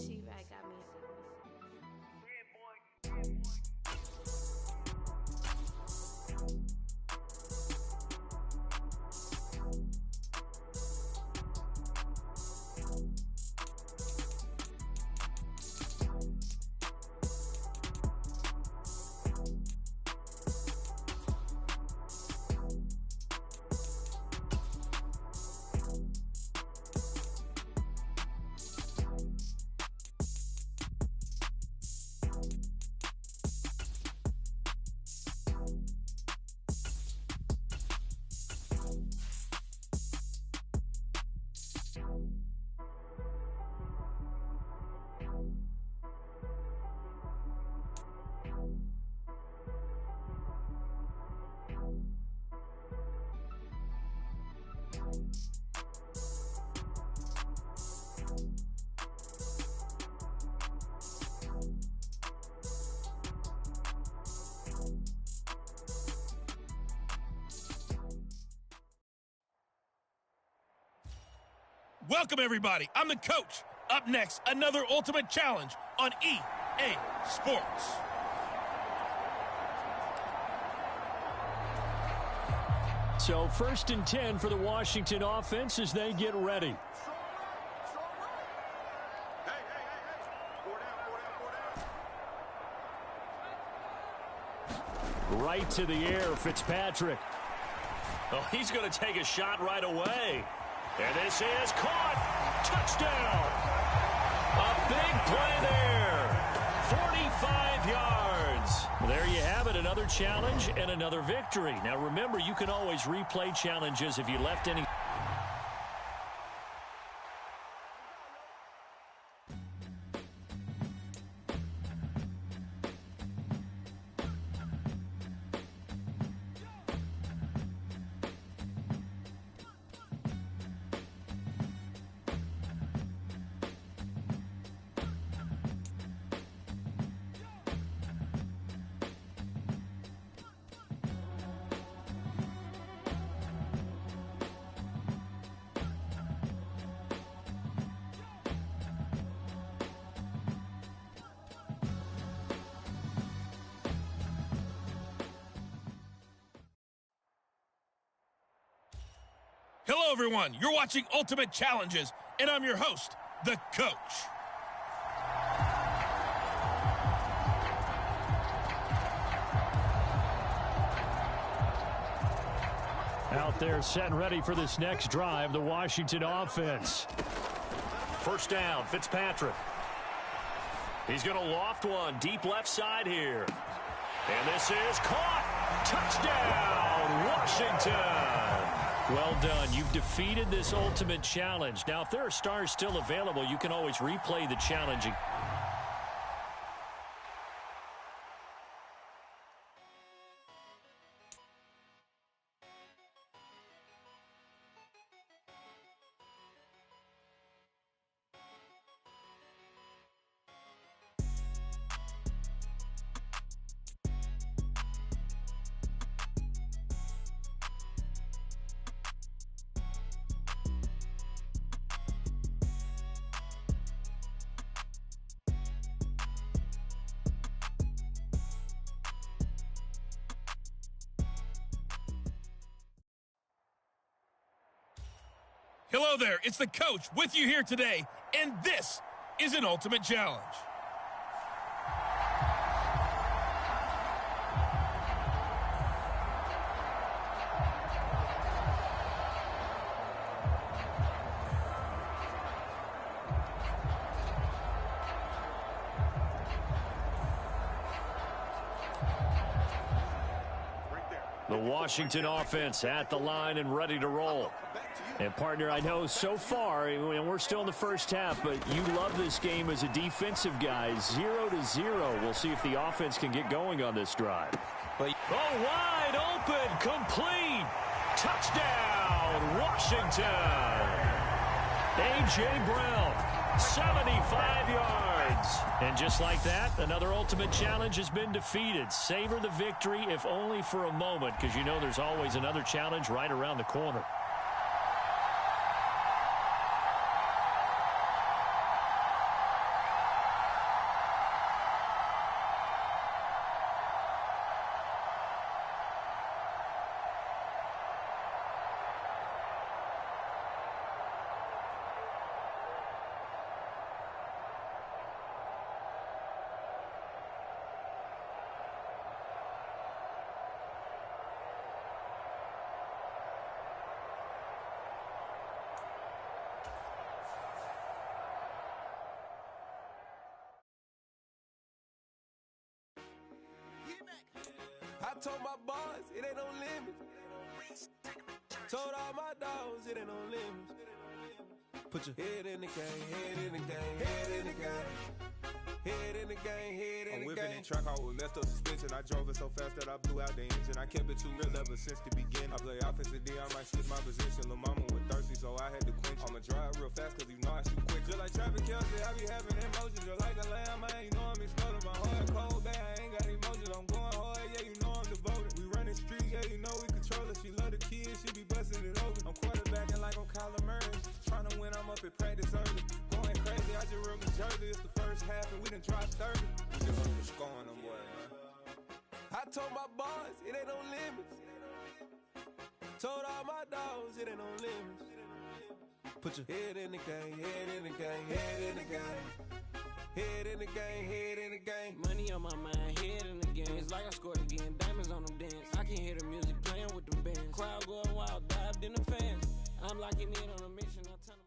She-Rag got me. Welcome, everybody. I'm the coach. Up next, another Ultimate Challenge on EA Sports. So 1st and 10 for the Washington offense as they get ready. Right to the air, Fitzpatrick. Oh, he's going to take a shot right away. And this is caught. Touchdown. A big play there. 45 yards. There you have it, another challenge and another victory. Now remember, you can always replay challenges if you left any... Hello, everyone. You're watching Ultimate Challenges, and I'm your host, the coach. Out there set and ready for this next drive, the Washington offense. First down, Fitzpatrick. He's going to loft one deep left side here. And this is caught. Touchdown, Washington. Well done. You've defeated this ultimate challenge. Now, if there are stars still available, you can always replay the challenge. Hello there, it's the coach with you here today, and this is an Ultimate Challenge. The Washington offense at the line and ready to roll. And, partner, I know so far, and we're still in the first half, but you love this game as a defensive guy. 0-0. We'll see if the offense can get going on this drive. Oh, wide open, complete. Touchdown, Washington. A.J. Brown, 75 yards. And just like that, another ultimate challenge has been defeated. Savor the victory, if only for a moment, because you know there's always another challenge right around the corner. told my boss, it ain't no limits. Told all my dogs, it ain't no limits. Put your head in the game, head in the game, head in the game. Head in the game, head in the game. I'm whipping in track, I was left up suspension. I drove it so fast that I blew out the engine. I kept it too real ever since the beginning. I play offensive D, I might switch my position. Lil' mama was thirsty, so I had to quench. I'ma drive real fast, cause you know I shoot quick. Just like Travis Kelce, I be having emotions. Just like a lamb, man, you know I'm exploding. My heart cold, bad, I ain't got emotions. I'm going hard, yeah, you know I'm devoted. We running streets, yeah, you know we control it. She love the kids, she be busting it open. I'm quarterbacking like I'm Kyler Murray. Trying to win, I'm up at practice early. Going crazy, I just rode the jersey. It's the first half, and we done dropped 30. We just up for scoring them, boy, man. I told my boys, it ain't no limits. Told all my dogs, it ain't no limits. Put your head in the game, head in the game, head in the game. Head in the game, head in the game. Money on my mind, head in the game. It's like I scored again, diamonds on them dance. I can hear the music playing with them bands. Crowd going wild, dived in the fans. I'm locking in on a mission, I'll tell them.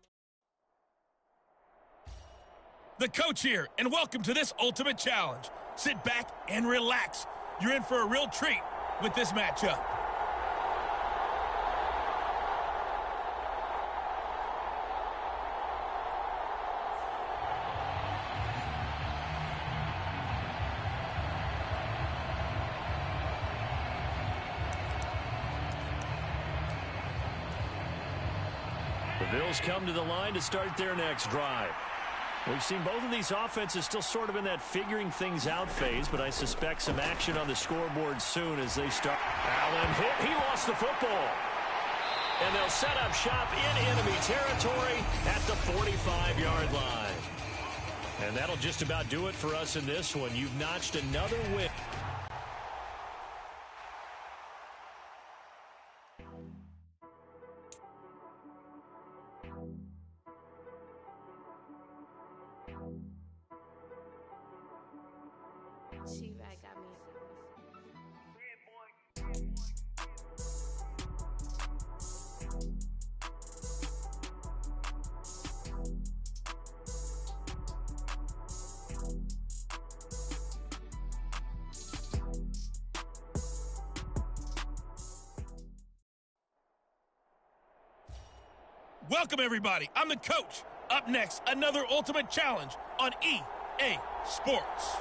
The coach here, and welcome to this Ultimate Challenge. Sit back and relax. You're in for a real treat with this matchup. The Bills come to the line to start their next drive. We've seen both of these offenses still sort of in that figuring things out phase, but I suspect some action on the scoreboard soon as they start. Allen hit. He lost the football. And they'll set up shop in enemy territory at the 45-yard line. And that'll just about do it for us in this one. You've notched another win. She-Rag got me. Welcome, everybody. I'm the coach. Up next, another Ultimate Challenge on EA Sports.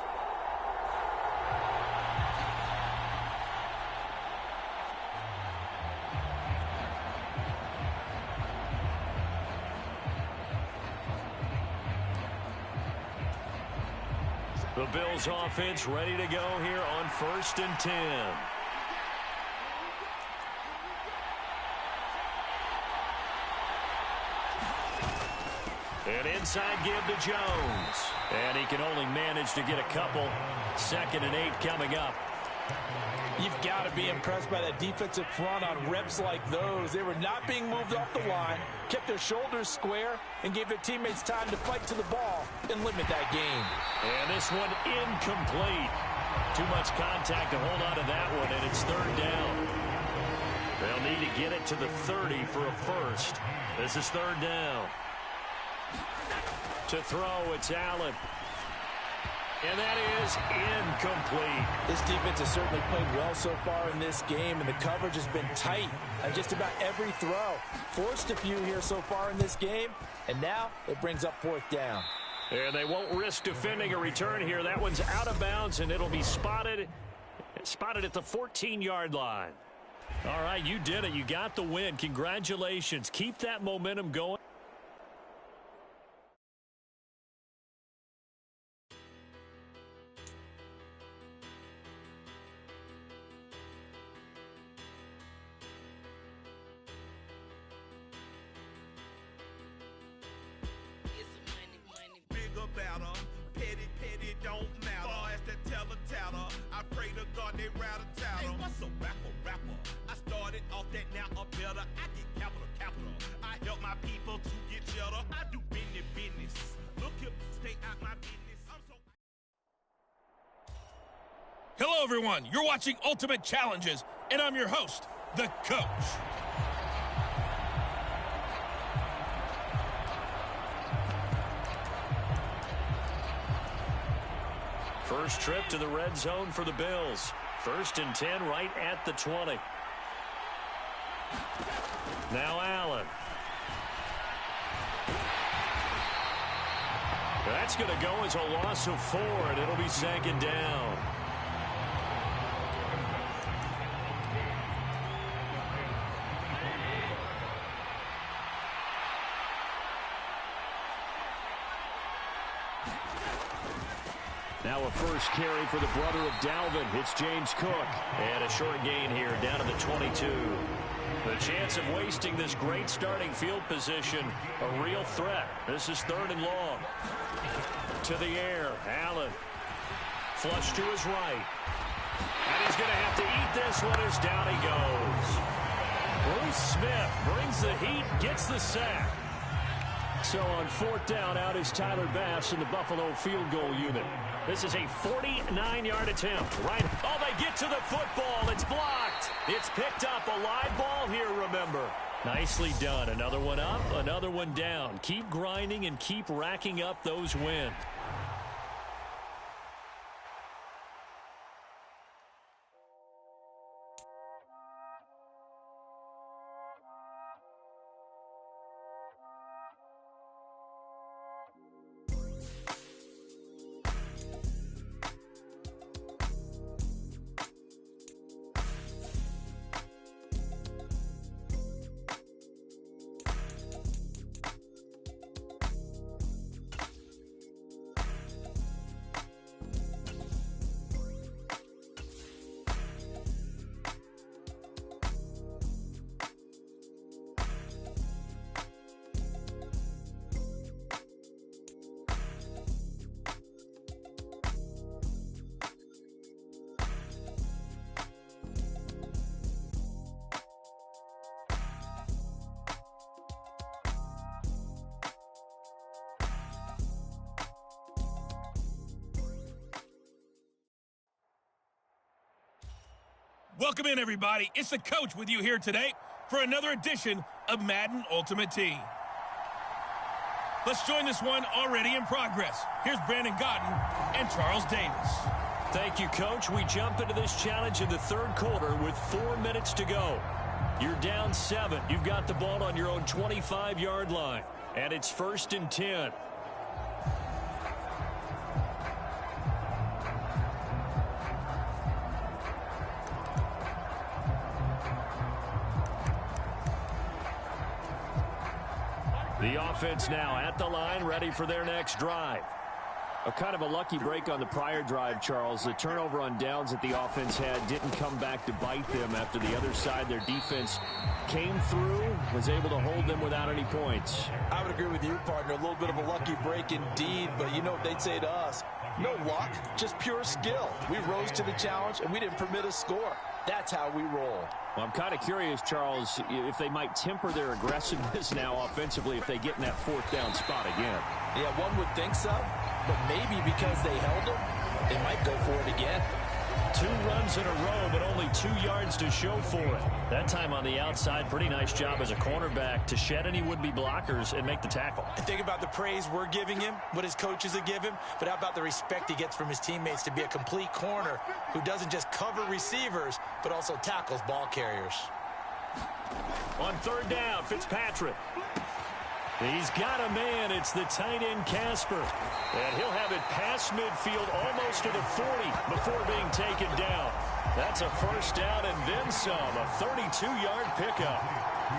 The Bills offense ready to go here on 1st and 10. An inside give to Jones. And he can only manage to get a couple. 2nd and 8 coming up. You've got to be impressed by that defensive front on reps like those. They were not being moved off the line, kept their shoulders square, and gave their teammates time to fight to the ball and limit that game. And this one incomplete. Too much contact to hold on to that one, and it's 3rd down. They'll need to get it to the 30 for a first. This is 3rd down. To throw, it's Allen. And that is incomplete. This defense has certainly played well so far in this game, and the coverage has been tight on just about every throw. Forced a few here so far in this game, and now it brings up 4th down. And they won't risk defending a return here. That one's out of bounds, and it'll be spotted at the 14-yard line. All right, you did it. You got the win. Congratulations. Keep that momentum going. Petty don't matter. Far as the teller, I pray to God they rattle tattle. Hey, what's a rapper? I started off that, now I'm better. I get capital. I help my people to get cheddar. I do business. Look here, stay out my business. Hello, everyone. You're watching Ultimate Challenges, and I'm your host, the coach. First trip to the red zone for the Bills. First and 10 right at the 20. Now Allen. That's going to go as a loss of 4, and it'll be second down. Now a first carry for the brother of Dalvin. It's James Cook. And a short gain here down to the 22. The chance of wasting this great starting field position, a real threat. This is 3rd and long. To the air, Allen. Flush to his right. And he's going to have to eat this one as down he goes. Bruce Smith brings the heat, gets the sack. So on 4th down, out is Tyler Bass in the Buffalo field goal unit. This is a 49-yard attempt. Right. Oh, they get to the football. It's blocked. It's picked up. A live ball here, remember. Nicely done. Another one up, another one down. Keep grinding and keep racking up those wins. Welcome in, everybody. It's the coach with you here today for another edition of Madden Ultimate Team. Let's join this one already in progress. Here's Brandon Godden and Charles Davis. Thank you, Coach. We jump into this challenge in the 3rd quarter with 4 minutes to go. You're down 7. You've got the ball on your own 25-yard line, and it's 1st and 10. The offense now at the line, ready for their next drive. A kind of a lucky break on the prior drive, Charles. The turnover on downs that the offense had didn't come back to bite them after the other side. Their defense came through, was able to hold them without any points. I would agree with you, partner. A little bit of a lucky break indeed, but you know what they'd say to us? No luck, just pure skill. We rose to the challenge, and we didn't permit a score. That's how we roll. Well, I'm kind of curious, Charles, if they might temper their aggressiveness now offensively if they get in that 4th down spot again. Yeah, one would think so, but maybe because they held them, they might go for it again. 2 runs in a row, but only 2 yards to show for it. That time on the outside, pretty nice job as a cornerback to shed any would-be blockers and make the tackle. And think about the praise we're giving him, what his coaches have given him, but how about the respect he gets from his teammates to be a complete corner who doesn't just cover receivers, but also tackles ball carriers. On 3rd down, Fitzpatrick. He's got a man. It's the tight end, Casper. And he'll have it past midfield almost to the 40 before being taken down. That's a 1st down and then some. A 32-yard pickup.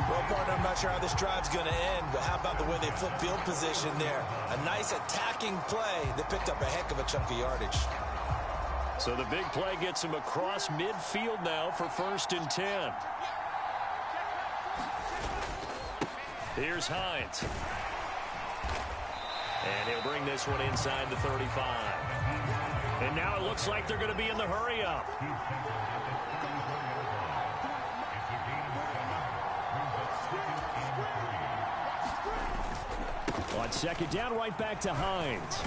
Well, partner, I'm not sure how this drive's going to end, but how about the way they flip field position there? A nice attacking play that picked up a heck of a chunk of yardage. So the big play gets him across midfield now for 1st and 10. Here's Hines. And he'll bring this one inside the 35. And now it looks like they're going to be in the hurry-up. On 2nd down, right back to Hines.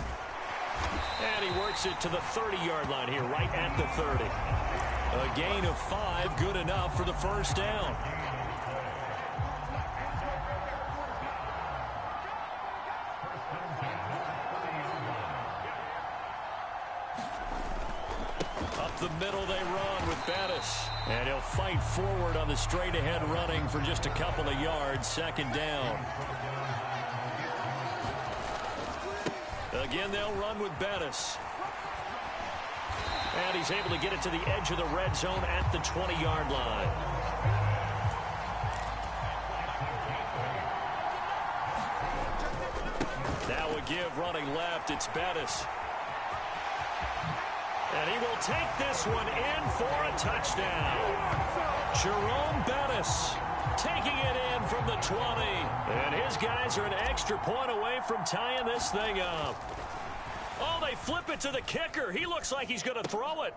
And he works it to the 30-yard line here, right at the 30. A gain of 5, good enough for the 1st down. Up the middle they run with Bettis. And he'll fight forward on the straight-ahead running for just a couple of yards. Second down. Again, they'll run with Bettis. And he's able to get it to the edge of the red zone at the 20-yard line. Now a give running left. It's Bettis. And he will take this one in for a touchdown. Jerome Bettis taking it in from the 20. And his guys are an extra point away from tying this thing up. Oh, they flip it to the kicker. He looks like he's going to throw it.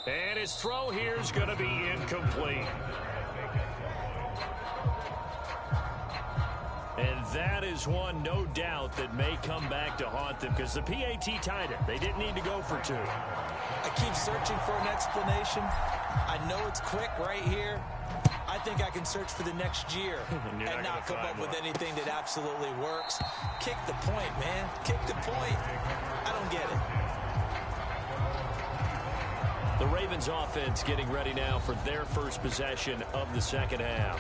And his throw here is going to be incomplete. And that is one, no doubt, that may come back to haunt them because the PAT tied it. They didn't need to go for two. I keep searching for an explanation. I know it's quick right here. I think I can search for the next year and not come up with anything that absolutely works. Kick the point, man. Kick the point. I don't get it. The Ravens offense getting ready now for their first possession of the second half.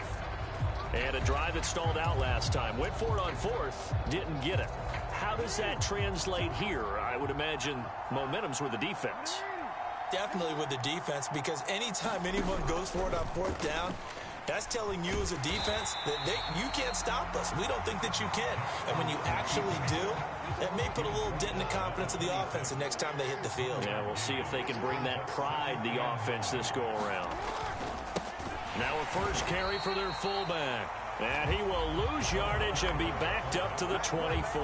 And a drive that stalled out last time. Went for it on fourth. Didn't get it. How does that translate here? I would imagine momentum's with the defense. Definitely with the defense, because anytime anyone goes for it on fourth down, that's telling you as a defense that you can't stop us. We don't think that you can. And when you actually do, that may put a little dent in the confidence of the offense the next time they hit the field. Yeah, we'll see if they can bring that pride, the offense, this go-around. Now a first carry for their fullback. And he will lose yardage and be backed up to the 24.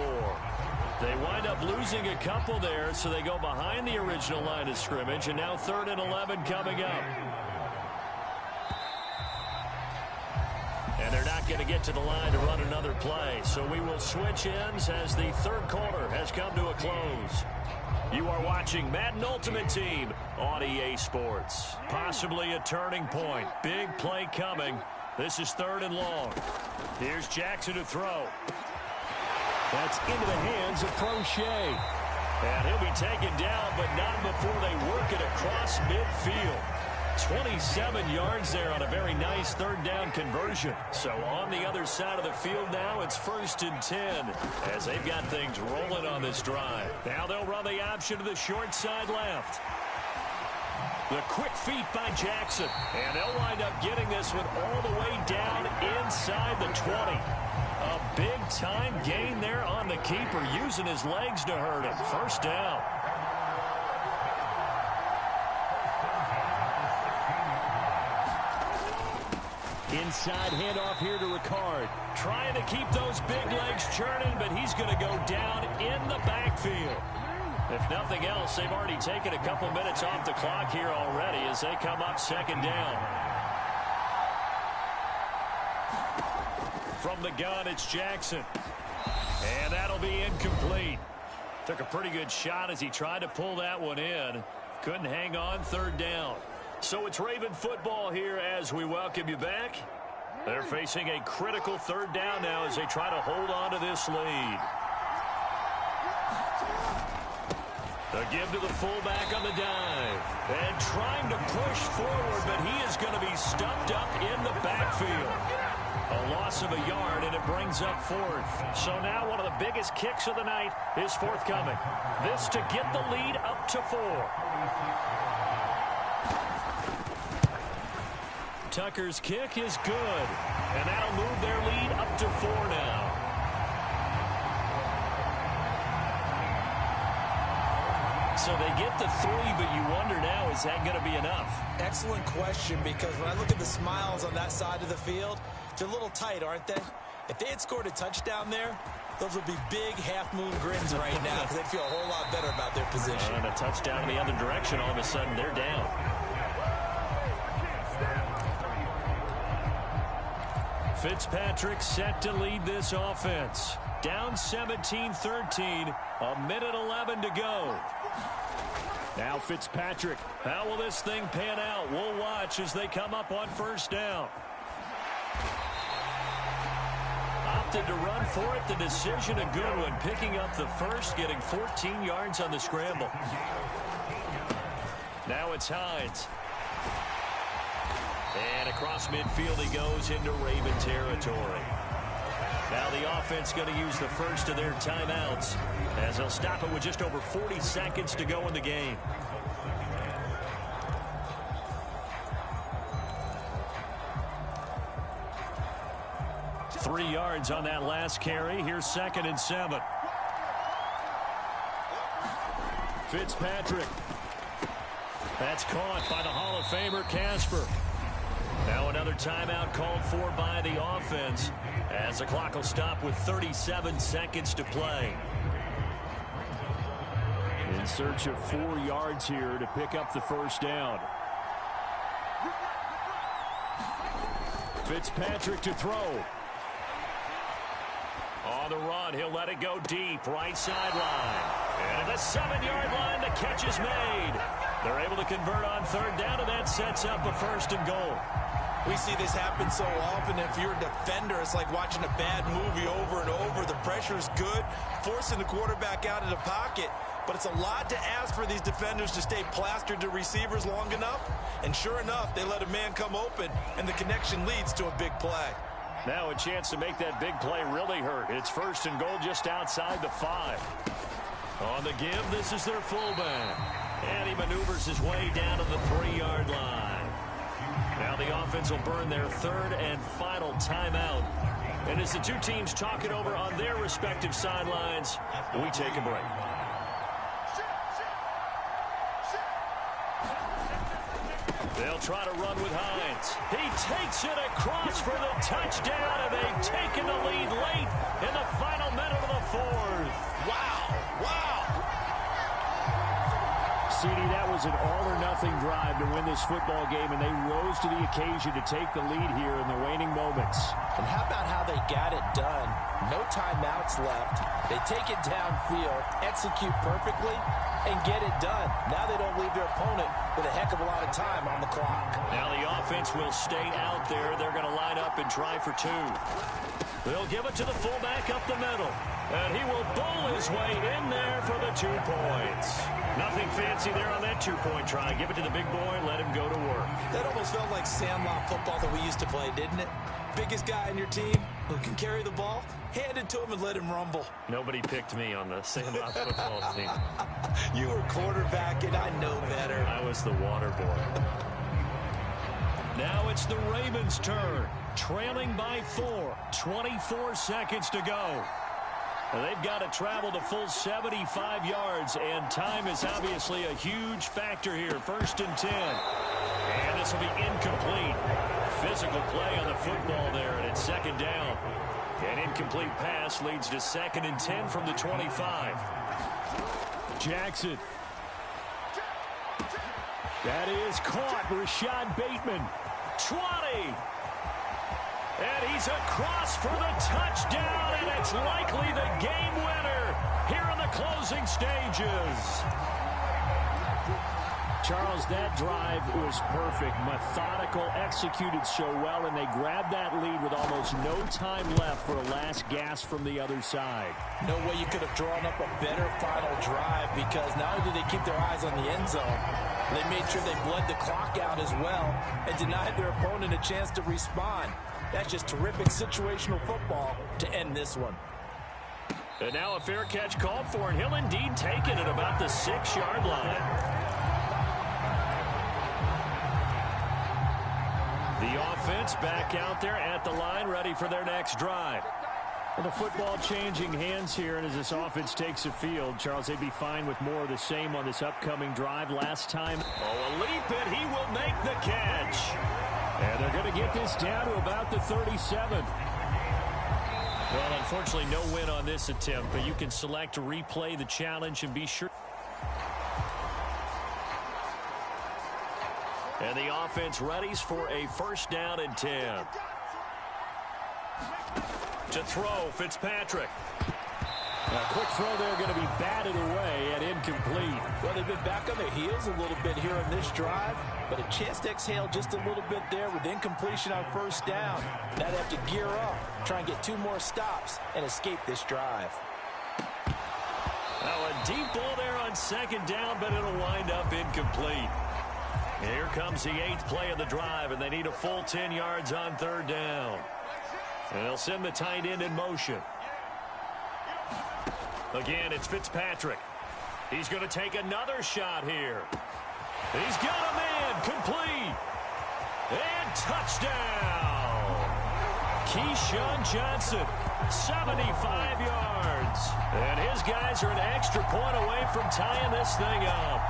They wind up losing a couple there, so they go behind the original line of scrimmage, and now 3rd and 11 coming up. And they're not going to get to the line to run another play, so we will switch ends as the third quarter has come to a close. You are watching Madden Ultimate Team on EA Sports. Possibly a turning point. Big play coming. This is 3rd and long. Here's Jackson to throw. That's into the hands of Crochet. And he'll be taken down, but not before they work it across midfield. 27 yards there on a very nice 3rd down conversion. So on the other side of the field now, it's 1st and 10 as they've got things rolling on this drive. Now they'll run the option to the short side left. The quick feet by Jackson. And they'll wind up getting this one all the way down inside the 20. A big-time gain there on the keeper, using his legs to hurt him. 1st down. Inside handoff here to Ricard. Trying to keep those big legs churning, but he's going to go down in the backfield. If nothing else, they've already taken a couple minutes off the clock here already as they come up 2nd down. From the gun, it's Jackson. And that'll be incomplete. Took a pretty good shot as he tried to pull that one in. Couldn't hang on, 3rd down. So it's Raven football here as we welcome you back. They're facing a critical 3rd down now as they try to hold on to this lead. The give to the fullback on the dive. And trying to push forward, but he is going to be stuffed up in the backfield. A loss of a yard, and it brings up 4th. So now one of the biggest kicks of the night is forthcoming. This to get the lead up to 4. Tucker's kick is good, and that'll move their lead up to 4 now. So they get the 3, but you wonder now, is that going to be enough? Excellent question, because when I look at the smiles on that side of the field, they're a little tight, aren't they? If they had scored a touchdown there, those would be big half-moon grins right now because they'd feel a whole lot better about their position. And a touchdown in the other direction, all of a sudden they're down. Fitzpatrick set to lead this offense. Down 17-13, a minute 11 to go. Now Fitzpatrick. How will this thing pan out? We'll watch as they come up on 1st down. Opted to run for it. The decision a good one. Picking up the 1st, getting 14 yards on the scramble. Now it's Hines. And across midfield he goes into Raven territory. Now the offense going to use the first of their timeouts as they'll stop it with just over 40 seconds to go in the game. Three yards on that last carry. Here's 2nd and 7. Fitzpatrick. That's caught by the Hall of Famer Casper. Now another timeout called for by the offense as the clock will stop with 37 seconds to play. In search of 4 yards here to pick up the first down. Fitzpatrick to throw. On the run, he'll let it go deep, right sideline. And at the 7-yard line, the catch is made. They're able to convert on 3rd down, and that sets up a 1st and goal. We see this happen so often. If you're a defender, it's like watching a bad movie over and over. The pressure's good, forcing the quarterback out of the pocket. But it's a lot to ask for these defenders to stay plastered to receivers long enough. And sure enough, they let a man come open, and the connection leads to a big play. Now a chance to make that big play really hurt. It's 1st and goal just outside the 5. On the give, this is their fullback. And he maneuvers his way down to the 3-yard line. Now the offense will burn their 3rd and final timeout. And as the two teams talk it over on their respective sidelines, we take a break. They'll try to run with Hines. He takes it across for the touchdown, and they've taken the lead late in the final minute of the 4th. Wow, wow. CD, that was an all-or-nothing drive to win this football game, and they rose to the occasion to take the lead here in the waning moments. And how about how they got it done? No timeouts left. They take it downfield, execute perfectly, and get it done. Now they don't leave their opponent with a heck of a lot of time on the clock. Now the offense will stay out there. They're going to line up and try for 2. They'll give it to the fullback up the middle. And he will bowl his way in there for the 2 points. Nothing fancy there on that 2-point try. Give it to the big boy, let him go to work. That almost felt like sandlot football that we used to play, didn't it? Biggest guy on your team who can carry the ball, hand it to him and let him rumble. Nobody picked me on the sandlot football team. You were quarterbacking, I know better. I was the water boy. Now it's the Ravens' turn. Trailing by 4. 24 seconds to go. They've got to travel the full 75 yards, and time is obviously a huge factor here. 1st and 10. And this will be incomplete. Physical play on the football there, and it's 2nd down. An incomplete pass leads to 2nd and 10 from the 25. Jackson. That is caught. Rashad Bateman. 20. And he's across for the touchdown, and it's likely the game winner here in the closing stages. Charles, that drive was perfect. Methodical, executed so well, and they grabbed that lead with almost no time left for a last gasp from the other side. No way you could have drawn up a better final drive, because not only did they keep their eyes on the end zone, they made sure they bled the clock out as well and denied their opponent a chance to respond. That's just terrific situational football to end this one. And now a fair catch called for, and he'll indeed take it at about the 6-yard line. The offense back out there at the line, ready for their next drive. And the football changing hands here, and as this offense takes the field, Charles, they'd be fine with more of the same on this upcoming drive. Last time, a leap, and he will make the catch. And they're going to get this down to about the 37. Well, unfortunately, no win on this attempt, but you can select to replay the challenge and be sure. And the offense readies for a 1st down and 10. To throw, Fitzpatrick. A quick throw there, going to be batted away and incomplete. Well, they've been back on their heels a little bit here on this drive, but a chance to exhale just a little bit there with incompletion on 1st down. Now they have to gear up, try and get 2 more stops, and escape this drive. Now a deep ball there on 2nd down, but it'll wind up incomplete. Here comes the 8th play of the drive, and they need a full 10 yards on 3rd down. And they'll send the tight end in motion. Again, it's Fitzpatrick. He's going to take another shot here. He's got a man, complete. And touchdown. Keyshawn Johnson, 75 yards. And his guys are an extra point away from tying this thing up.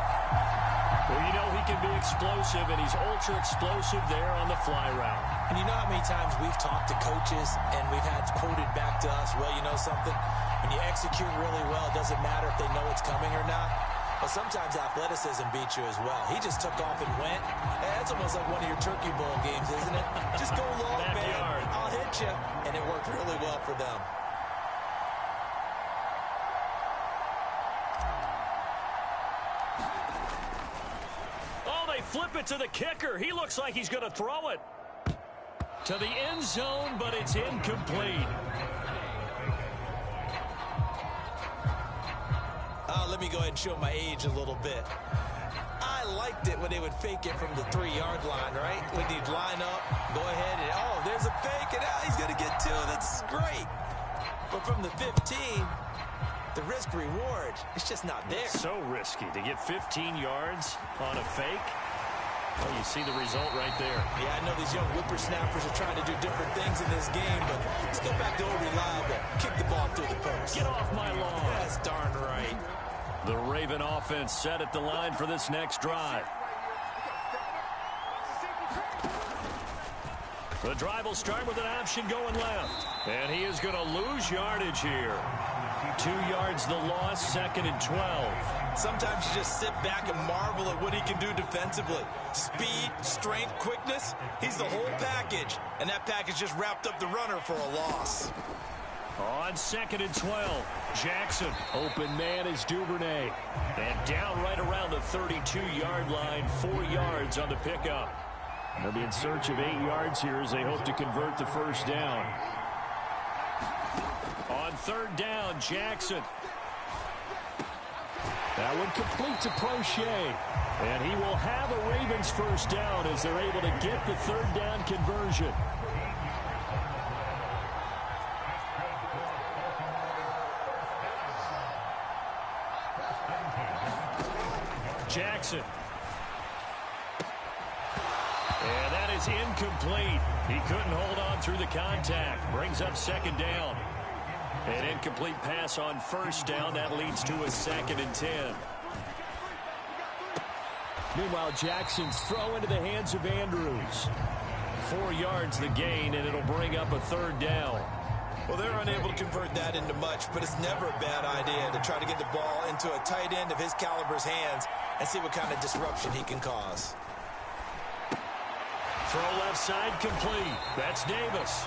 Well, you know he can be explosive, and he's ultra explosive there on the fly route. And you know how many times we've talked to coaches and we've had quoted back to us, well, you know something? When you execute really well, it doesn't matter if they know it's coming or not. But sometimes athleticism beats you as well. He just took off and went. That's almost like one of your Turkey Bowl games, isn't it? Just go long, man. I'll hit you. And it worked really well for them. Flip it to the kicker. He looks like he's going to throw it to the end zone, but it's incomplete. Let me go ahead and show my age a little bit. I liked it when they would fake it from the 3-yard line, right? When they'd line up, go ahead and, oh, there's a fake, and he's going to get 2. That's great. But from the 15, the risk-reward, it's just not there. So risky to get 15 yards on a fake. Well, you see the result right there. Yeah, I know these young whippersnappers are trying to do different things in this game, but let's go back to old reliable. Kick the ball through the post. Get off my lawn. That's darn right. The Raven offense set at the line for this next drive. The drive will start with an option going left. And he is going to lose yardage here. 2 yards the loss, 2nd and 12. Sometimes you just sit back and marvel at what he can do defensively. Speed, strength, quickness, he's the whole package. And that package just wrapped up the runner for a loss. On 2nd and 12, Jackson. Open man is Duvernay. And down right around the 32-yard line, 4 yards on the pickup. They'll be in search of 8 yards here as they hope to convert the first down. On 3rd down, Jackson. That one complete to Prochet. And he will have a Ravens first down as they're able to get the 3rd down conversion. Jackson. And that is incomplete. He couldn't hold on through the contact. Brings up 2nd down. An incomplete pass on 1st down. That leads to a 2nd and 10. Meanwhile, Jackson's throw into the hands of Andrews. 4 yards the gain, and it'll bring up a 3rd down. Well, they're unable to convert that into much, but it's never a bad idea to try to get the ball into a tight end of his caliber's hands and see what kind of disruption he can cause. Throw left side complete. That's Davis.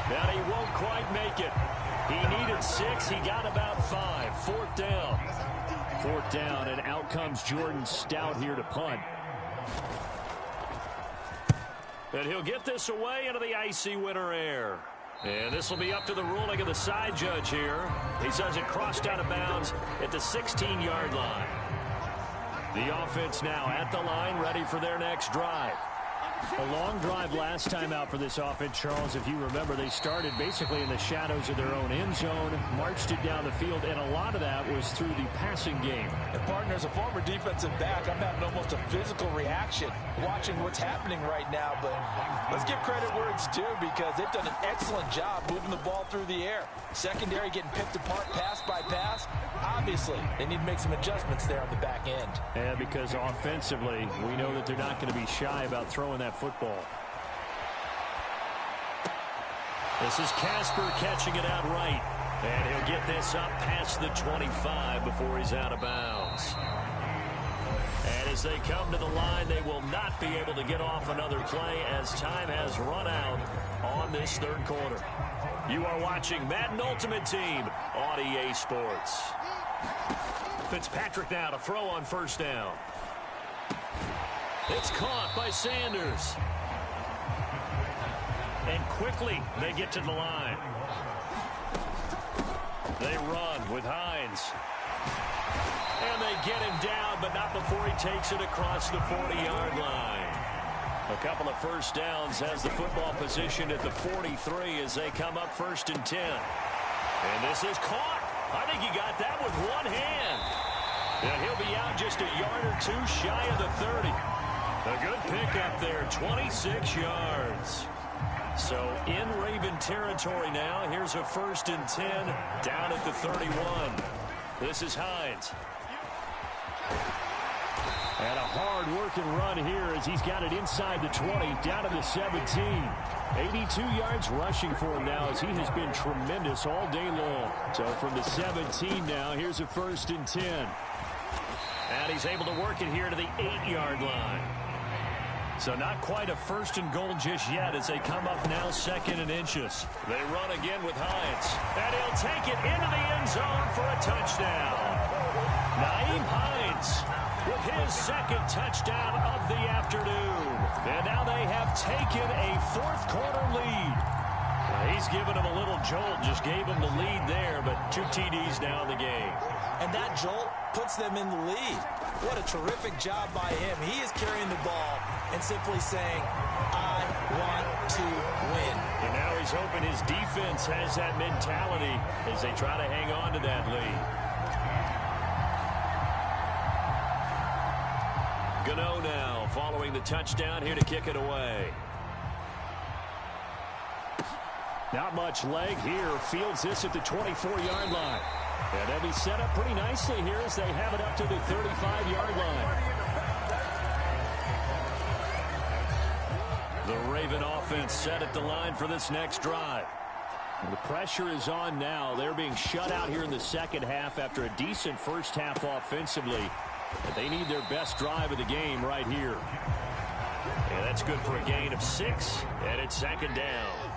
Now he won't quite make it. He needed 6. He got about 5. 4th down. 4th down, and out comes Jordan Stout here to punt. And he'll get this away into the icy winter air. And this will be up to the ruling of the side judge here. He says it crossed out of bounds at the 16-yard line. The offense now at the line, ready for their next drive. A long drive last time out for this offense, Charles. If you remember, they started basically in the shadows of their own end zone, marched it down the field, and a lot of that was through the passing game. And partner, as a former defensive back, I'm having almost a physical reaction watching what's happening right now. But let's give credit where it's due because they've done an excellent job moving the ball through the air. Secondary getting picked apart pass by pass. Obviously, they need to make some adjustments there on the back end. And because offensively, we know that they're not going to be shy about throwing that football. This is Casper catching it out right. And he'll get this up past the 25 before he's out of bounds. And as they come to the line, they will not be able to get off another play as time has run out on this 3rd quarter. You are watching Madden Ultimate Team on EA Sports. Fitzpatrick now to throw on 1st down. It's caught by Sanders. And quickly they get to the line. They run with Hines. And they get him down but not before he takes it across the 40-yard line. A couple of first downs has the football position at the 43 as they come up 1st and 10. And this is caught. I think he got that with one hand. And he'll be out just a yard or two shy of the 30. A good pickup there, 26 yards. So in Raven territory now. Here's a 1st and 10 down at the 31. This is Hines. And a hard-working run here as he's got it inside the 20, down to the 17. 82 yards rushing for him now as he has been tremendous all day long. So from the 17 now, here's a 1st and 10. And he's able to work it here to the 8-yard line. So not quite a 1st and goal just yet as they come up now 2nd and inches. They run again with Hines. And he'll take it into the end zone for a touchdown. Nyheim Hines with his 2nd touchdown of the afternoon. And now they have taken a 4th quarter lead. He's given them a little jolt, just gave them the lead there, but 2 TDs now in the game. And that jolt puts them in the lead. What a terrific job by him. He is carrying the ball and simply saying, I want to win. And now he's hoping his defense has that mentality as they try to hang on to that lead. Gano now following the touchdown here to kick it away. Not much leg here. Fields this at the 24-yard line. And they'll be set up pretty nicely here as they have it up to the 35-yard line. The Raven offense set at the line for this next drive. And the pressure is on now. They're being shut out here in the second half after a decent first half offensively. But they need their best drive of the game right here. And that's good for a gain of 6, and it's 2nd down.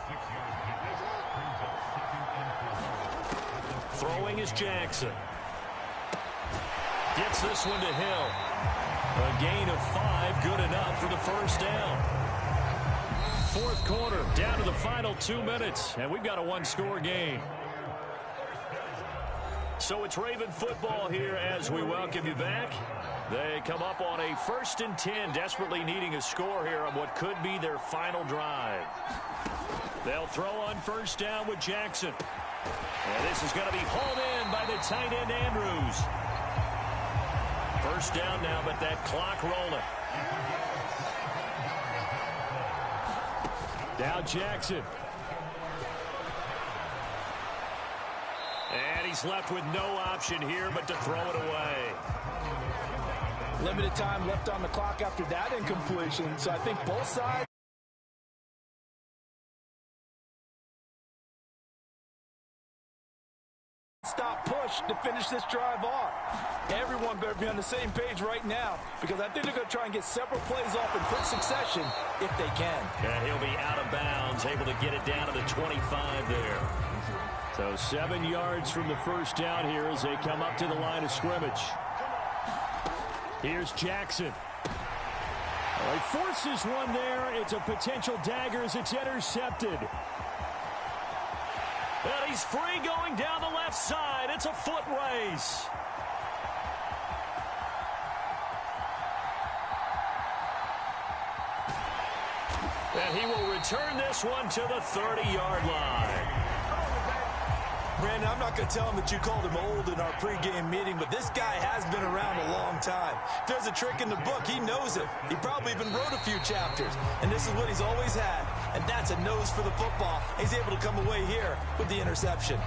Throwing is Jackson. Gets this one to Hill. A gain of 5, good enough for the 1st down. 4th quarter, down to the final 2 minutes, and we've got a 1-score game. So it's Raven football here as we welcome you back. They come up on a 1st and 10, desperately needing a score here on what could be their final drive. They'll throw on 1st down with Jackson. And this is going to be hauled in by the tight end Andrews. 1st down now, but that clock rolling. Now Jackson. And he's left with no option here but to throw it away. Limited time left on the clock after that incompletion, so I think both sides. Stop push to finish this drive off. Everyone better be on the same page right now because I think they're going to try and get several plays off in quick succession if they can. And he'll be out of bounds, able to get it down to the 25 there. So 7 yards from the 1st down here as they come up to the line of scrimmage. Here's Jackson. He forces one there. It's a potential dagger as it's intercepted. And he's free going down the left side. It's a foot race. And he will return this one to the 30-yard line. Brandon, I'm not going to tell him that you called him old in our pregame meeting, but this guy has been around a long time. If there's a trick in the book, he knows it. He probably even wrote a few chapters, and this is what he's always had, and that's a nose for the football. He's able to come away here with the interception.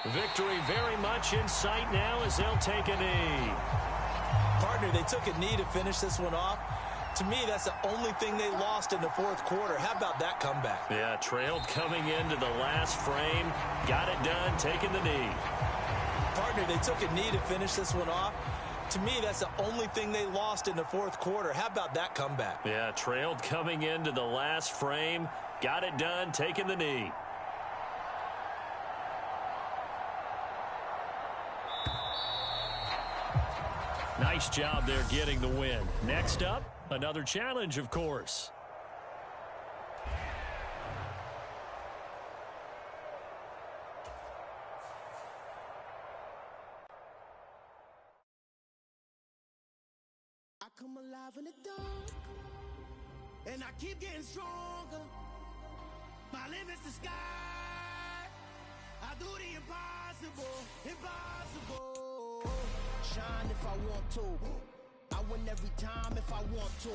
Victory very much in sight now as they'll take a knee. Partner, they took a knee to finish this one off. To me, that's the only thing they lost in the 4th quarter. How about that comeback? Yeah, trailed coming into the last frame. Got it done, taking the knee. Partner, they took a knee to finish this one off. To me, that's the only thing they lost in the 4th quarter. How about that comeback? Yeah, trailed coming into the last frame. Got it done, taking the knee. Nice job there getting the win. Next up, another challenge, of course. I come alive in the dark, and I keep getting stronger. My limit's the sky. I do the impossible, impossible. Shine if I want to. I win every time if I want to.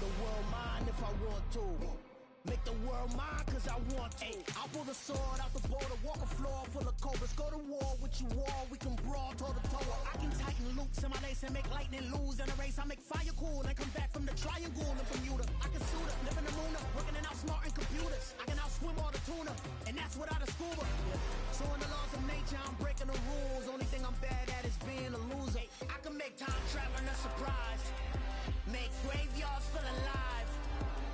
The world mine if I want to. Make the world mine cause I want to. I'll pull the sword out the border, walk a floor full of cobras. Go to war with you all, we can brawl toe to toe. I can tighten loops in my lace and make lightning lose in a race. I make fire cool and come back from the triangle in Bermuda. I can suit up, live in the moon up, working and outsmarting computers. I can outswim all the tuna, and that's without a scuba. So in the laws of nature, I'm breaking the rules. Only thing I'm bad at is being a loser. I can make time traveling a surprise. Make graveyards feel alive.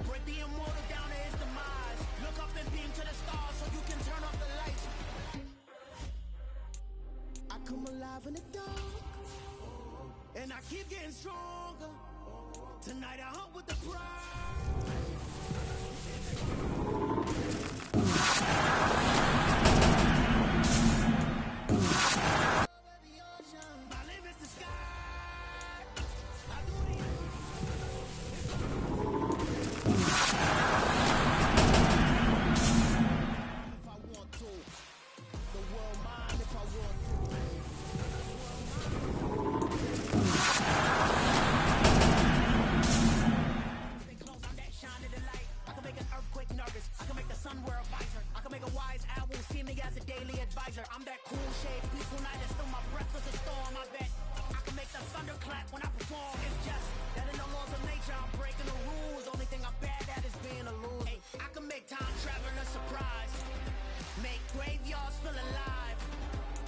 Break the immortal down to his demise. Look up and beam to the stars so you can turn off the lights. I come alive in the dark, and I keep getting stronger. Tonight I hunt with the pride. My limit's the sky. I do the if I want to. The world mine if I want to. Stay close, I'm that shine in the light. I can make an earthquake nervous. I can make the sun wear a visor. I can make a wise owl see me as a daily advisor. I'm that cool shade, peaceful night, and still my breath is a storm. I bet I can make the thunder clap when I perform. It's just that in the laws of nature, I'm breaking the rules. Only thing I'm bad at is being a loser. Hey, I can make time traveling a surprise. Make graveyards feel alive.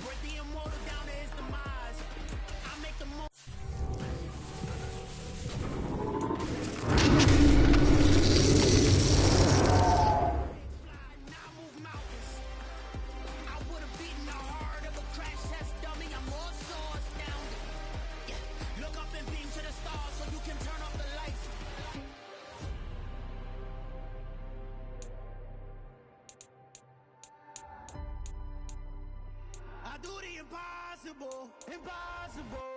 Break the immortal down to his demise. I make the most. Fly, now move mountains. I would have beaten the heart of a crash test dummy. I'm more so astounded. Yeah. Look up and beam to the stars so you can turn off the lights. I do the impossible, impossible.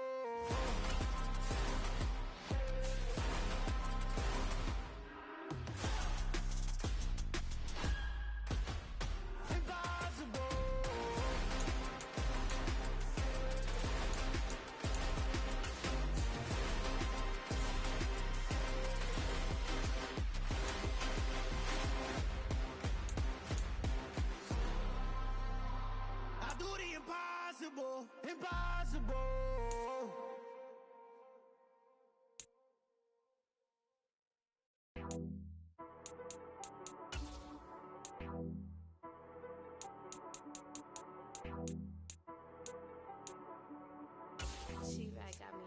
Impossible. I do the impossible, impossible. She-Rag got me.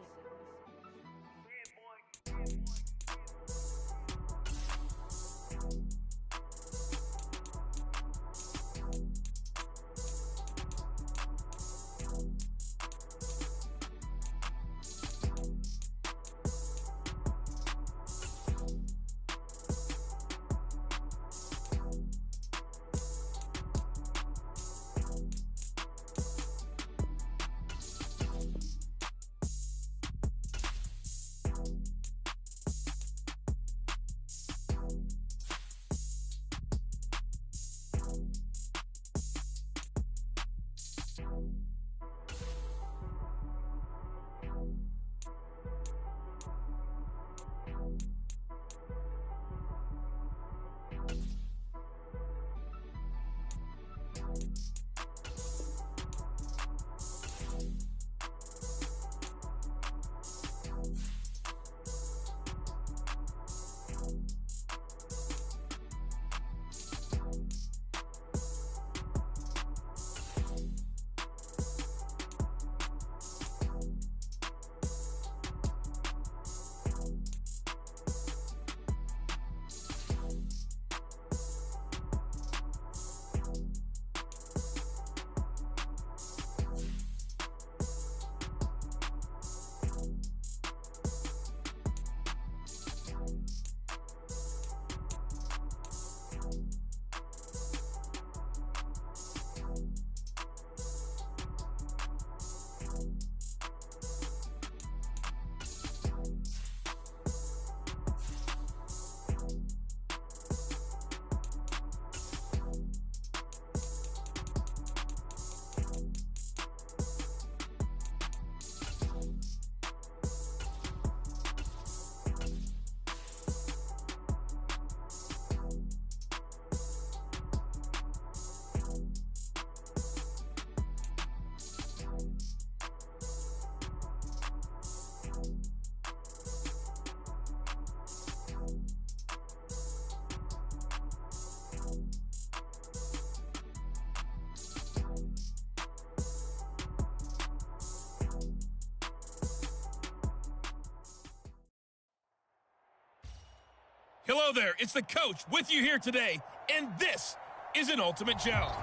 Hello there, it's the coach with you here today, and this is an Ultimate Challenge.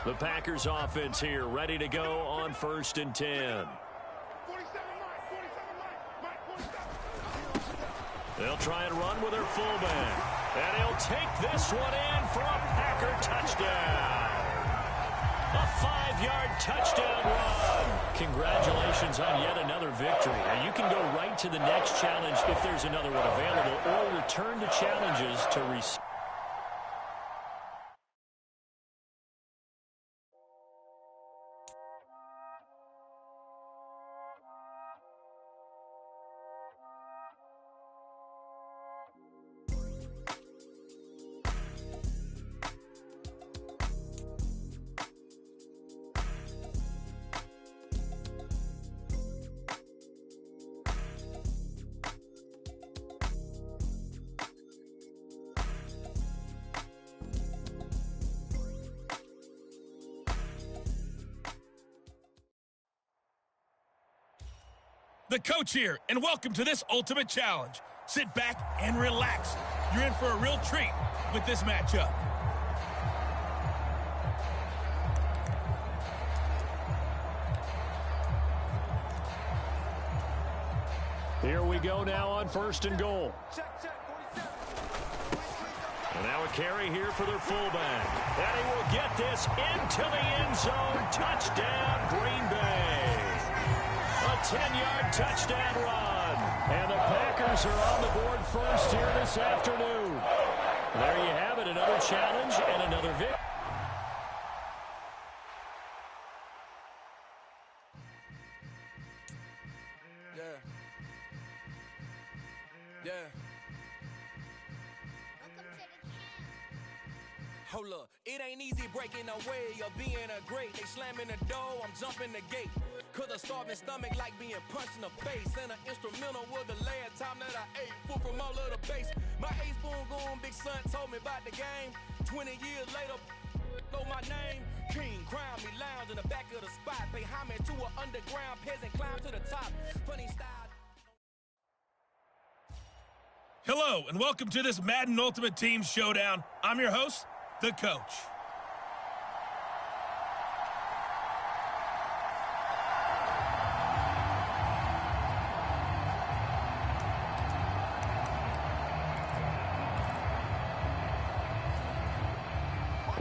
The Packers offense here, ready to go on 1st and 10. They'll try and run with their fullback. And he'll take this one in for a Packer touchdown. A 5-yard touchdown run. Congratulations on yet another victory. Now you can go right to the next challenge if there's another one available, or return to challenges to receive. The coach here, and welcome to this Ultimate Challenge. Sit back and relax. You're in for a real treat with this matchup. Here we go now on 1st and goal. And now a carry here for their fullback. And he will get this into the end zone. Touchdown, Green Bay. A 10-yard touchdown run. And the Packers are on the board first here this afternoon. There you have it, another challenge and another victory. Hold up, it ain't easy breaking away or being a great. They slamming the door, I'm jumping the gate. Cause a starving stomach like being punched in the face. And an instrumental was the last time that I ate food from all of the base. My A-spoon goon, big son told me about the game. 20 years later, know my name. King, crown me, lounge in the back of the spot. Pay homage to an underground peasant, climb to the top. Funny style. Hello, and welcome to this Madden Ultimate Team Showdown. I'm your host, the coach.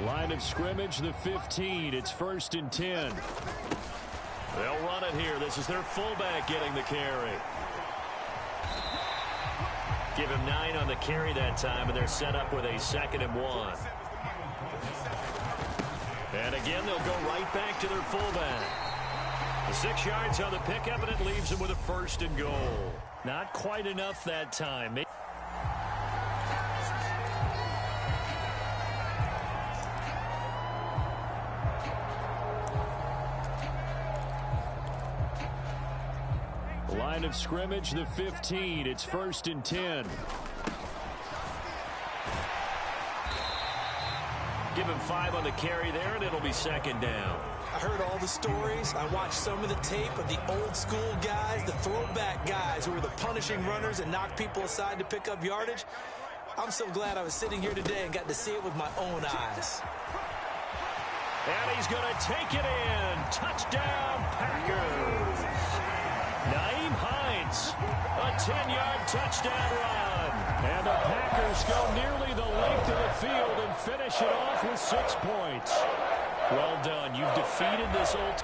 Line of scrimmage, the 15. It's 1st and 10. They'll run it here. This is their fullback getting the carry. Give him 9 on the carry that time, and they're set up with a 2nd and 1. And again, they'll go right back to their fullback. The 6 yards on the pickup, and it leaves them with a 1st and goal. Not quite enough that time. Line of scrimmage, the 15. It's 1st and 10. Give him 5 on the carry there, and it'll be 2nd down. I heard all the stories. I watched some of the tape of the old school guys, the throwback guys who were the punishing runners and knocked people aside to pick up yardage. I'm so glad I was sitting here today and got to see it with my own eyes. And he's going to take it in. Touchdown, Packers. Naeem Hines, a 10-yard touchdown run. And the Packers go nearly the length of the field and finish it off with 6 points. Well done. You've defeated this old...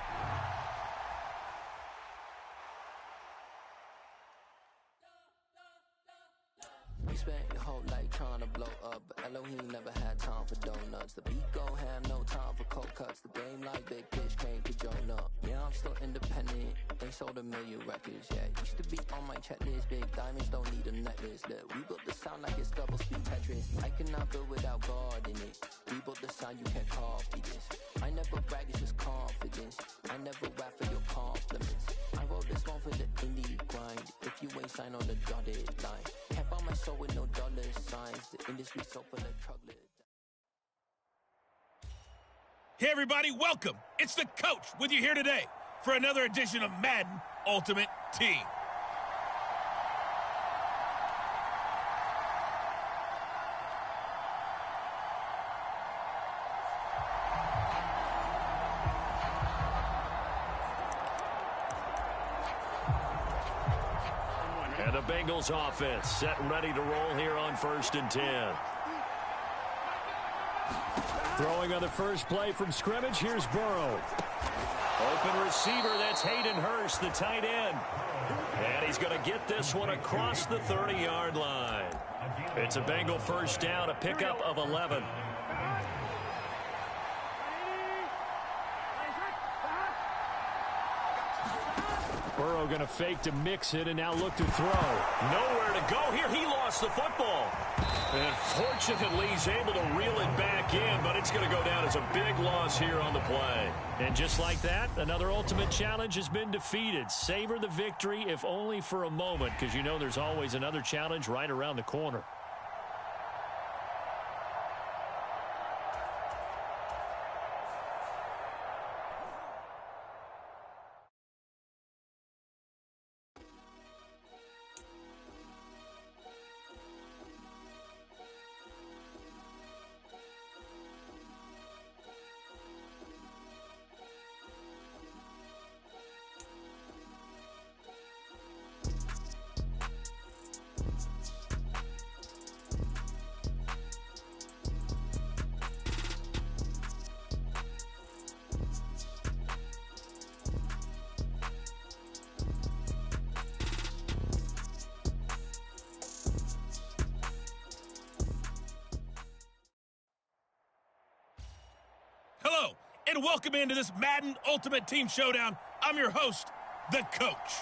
You spent your whole life trying to blow up, but Elohim never had time for donuts. The beat go have no time for cold cuts. The game like big pitch came to join up. Yeah, I'm still independent. They sold 1 million records, yeah. Used to be on my checklist. Big diamonds don't need a necklace. Look, we built the sound like it's double speed Tetris. I cannot build without God in it. We built the sound, you can't copy this. I never brag, it's just confidence. I never rap for your compliments. I wrote this one for the indie grind. If you ain't signed on the dotted line, can't buy my soul with no dollar signs. The industry so full of chocolate. Hey, everybody, welcome. It's the coach with you here today for another edition of Madden Ultimate Team. And the Bengals offense set and ready to roll here on 1st and 10. Throwing on the first play from scrimmage, here's Burrow. Open receiver, that's Hayden Hurst, the tight end. And he's going to get this one across the 30-yard line. It's a Bengal first down, a pickup of 11. Burrow going to fake to mix it and now look to throw. Nowhere to go here. He lost the football. And fortunately, he's able to reel it back in, but it's going to go down as a big loss here on the play. And just like that, another ultimate challenge has been defeated. Savor the victory, if only for a moment, because you know there's always another challenge right around the corner. Hello, and welcome into this Madden Ultimate Team Showdown. I'm your host, the Coach.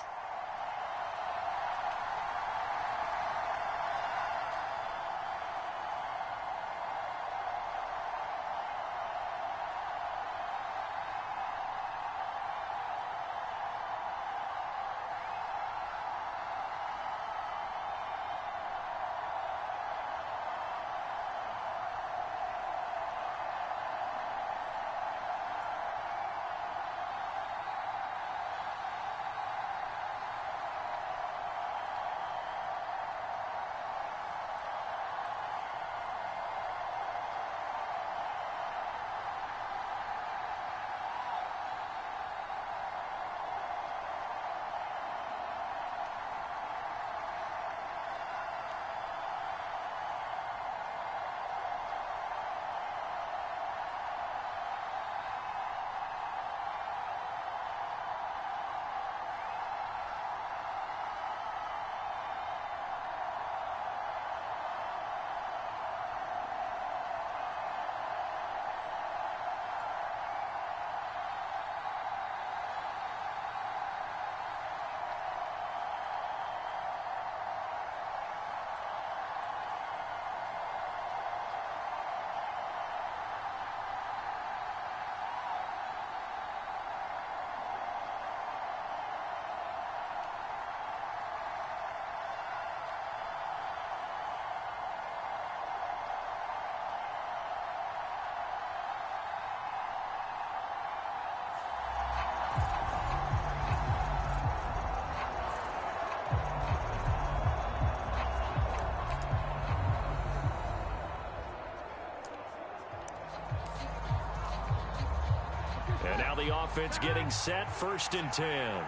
And now the offense getting set, 1st and 10.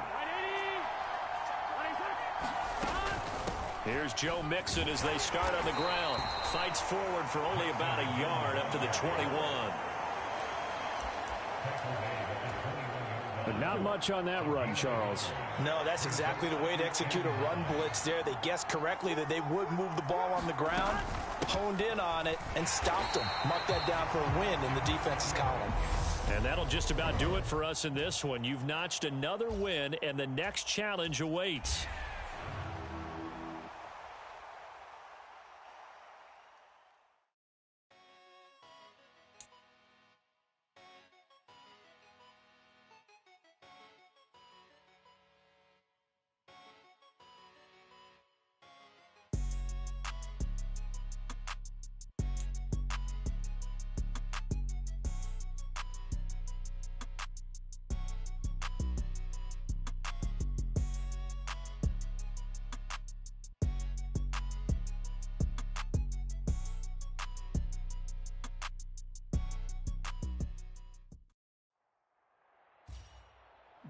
Here's Joe Mixon as they start on the ground. Fights forward for only about a yard up to the 21. But not much on that run, Charles. No, that's exactly the way to execute a run blitz there. They guessed correctly that they would move the ball on the ground, honed in on it, and stopped them. Mark that down for a win in the defense's column. And that'll just about do it for us in this one. You've notched another win, and the next challenge awaits.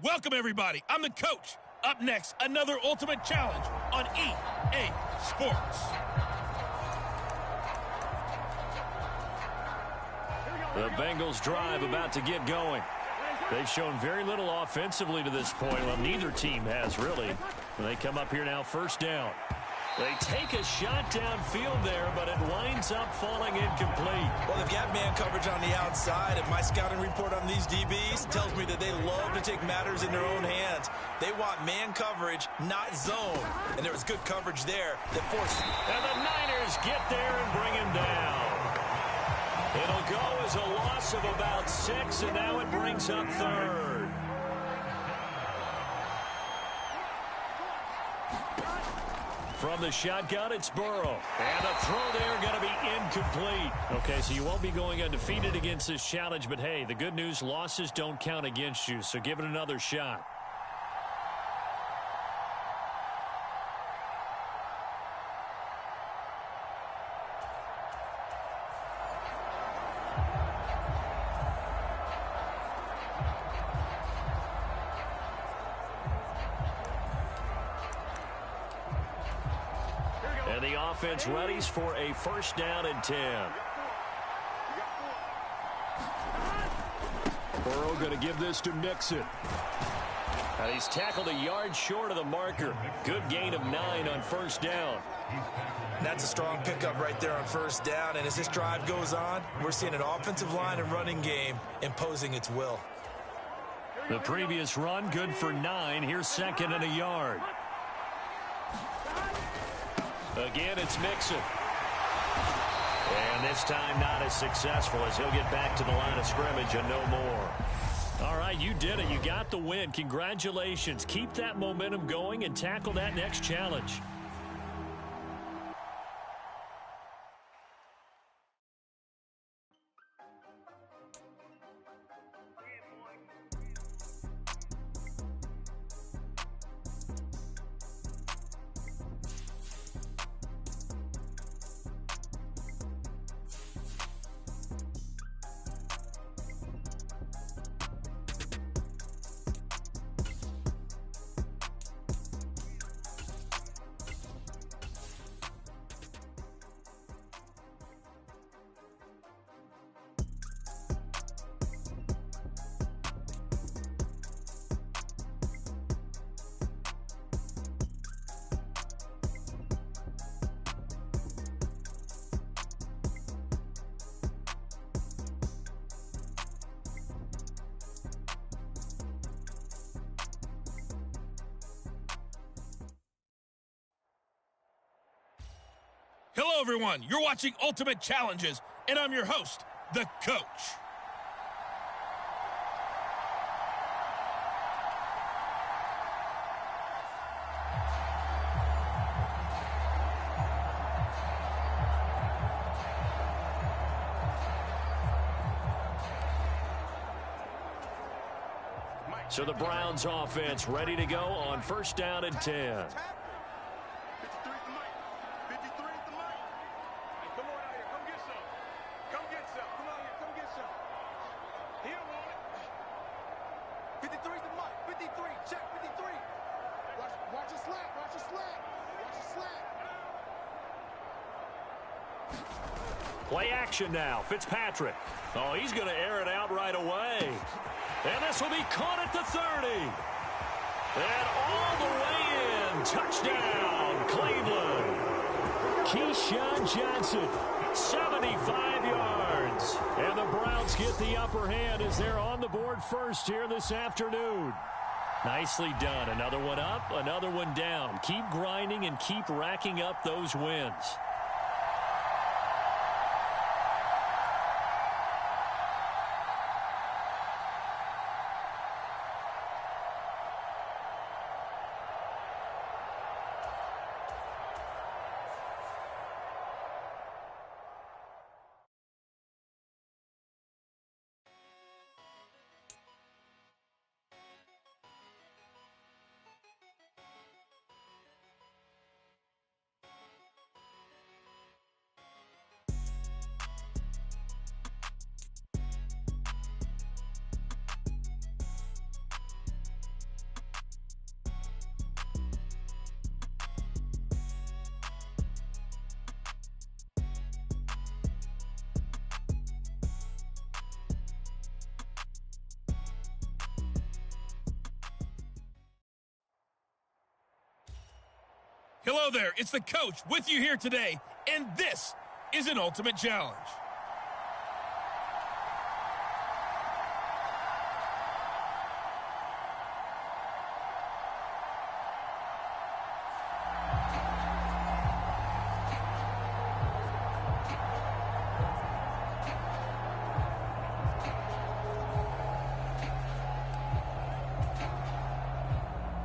Welcome, everybody. I'm the coach. Up next, another Ultimate Challenge on EA Sports. The Bengals drive about to get going. They've shown very little offensively to this point. Well, neither team has, really. They come up here now, first down. They take a shot downfield there, but it winds up falling incomplete. Well, they've got man coverage on the outside, and my scouting report on these DBs tells me that they love to take matters in their own hands. They want man coverage, not zone. And there was good coverage there that forced it. And the Niners get there and bring him down. It'll go as a loss of about 6, and now it brings up third. From the shotgun, it's Burrow. And the throw there going to be incomplete. Okay, so you won't be going undefeated against this challenge, but hey, the good news, losses don't count against you, so give it another shot. And the offense readies for a first down and 10. Burrow going to give this to Mixon. And he's tackled a yard short of the marker. Good gain of 9 on first down. That's a strong pickup right there on first down. And as this drive goes on, we're seeing an offensive line and running game imposing its will. The previous run, good for 9. Here's second and a yard. Again, it's Mixon. And this time not as successful as he'll get back to the line of scrimmage and no more. All right, you did it. You got the win. Congratulations. Keep that momentum going and tackle that next challenge. Hello, everyone. You're watching Ultimate Challenges, and I'm your host, the Coach. So the Browns offense ready to go on first down and 10. Play action now. Fitzpatrick. Oh, he's going to air it out right away. And this will be caught at the 30. And all the way in. Touchdown, Cleveland. Keyshawn Johnson, 75 yards. And the Browns get the upper hand as they're on the board first here this afternoon. Nicely done. Another one up, another one down. Keep grinding and keep racking up those wins. Hello there, it's the coach with you here today, and this is an Ultimate Challenge.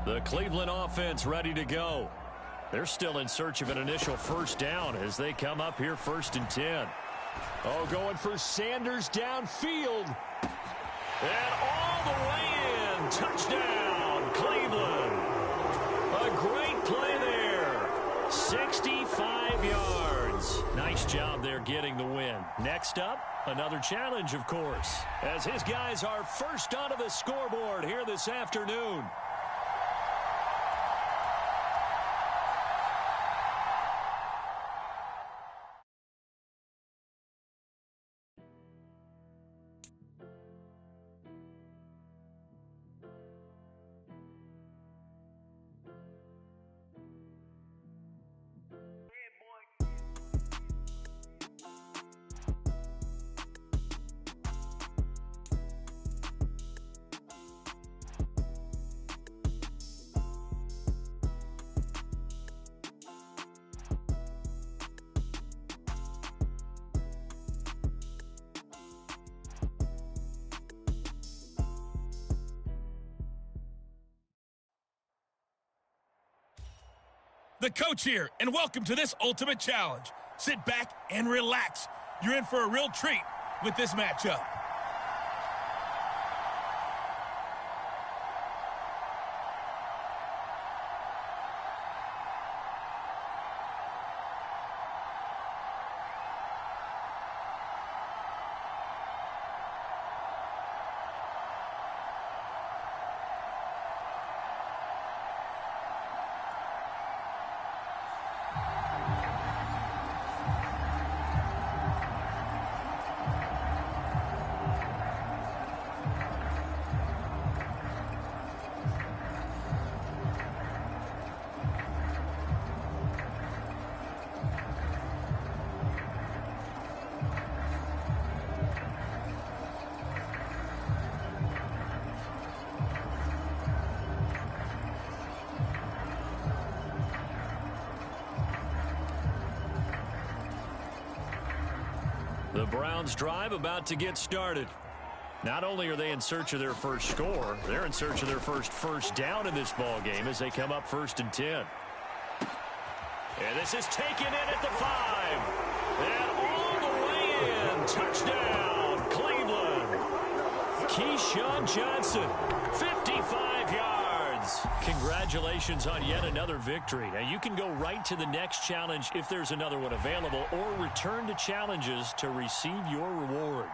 The Cleveland offense ready to go. They're still in search of an initial first down as they come up here 1st and 10. Oh, going for Sanders downfield. And all the way in. Touchdown, Cleveland. A great play there. 65 yards. Nice job there getting the win. Next up, another challenge, of course, as his guys are first onto the scoreboard here this afternoon. The coach here, and welcome to this Ultimate Challenge. Sit back and relax. You're in for a real treat with this matchup. The Browns' drive about to get started. Not only are they in search of their first score, they're in search of their first down in this ball game as they come up 1st and 10. And this is taken in at the 5. And all the way in. Touchdown, Cleveland. Keyshawn Johnson, 55 yards. Congratulations on yet another victory. Now, you can go right to the next challenge if there's another one available, or return to challenges to receive your reward.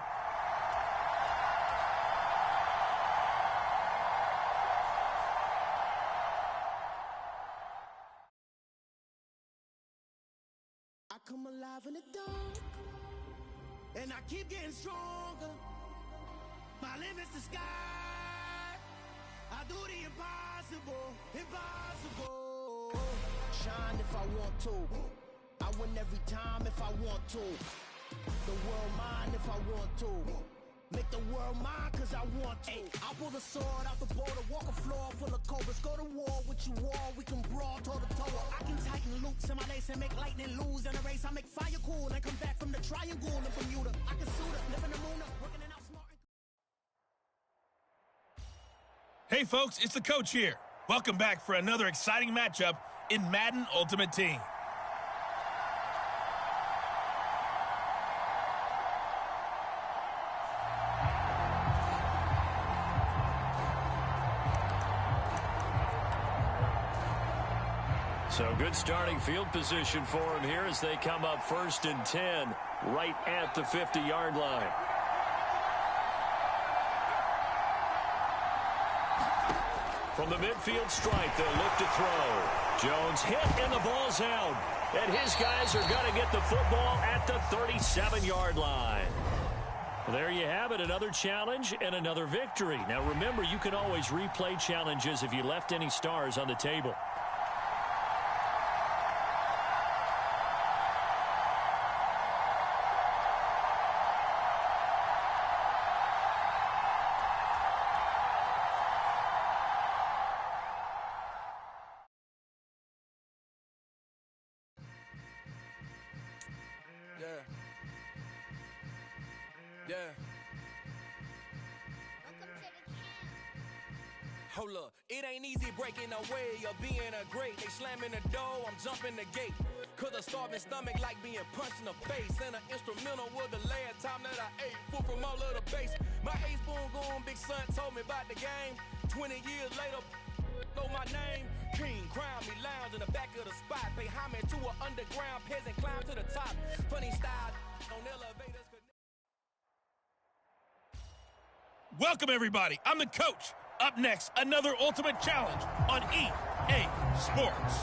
I come alive in the dark, and I keep getting stronger. My limit's the sky. I do the impossible, impossible. Shine if I want to. I win every time if I want to. The world mine if I want to. Make the world mine cause I want to. I pull the sword out the border, walk a floor full of cobras. Go to war with you all, we can brawl toe to toe. I can tighten loops in my lace and make lightning lose in a race. I make fire cool and come back from the triangle and Bermuda. I can suit up, live in the moon, working it out smart. Hey folks, it's the coach here. Welcome back for another exciting matchup in Madden Ultimate Team. So good starting field position for him here as they come up 1st and 10 right at the 50-yard line. From the midfield stripe, they'll look to throw. Jones hit, and the ball's out. And his guys are going to get the football at the 37-yard line. There you have it, another challenge and another victory. Now remember, you can always replay challenges if you left any stars on the table. Yeah. Hold up, it ain't easy breaking away or being a great. They slamming the door, I'm jumping the gate. Cause a starving stomach like being punched in the face. And an instrumental was the last time that I ate food from all of the base. My ace boom goon big son told me about the game. 20 years later, know my name. King, crown me, lounge in the back of the spot. Pay homage to an underground peasant, climb to the top. Funny style on elevators. Welcome, everybody. I'm the coach. Up next, another Ultimate Challenge on EA Sports.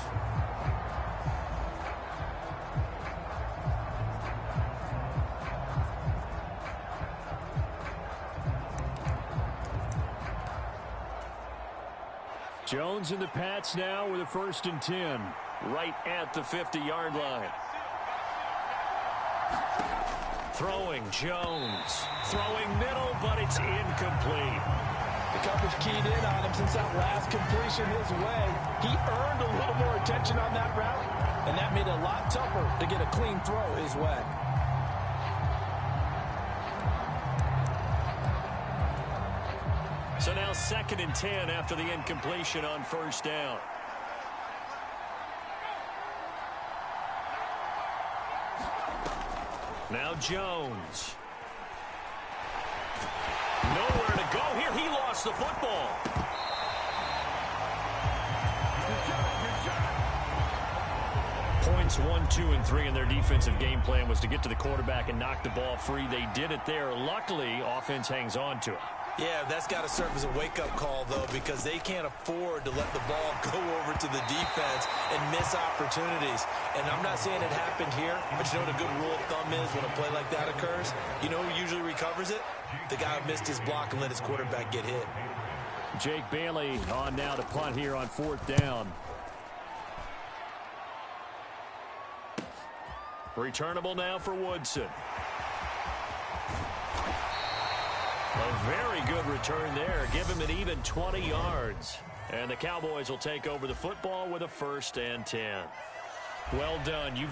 Jones and the Pats now with a 1st and 10, right at the 50-yard line. Throwing Jones. Throwing middle, but it's incomplete. The coverage keyed in on him since that last completion his way. He earned a little more attention on that route, and that made it a lot tougher to get a clean throw his way. So now 2nd and 10 after the incompletion on 1st down. Now Jones. Nowhere to go here. He lost the football. Points 1, 2, and 3 in their defensive game plan was to get to the quarterback and knock the ball free. They did it there. Luckily, offense hangs on to it. Yeah, that's got to serve as a wake-up call, though, because they can't afford to let the ball go over to the defense and miss opportunities. And I'm not saying it happened here, but you know what a good rule of thumb is when a play like that occurs? You know who usually recovers it? The guy who missed his block and let his quarterback get hit. Jake Bailey on now to punt here on 4th down. Returnable now for Woodson. A very good return there. Give him an even 20 yards. And the Cowboys will take over the football with a 1st and 10. Well done. You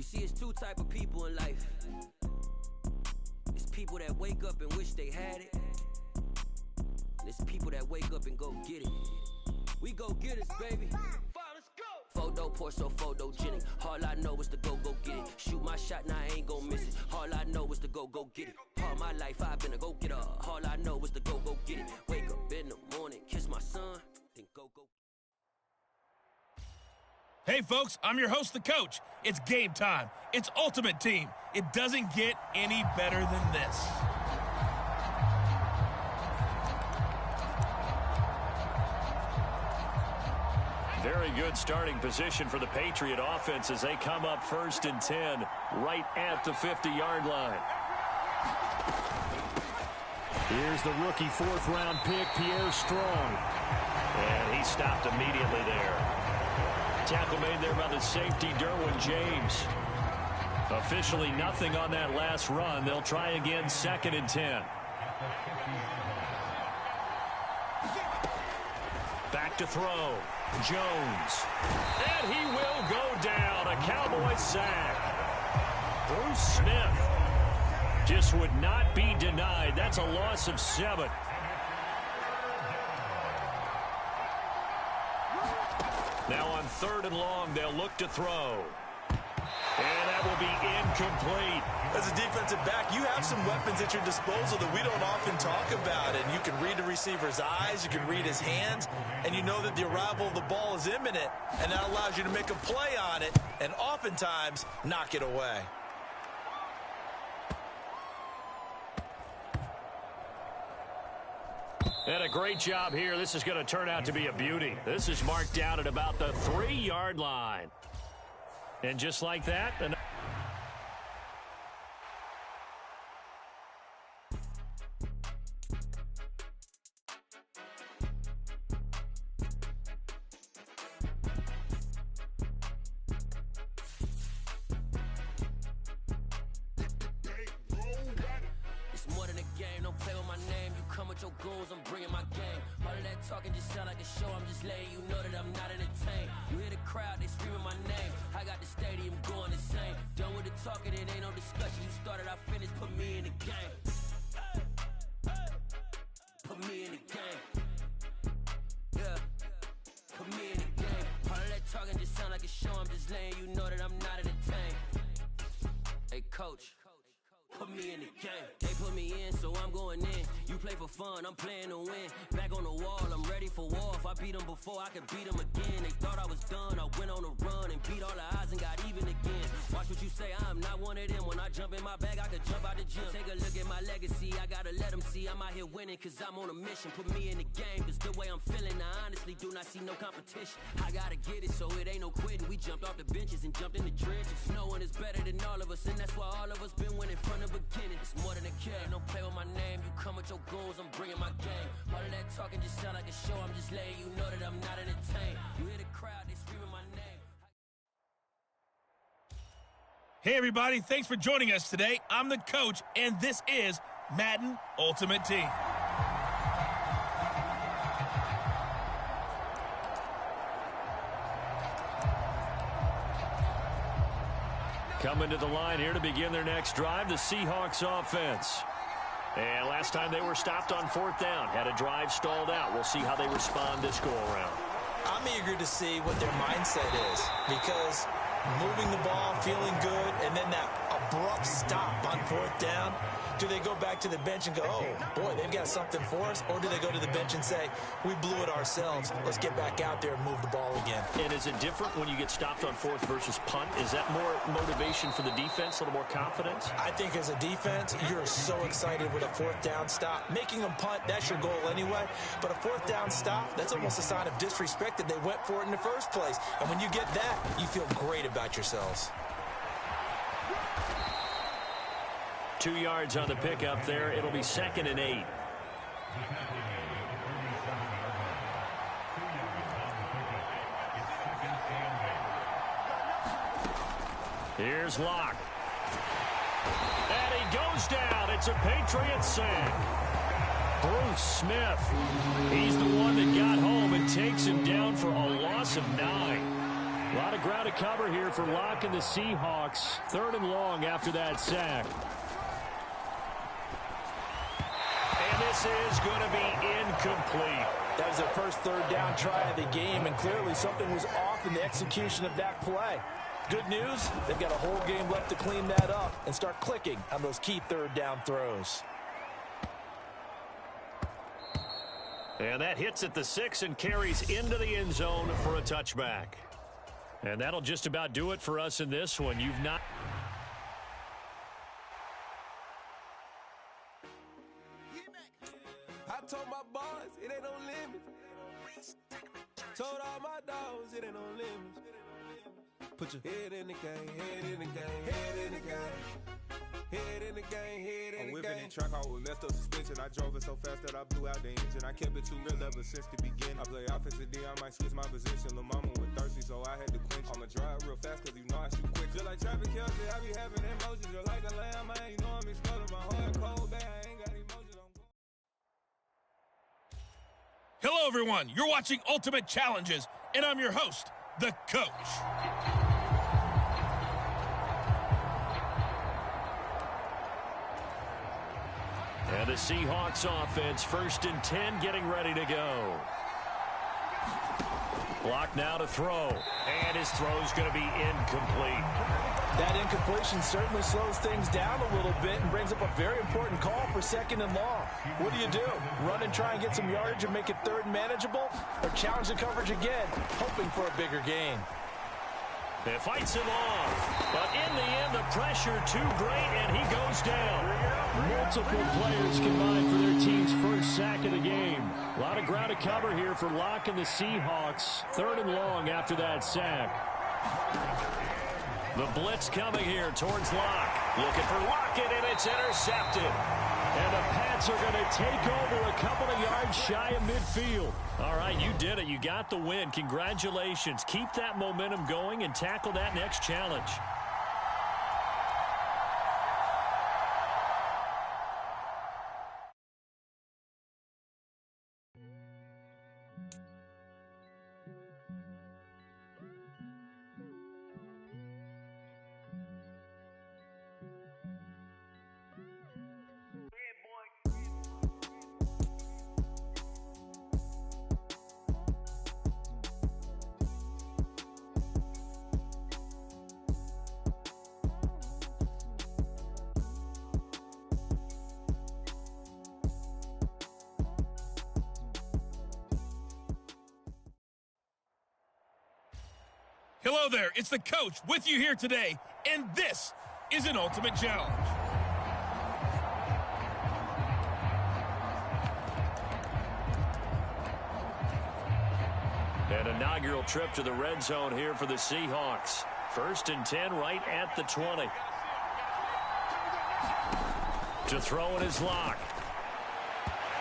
see, it's two type of people in life. It's people that wake up and wish they had it. And it's people that wake up and go get it. We go get it, baby. Photo pour so photogenic. All I know is to go get it. Shoot my shot, now I ain't gon' miss it. All I know is to go get it. All my life I've been a go getter. All I know is to go get it. Wake up in the morning, kiss my son, then go. Hey, folks, I'm your host, the coach. It's game time. It's Ultimate Team. It doesn't get any better than this. Very good starting position for the Patriot offense as they come up 1st and 10 right at the 50-yard line. Here's the rookie 4th-round pick, Pierre Strong. And he stopped immediately there. Tackle made there by the safety, Derwin James. Officially nothing on that last run. They'll try again 2nd and 10. Back to throw. Jones. And he will go down. A Cowboy sack. Bruce Smith just would not be denied. That's a loss of 7. Now on 3rd and long, they'll look to throw. And that will be incomplete. As a defensive back, you have some weapons at your disposal that we don't often talk about. And you can read the receiver's eyes, you can read his hands, and you know that the arrival of the ball is imminent. And that allows you to make a play on it and oftentimes knock it away. And a great job here. This is going to turn out to be a beauty. This is marked down at about the 3-yard line. And just like that, It's more than a game. Don't play with my name. You come with your goons, I'm bringing my game. All of that talking just sound like a show. I'm just letting you know that I'm not entertained. You hear the crowd, they screaming my name. I got the stadium going insane. Done with the talking, it ain't no discussion. You started, I finished. Put me in the game. Put me in the game. Yeah. Put me in the game. All of that talking just sound like a show. I'm just letting you know that I'm not entertained. Hey, coach. Put me in the game. They put me in, so I'm going in. You play for fun, I'm playing to win. Back on the wall, I'm ready for war. If I beat them before, I could beat them again. They thought I was done, I went on a run and beat all the odds and got even again. Watch what you say, I'm not one of them. When I jump in my bag, I could jump out the gym. Take a look at my legacy, I gotta let them see I'm out here winning, cause I'm on a mission. Put me in the game, cause the way I'm feeling, I honestly do not see no competition. I gotta get it, so it ain't no quitting. We jumped off the benches and jumped in the trenches. No one is better than all of us, and that's why all of us been winning from the beginning. It's more than a game, don't play with my name. You come with your goons, I'm bringing my game. All of that talking just sound like a show. I'm just letting you know that I'm not entertained. You hear the crowd, they screaming my name. Hey, everybody, thanks for joining us today. I'm the coach, and this is Madden Ultimate Team. Coming to the line here to begin their next drive, the Seahawks offense. And last time they were stopped on 4th down, had a drive stalled out. We'll see how they respond this go-around. I'm eager to see what their mindset is, because moving the ball, feeling good, and then that abrupt stop on 4th down, do they go back to the bench and go, oh, boy, they've got something for us? Or do they go to the bench and say, we blew it ourselves, let's get back out there and move the ball again? And is it different when you get stopped on 4th versus punt? Is that more motivation for the defense, a little more confidence? I think as a defense, you're so excited with a 4th down stop. Making them punt, that's your goal anyway. But a 4th down stop, that's almost a sign of disrespect that they went for it in the first place. And when you get that, you feel great about yourselves. 2 yards on the pickup there. It'll be 2nd and 8. Here's Locke. And he goes down. It's a Patriots sack. Bruce Smith. He's the one that got home and takes him down for a loss of 9. A lot of ground to cover here for Locke and the Seahawks. 3rd and long after that sack. And this is going to be incomplete. That was their first 3rd down try of the game, and clearly something was off in the execution of that play. Good news, they've got a whole game left to clean that up and start clicking on those key 3rd down throws. And that hits at the 6 and carries into the end zone for a touchback. And that'll just about do it for us in this one. You've not... I told my boys, it ain't no limit. Told all my dogs, it ain't no limit. Put your head in the game, head in the game, head in the game. Head in the game, head in the game. I'm whipping and track out with messed up suspension. I drove it so fast that I blew out the engine. I kept it too real ever since the beginning. I play offensive D, I might switch my position. Lil' mama was thirsty, so I had to quench. I'ma drive real fast, cause you know I shoot quick. Just like traffic Kelsey, I be having emotions. Just like a lamb, man, you know I'm exploding. My heart cold, bad, I ain't got emotions. Hello, everyone. You're watching Ultimate Challenges, and I'm your host, the coach. And the Seahawks offense, 1st and 10, getting ready to go. Block now to throw. And his throw's going to be incomplete. That incompletion certainly slows things down a little bit and brings up a very important call for 2nd and long. What do? Run and try and get some yardage and make it 3rd and manageable? Or challenge the coverage again, hoping for a bigger gain? It fights him off, but in the end, the pressure too great, and he goes down. Multiple players combined for their team's first sack of the game. A lot of ground to cover here for Locke and the Seahawks. 3rd and long after that sack. The blitz coming here towards Locke. Looking for Lockett, and it's intercepted. And the Pats are going to take over a couple of yards shy of midfield. All right, you did it. You got the win. Congratulations. Keep that momentum going and tackle that next challenge. Hello there, it's the coach with you here today, and this is an Ultimate Challenge. An inaugural trip to the red zone here for the Seahawks. 1st and 10 right at the 20. To throw in his lock.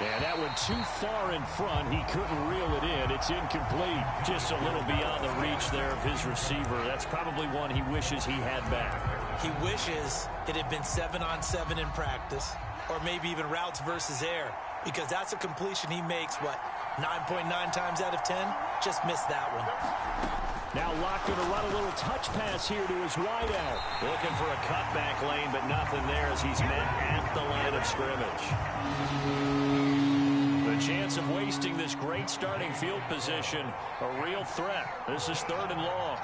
And that went too far in front. He couldn't reel it in. It's incomplete. Just a little beyond the reach there of his receiver. That's probably one he wishes he had back. He wishes it had been 7-on-7 in practice, or maybe even routes versus air, because that's a completion he makes, 9.9 times out of 10? Just missed that one. Now Locke going to run a little touch pass here to his wideout. Looking for a cutback lane, but nothing there as he's met at the line of scrimmage. The chance of wasting this great starting field position, a real threat. This is 3rd and long.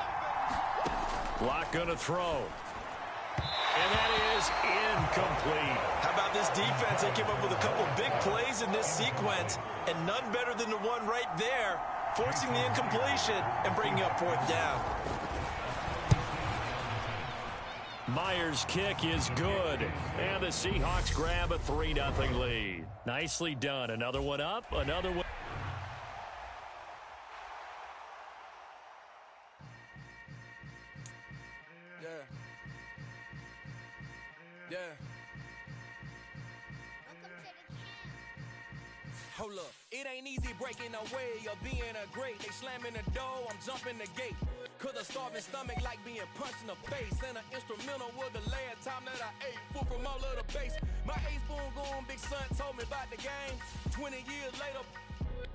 Locke going to throw. And that is incomplete. How about this defense? They came up with a couple big plays in this sequence, and none better than the one right there, forcing the incompletion and bringing up 4th down. Myers' kick is good, and the Seahawks grab a 3-0 lead. Nicely done. Another one up, another one. Hold up, it ain't easy breaking away or being a great. They slamming the door, I'm jumping the gate. Cause a starving stomach like being punched in the face. And an instrumental was the last time that I ate food from all of the base. My ace spoon going big son told me about the game. 20 years later,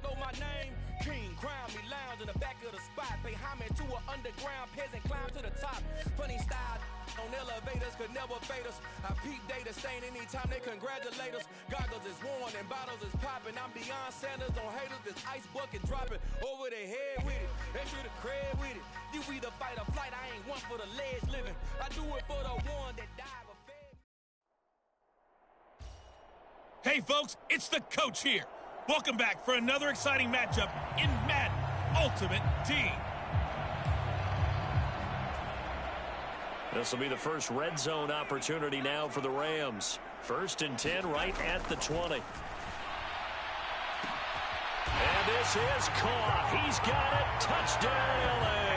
know my name. King, crown me, lounge in the back of the spot. Pay homage to an underground peasant, climb to the top. Funny style on elevators could never fade us. I peep data stain anytime they congratulate us. Goggles is worn and bottles is popping. I'm beyond Sanders on haters. This ice bucket dropping over their head with it. Extra the cred with it. You either fight or flight. I ain't one for the ledge living. I do it for the one that died but fed. Hey folks, it's the coach here. Welcome back for another exciting matchup in Madden Ultimate Team. This will be the first red zone opportunity now for the Rams. 1st and 10 right at the 20. And this is caught. He's got it. Touchdown, LA.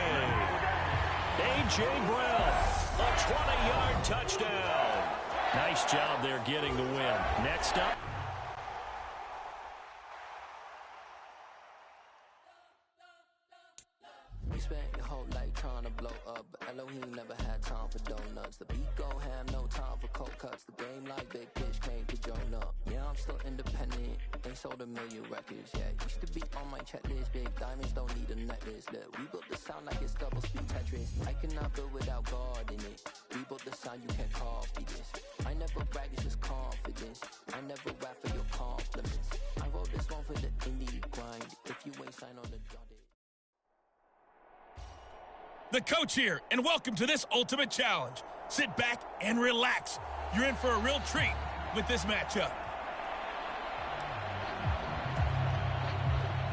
A.J. Brown, a 20-yard touchdown. Nice job there getting the win. Next up. You spent your whole life trying to blow up, but Elohim never had time for donuts. The beat go ham, no time for cold cuts. The game like big pitch came to join up. Yeah, I'm still independent, ain't sold a million records yet. Used to be on my checklist, big diamonds don't need a necklace. Look, we built the sound like it's double speed Tetris. I cannot build without God in it. We built the sound, you can't copy this. I never brag, it's just confidence. I never rap for your compliments. I wrote this one for the indie grind. If you ain't signed on the dotted. The coach here, and welcome to this Ultimate Challenge. Sit back and relax. You're in for a real treat with this matchup.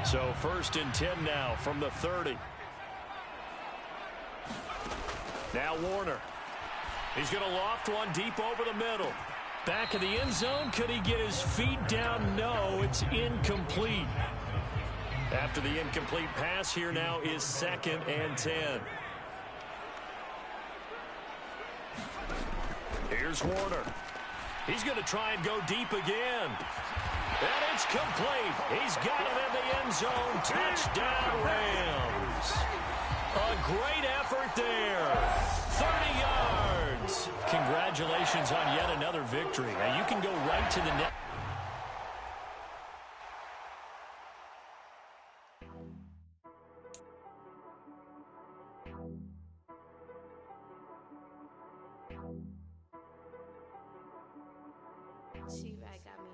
So 1st and 10 now from the 30. Now Warner. He's going to loft one deep over the middle. Back of the end zone. Could he get his feet down? No, it's incomplete. After the incomplete pass, here now is 2nd and 10. Here's Warner. He's going to try and go deep again. And it's complete. He's got it in the end zone. Touchdown, Rams. A great effort there. 30 yards. Congratulations on yet another victory. Now you can go right to the net. She-Rag got me.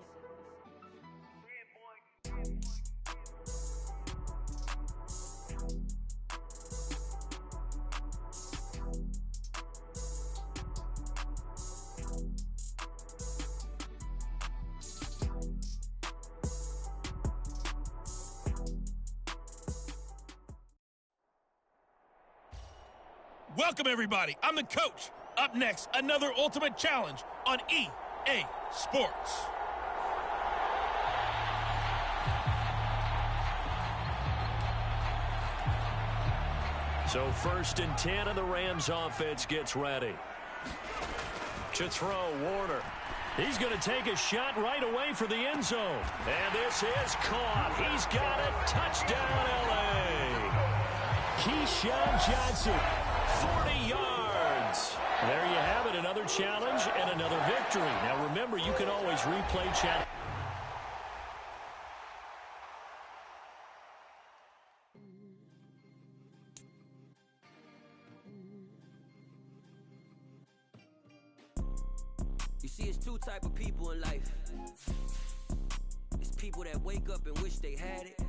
Welcome, everybody. I'm the coach. Up next, another Ultimate Challenge on EA Sports. So 1st and 10, and the Rams offense gets ready. To throw, Warner. He's going to take a shot right away for the end zone. And this is caught. He's got it. Touchdown, L.A. Keyshawn Johnson, 40 yards. There you have it, another challenge and another victory. Now remember, you can always replay challenge. You see, it's two type of people in life. It's people that wake up and wish they had it.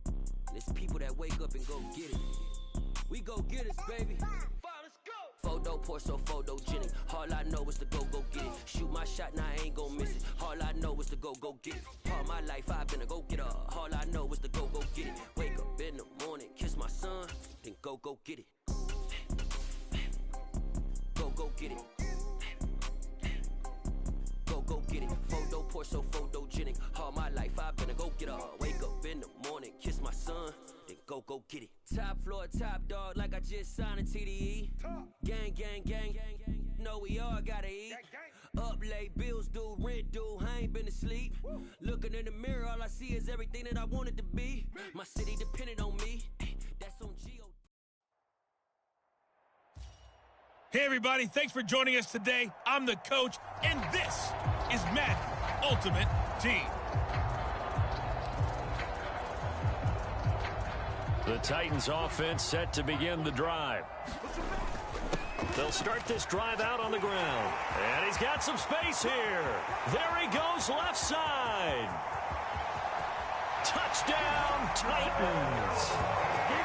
And it's people that wake up and go get it. We go get it, baby. Photo, Porso, photogenic. All I know is to go get it. Shoot my shot, now I ain't gon' miss it. All I know is to go get it. All my life I've been a go-getter. All I know is to go get it. Wake up in the morning, kiss my son, then go get it. Go get it. Go get it. Photo, Porso, photogenic. All my life I've been a go-getter. Wake up in the morning, kiss my son, then go get it. Top floor, top dog, like I just signed a TDE. Gang, gang, gang, gang, gang. Know we all gotta eat. Up late, bills due, rent due, I ain't been asleep. Looking in the mirror, all I see is everything that I wanted to be. My city depended on me. That's on Geo. Hey, everybody, thanks for joining us today. I'm the coach, and this is Madden Ultimate Team. The Titans offense set to begin the drive. They'll start this drive out on the ground. And he's got some space here. There he goes, left side. Touchdown, Titans.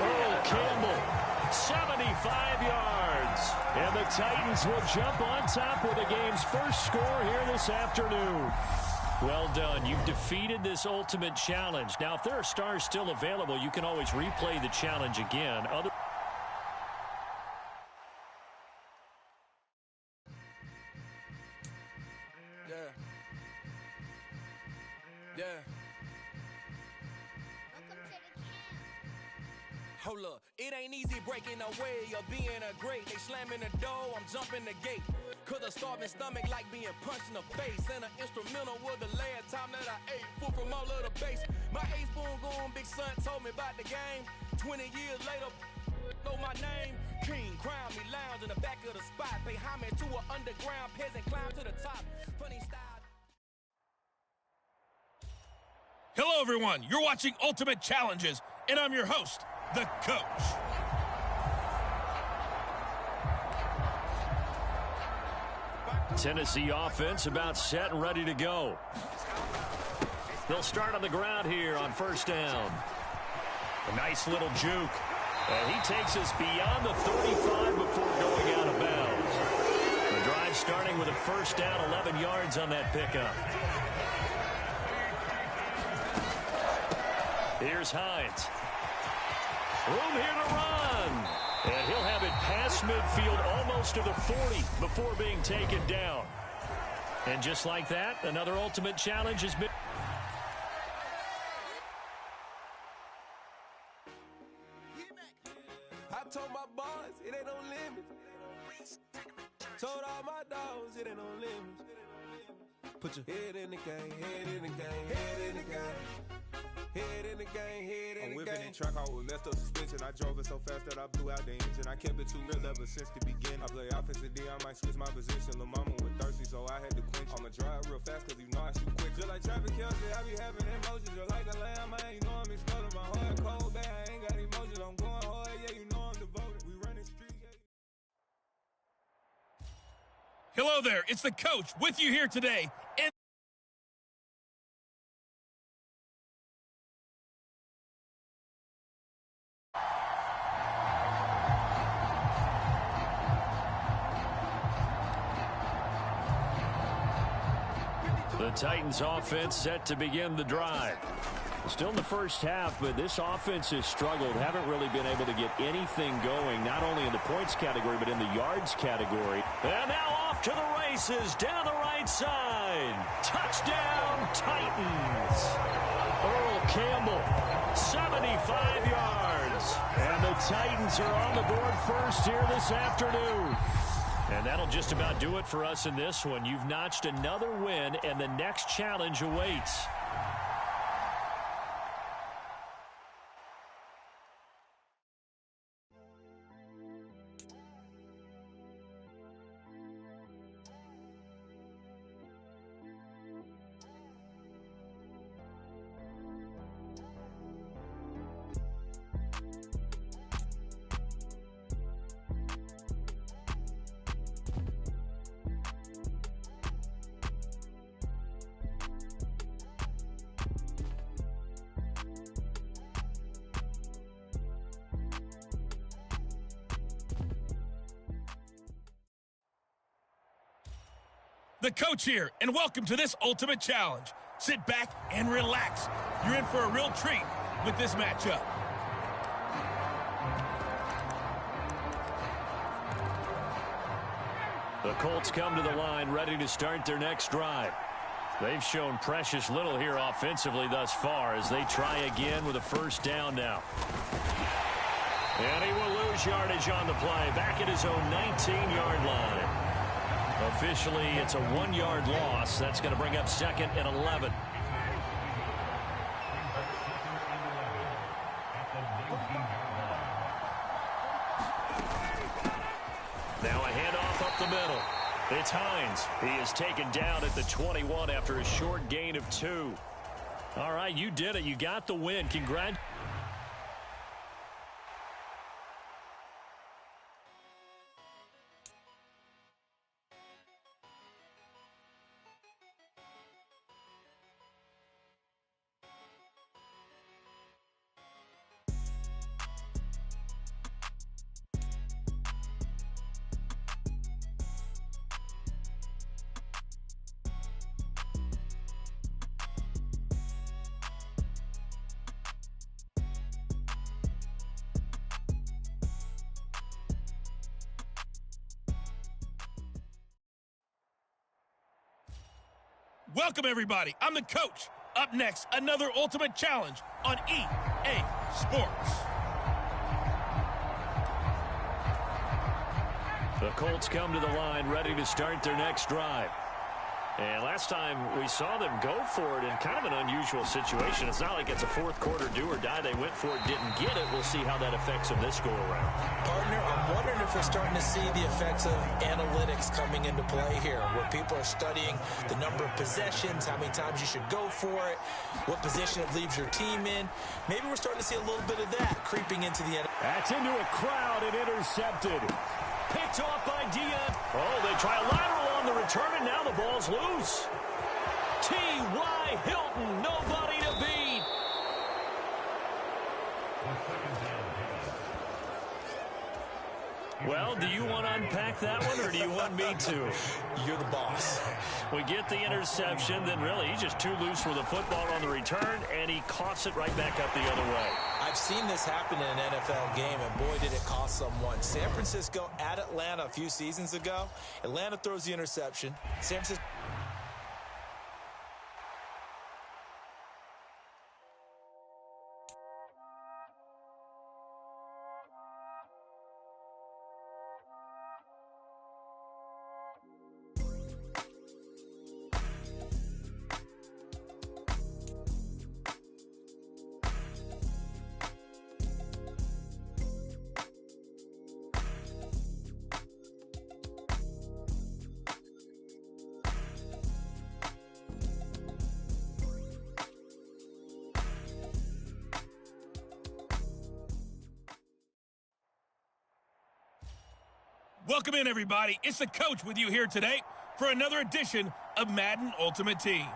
Oh, Campbell, 75 yards. And the Titans will jump on top with the game's first score here this afternoon. Well done. You've defeated this ultimate challenge. Now, if there are stars still available, you can always replay the challenge again. Hold up, it ain't easy breaking away or being a great. They slamming the door, I'm jumping the gate. Cause a starving stomach like being punched in the face. And an instrumental was the last time that I ate food from all of the base. My ace boom goon, big son told me about the game. 20 years later, know my name. King, crown me, lounge in the back of the spot. Pay homage to an underground peasant, climb to the top. Funny style. Hello, everyone. You're watching Ultimate Challenges, and I'm your host, the coach. Tennessee offense about set and ready to go. They'll start on the ground here on first down. A nice little juke. And he takes us beyond the 35 before going out of bounds. The drive starting with a first down, 11 yards on that pickup. Here's Hines. Room here to run. And he'll have it past midfield almost to the 40 before being taken down. And just like that, another ultimate challenge has been... I told my boys, it ain't no limits. Told all my dogs, it ain't no limits. Put your head in the game, head in the game, head in the game. Head in the game, head in the game. I'm whipping in track out with messed up suspension. I drove it so fast that I blew out the engine. I kept it too real ever since the beginning. I play offensive D, I might switch my position. Lil' mama was thirsty, so I had to quench. I'ma drive real fast, cause you know I shoot quick. Just like traffic Kelsey, I be having emotions. Just like a lamb, man, you know I'm exploding. My heart cold, bad, I ain't got emotions. I'm going hard, yeah, you know I'm devoted. We running streets, yeah. Hello there. It's the coach with you here today. And the Titans offense set to begin the drive. Still in the first half, but this offense has struggled. Haven't really been able to get anything going, not only in the points category, but in the yards category. And now off to the races, down the right side. Touchdown, Titans. Earl Campbell, 75 yards. And the Titans are on the board first here this afternoon. And that'll just about do it for us in this one. You've notched another win, and the next challenge awaits. The coach here, and welcome to this ultimate challenge. Sit back and relax. You're in for a real treat with this matchup. The Colts come to the line ready to start their next drive. They've shown precious little here offensively thus far as they try again with a first down now. And he will lose yardage on the play, back at his own 19-yard line. Officially, it's a 1-yard loss. That's going to bring up 2nd and 11. Now a handoff up the middle. It's Hines. He is taken down at the 21 after a short gain of 2. All right, you did it. You got the win. Congrats. Welcome, everybody. I'm the coach. Up next, another ultimate challenge on EA Sports. The Colts come to the line ready to start their next drive. And last time we saw them go for it in kind of an unusual situation. It's not like it's a fourth quarter do or die. They went for it, didn't get it. We'll see how that affects them this go around. Partner, I'm wondering if we're starting to see the effects of analytics coming into play here, where people are studying the number of possessions, how many times you should go for it, what position it leaves your team in. Maybe we're starting to see a little bit of that creeping into the end. That's into a crowd and intercepted. Picked off by Dion. Oh, they try a lateral on the return, and now the ball's loose. T.Y. Hilton, nobody to beat. Well, do you want to unpack that one, or do you want me to? You're the boss. We get the interception, then really he's just too loose with the football on the return, and he coughs it right back up the other way. I've seen this happen in an NFL game, and boy, did it cost someone. San Francisco at Atlanta a few seasons ago. Atlanta throws the interception. San Francisco... Welcome in, everybody. It's the coach with you here today for another edition of Madden Ultimate Team.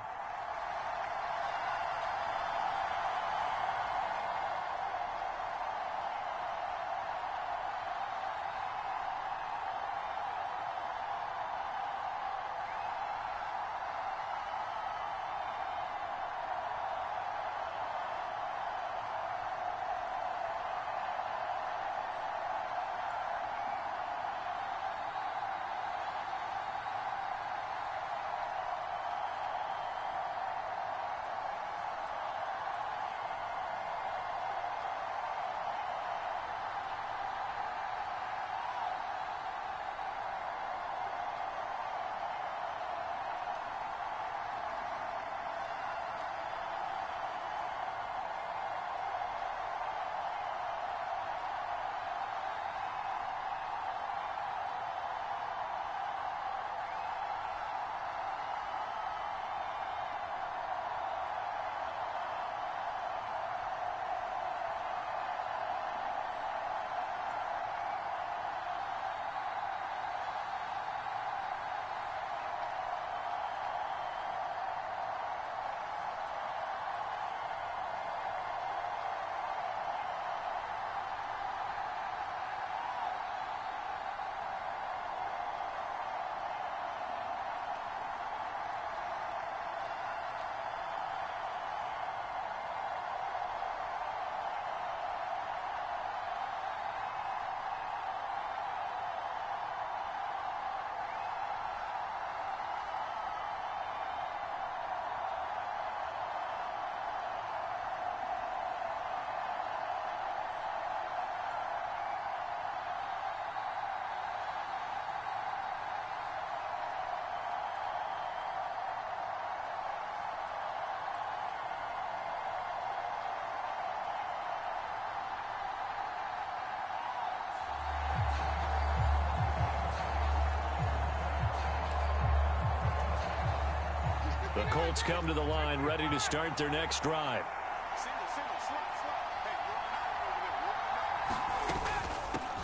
The Colts come to the line ready to start their next drive.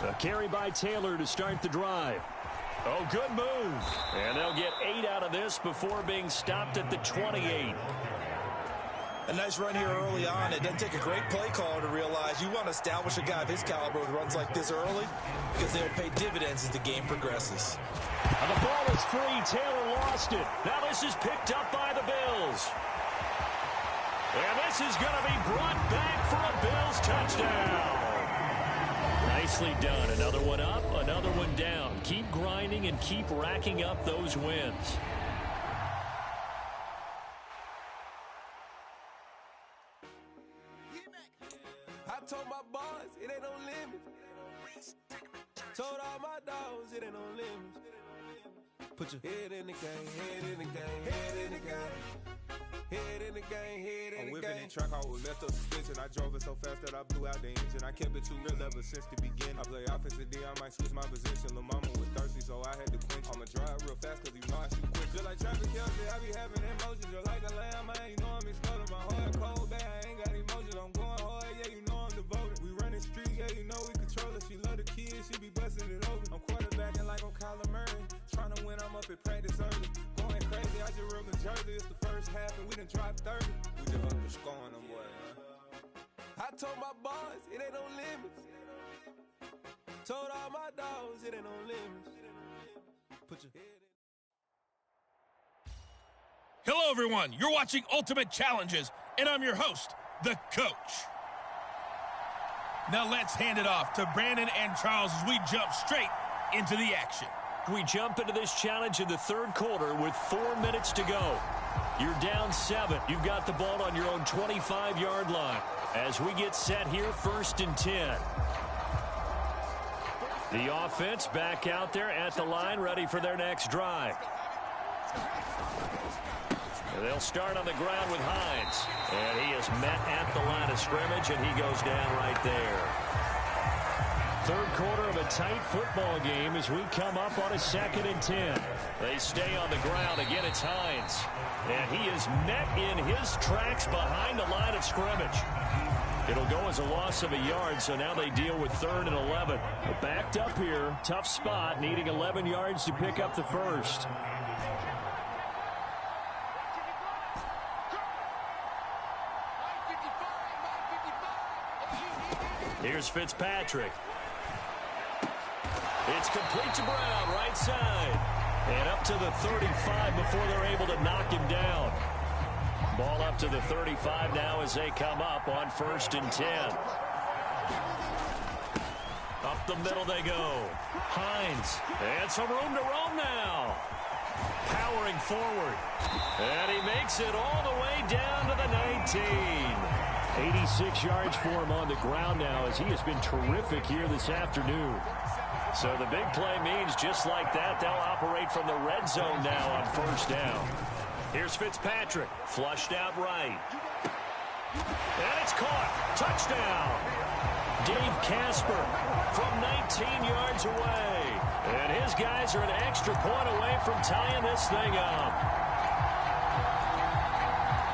A carry by Taylor to start the drive. Oh, good move. And they'll get 8 out of this before being stopped at the 28. A nice run here early on. It doesn't take a great play caller to realize you want to establish a guy of his caliber with runs like this early because they'll pay dividends as the game progresses. And the ball is free. Taylor lost it. Now this is picked up by the Bills. And this is going to be brought back for a Bills touchdown. Nicely done. Another one up, another one down. Keep grinding and keep racking up those wins. I told my boys it ain't no limits. Told all my dogs it ain't no limits. Put your head in the game, head in the game, head in the game. Head in the game, head in the game. I'm whipping in track, I was left up suspension. I drove it so fast that I blew out the engine. I kept it too real ever since the beginning. I play offensive D, I might switch my position. Lil' mama was thirsty, so I had to quench. I'ma drive real fast, cause you know I shoot quick. Just like traffic Kelsey, I be having emotions. Just like a lamb, man, you know I'm exploding. My heart cold, bad, I ain't got emotions. I'm going hard, yeah, you know I'm devoted. We running street, yeah, you know we control it. She love the kids, she be busting it over. I'm quarterbacking like I'm Kyler Murray. Trying to win, I'm up at practice early. Going crazy, I just real the jersey. It's the first half, and we done dropped 30. We just up to scoring them, boy, man. I told my boys it ain't no limits. Told all my dogs it ain't no limits. Put your head in. Hello, everyone. You're watching Ultimate Challenges, and I'm your host, The Coach. Now let's hand it off to Brandon and Charles as we jump straight into the action. We jump into this challenge in the third quarter with 4 minutes to go. You're down 7. You've got the ball on your own 25-yard line. As we get set here, 1st and 10. The offense back out there at the line, ready for their next drive. And they'll start on the ground with Hines. And he is met at the line of scrimmage, and he goes down right there. Third quarter of a tight football game as we come up on a 2nd and 10. They stay on the ground. Again, it's Hines. And he is met in his tracks behind the line of scrimmage. It'll go as a loss of a yard, so now they deal with 3rd and 11. But backed up here, tough spot, needing 11 yards to pick up the first. Here's Fitzpatrick. It's complete to Brown, right side. And up to the 35 before they're able to knock him down. Ball up to the 35 now as they come up on 1st and 10. Up the middle they go. Hines. And some room to roam now. Powering forward. And he makes it all the way down to the 19. 86 yards for him on the ground now as he has been terrific here this afternoon. So the big play means just like that, they'll operate from the red zone now on 1st down. Here's Fitzpatrick, flushed out right. And it's caught. Touchdown. Dave Casper from 19 yards away. And his guys are an extra point away from tying this thing up.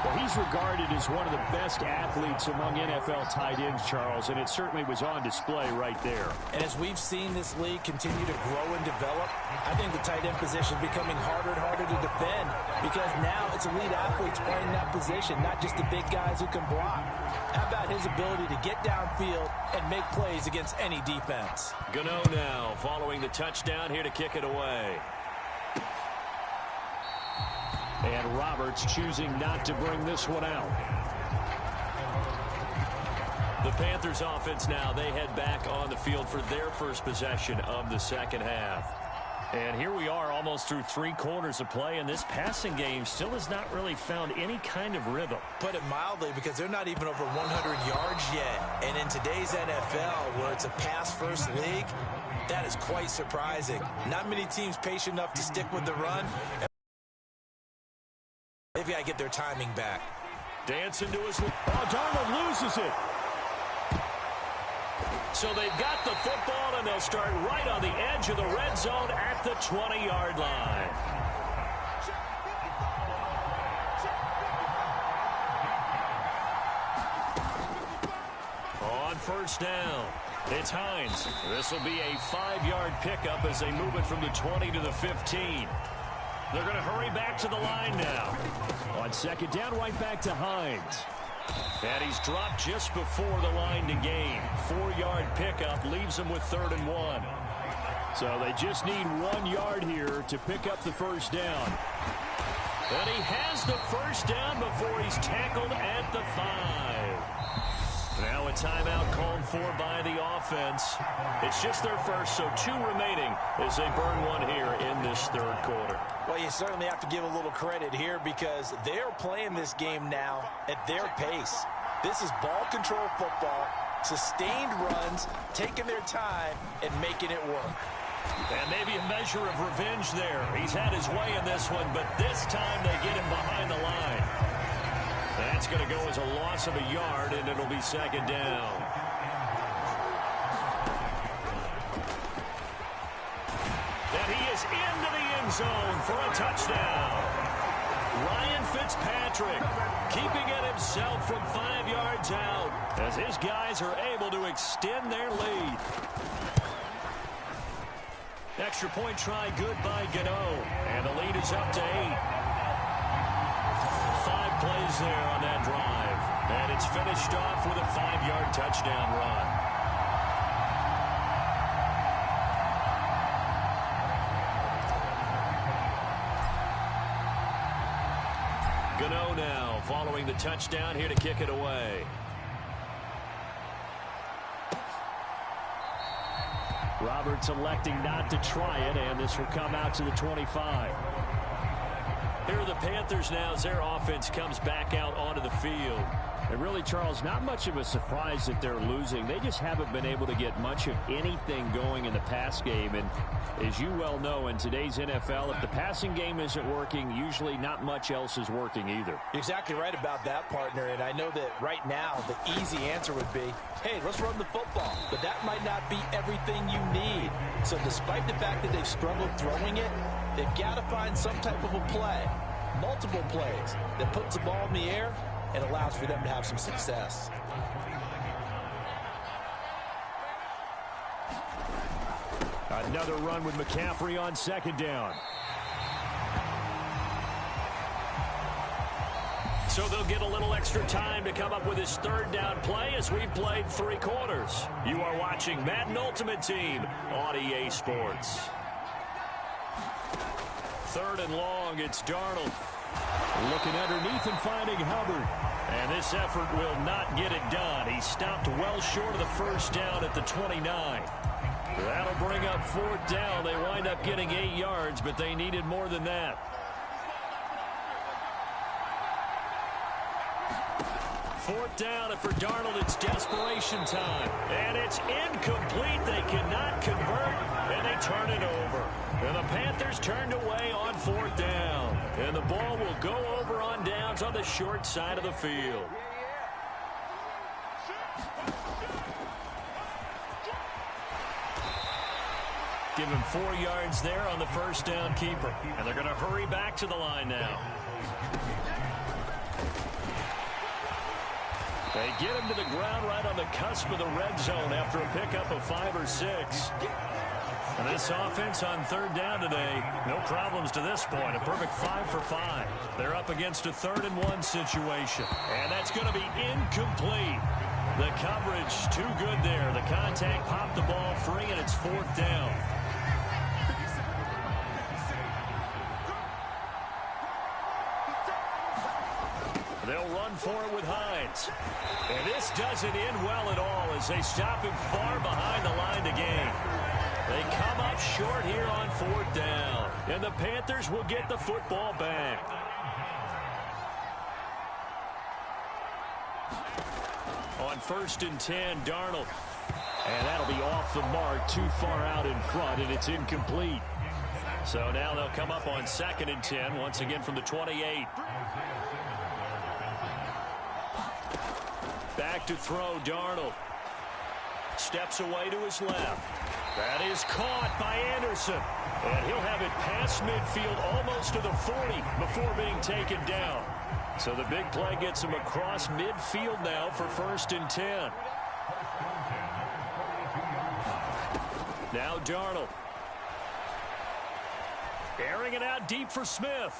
Well, he's regarded as one of the best athletes among NFL tight ends, Charles, and it certainly was on display right there. And as we've seen this league continue to grow and develop, I think the tight end position is becoming harder and harder to defend because now it's elite athletes playing that position, not just the big guys who can block. How about his ability to get downfield and make plays against any defense? Gano now following the touchdown here to kick it away. And Roberts choosing not to bring this one out. The Panthers offense now, they head back on the field for their first possession of the second half. And here we are almost through 3 quarters of play, and this passing game still has not really found any kind of rhythm. Put it mildly, because they're not even over 100 yards yet. And in today's NFL, where it's a pass-first league, that is quite surprising. Not many teams patient enough to stick with the run. They've got to get their timing back. Dancing to his... Oh, Darnold loses it. So they've got the football, and they'll start right on the edge of the red zone at the 20-yard line. first down. It's Hines. This will be a 5-yard pickup as they move it from the 20 to the 15. They're going to hurry back to the line now. On second down, right back to Hines. And he's dropped just before the line to gain. 4-yard pickup leaves him with 3rd and 1. So they just need 1 yard here to pick up the first down. And he has the first down before he's tackled at the 5. Now a timeout called for by the offense. It's just their first, so 2 remaining as they burn one here in this 3rd quarter. Well, you certainly have to give a little credit here because they're playing this game now at their pace. This is ball control football, sustained runs, taking their time, and making it work. And maybe a measure of revenge there. He's had his way in this one, but this time they get him behind the line. That's going to go as a loss of a yard, and it'll be 2nd down. And he is into the end zone for a touchdown. Ryan Fitzpatrick keeping it himself from 5 yards out as his guys are able to extend their lead. Extra point try good by Gano, and the lead is up to 8. 5 plays there on that drive, and it's finished off with a 5-yard touchdown run. Gano now following the touchdown here to kick it away. Roberts electing not to try it, and this will come out to the 25. Here are the Panthers now as their offense comes back out onto the field. And really, Charles, not much of a surprise that they're losing. They just haven't been able to get much of anything going in the pass game. And as you well know, in today's NFL, if the passing game isn't working, usually not much else is working either. You're exactly right about that, partner. And I know that right now the easy answer would be, hey, let's run the football. But that might not be everything you need. So despite the fact that they've struggled throwing it, they've got to find some type of a play, multiple plays, that puts the ball in the air and allows for them to have some success. Another run with McCaffrey on 2nd down. So they'll get a little extra time to come up with his 3rd down play as we've played 3 quarters. You are watching Madden Ultimate Team on EA Sports. 3rd and long, it's Darnold. Looking underneath and finding Hubbard. And this effort will not get it done. He stopped well short of the first down at the 29. That'll bring up 4th down. They wind up getting 8 yards, but they needed more than that. 4th down, and for Darnold, it's desperation time. And it's incomplete. They cannot convert, and they turn it over. And the Panthers turned away on 4th down. And the ball will go over on downs on the short side of the field. Give him 4 yards there on the first down keeper. And they're going to hurry back to the line now. They get him to the ground right on the cusp of the red zone after a pickup of 5 or 6. And this offense on 3rd down today, no problems to this point. A perfect 5 for 5. They're up against a 3rd and 1 situation. And that's going to be incomplete. The coverage too good there. The contact popped the ball free, and it's 4th down. They'll run for it with Hines. And this doesn't end well at all as they stop him far behind the line to gain. They come up short here on 4th down. And the Panthers will get the football back. On 1st and 10, Darnold. And that'll be off the mark, too far out in front, and it's incomplete. So now they'll come up on 2nd and 10, once again from the 28. Back to throw, Darnold. Steps away to his left. That is caught by Anderson. And he'll have it past midfield almost to the 40 before being taken down. So the big play gets him across midfield now for 1st and 10. Now Darnold. Airing it out deep for Smith.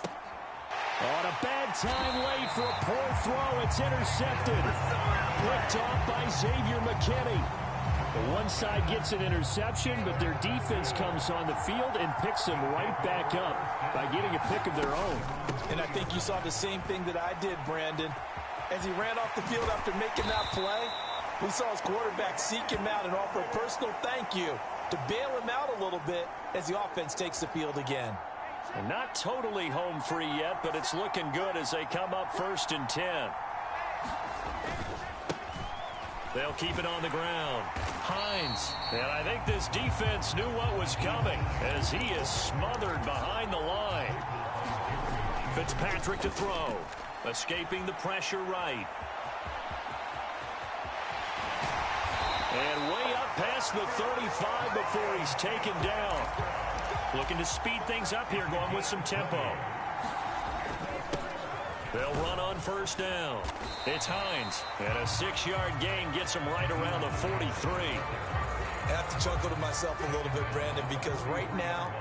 On a bad time late for a poor throw. It's intercepted. Picked off by Xavier McKinney. The one side gets an interception, but their defense comes on the field and picks them right back up by getting a pick of their own. And I think you saw the same thing that I did, Brandon. As he ran off the field after making that play, we saw his quarterback seek him out and offer a personal thank you to bail him out a little bit as the offense takes the field again. And not totally home free yet, but it's looking good as they come up 1st and 10. They'll keep it on the ground. Hines. And I think this defense knew what was coming as he is smothered behind the line. Fitzpatrick to throw. Escaping the pressure right. And way up past the 35 before he's taken down. Looking to speed things up here, going with some tempo. They'll run on 1st down. It's Hines. And a 6-yard gain gets him right around the 43. I have to chuckle to myself a little bit, Brandon, because right now,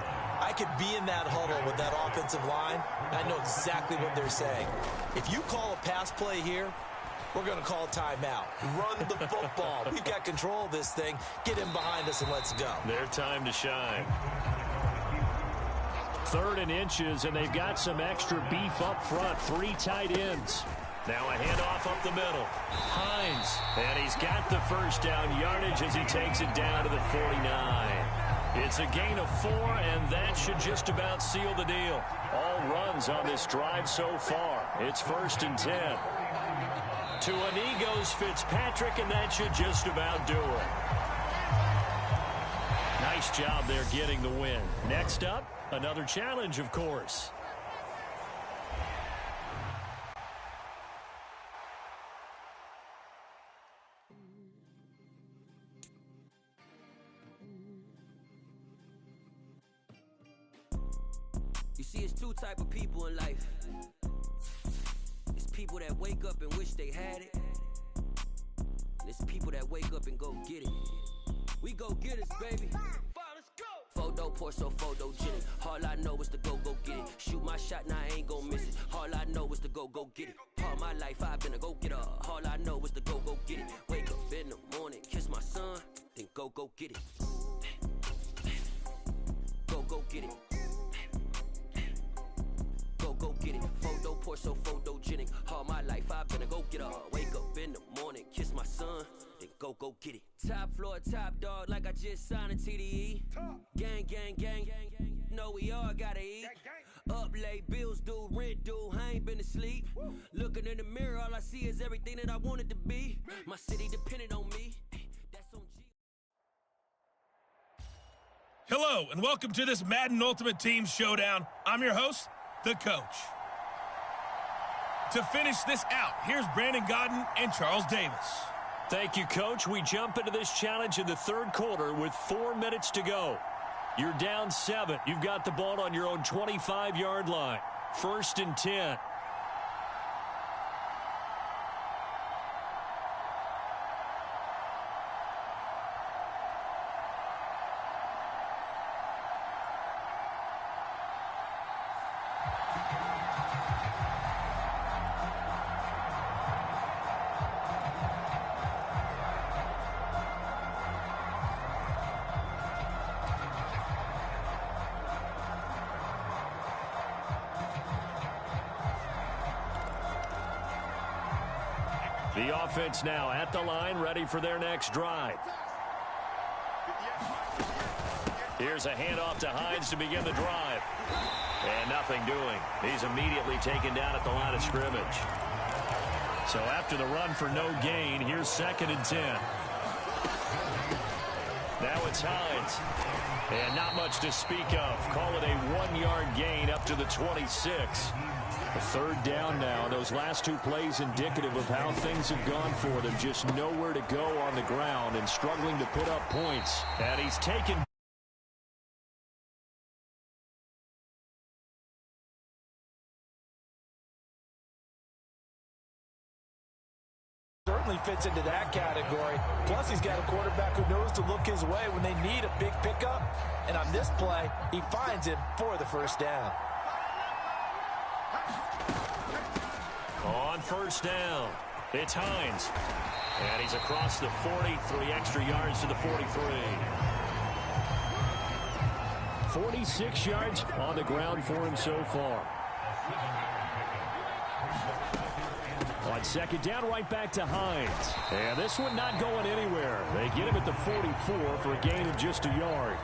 I could be in that huddle with that offensive line, and I know exactly what they're saying. If you call a pass play here, we're going to call timeout. Run the football. We've got control of this thing. Get him behind us and let's go. Their time to shine. 3rd and inches, and they've got some extra beef up front. 3 tight ends. Now a handoff up the middle. Hines, and he's got the 1st down yardage as he takes it down to the 49. It's a gain of 4, and that should just about seal the deal. All runs on this drive so far. It's 1st and 10. To a knee goes Fitzpatrick, and that should just about do it. Nice job there getting the win. Next up, another challenge, of course. You see, it's 2 type of people in life. It's people that wake up and wish they had it. And it's people that wake up and go get it. We go get it, baby. Photo pour so photogenic. All I know is to go get it. Shoot my shot, now I ain't gon' miss it. All I know is to go get it. All my life I've been a go getter. All I know is to go get it. Wake up in the morning, kiss my son, then go get it. Go get it. Go get it. Photo pour so photogenic. All my life I've been a go getter. Wake up in the morning, kiss my son, then go get it. Top floor, top dog, like I just signed a TDE. Gang, gang, gang, gang, gang. Know we all gotta eat. Up late, bills due, rent due, I ain't been asleep. Looking in the mirror, all I see is everything that I wanted to be. My city depended on me. That's on G. Hello, and welcome to this Madden Ultimate Team Showdown. I'm your host, the coach. To finish this out, here's Brandon Godden and Charles Davis. Thank you, Coach. We jump into this challenge in the 3rd quarter with 4 minutes to go. You're down 7. You've got the ball on your own 25-yard line. 1st and 10. The offense now at the line, ready for their next drive. Here's a handoff to Hines to begin the drive. And nothing doing. He's immediately taken down at the line of scrimmage. So after the run for no gain, here's 2nd and 10. Now it's Hines. And not much to speak of. Call it a 1-yard gain up to the 26. A 3rd down now. Those last 2 plays indicative of how things have gone for them. Just nowhere to go on the ground and struggling to put up points. And he's taken. certainly fits into that category. Plus, he's got a quarterback who knows to look his way when they need a big pickup. And on this play, he finds him for the first down. On first down, it's Hines. And he's across the 40, 3 extra yards to the 43. 46 yards on the ground for him so far. On second down, right back to Hines. And this one not going anywhere. They get him at the 44 for a gain of just a yard.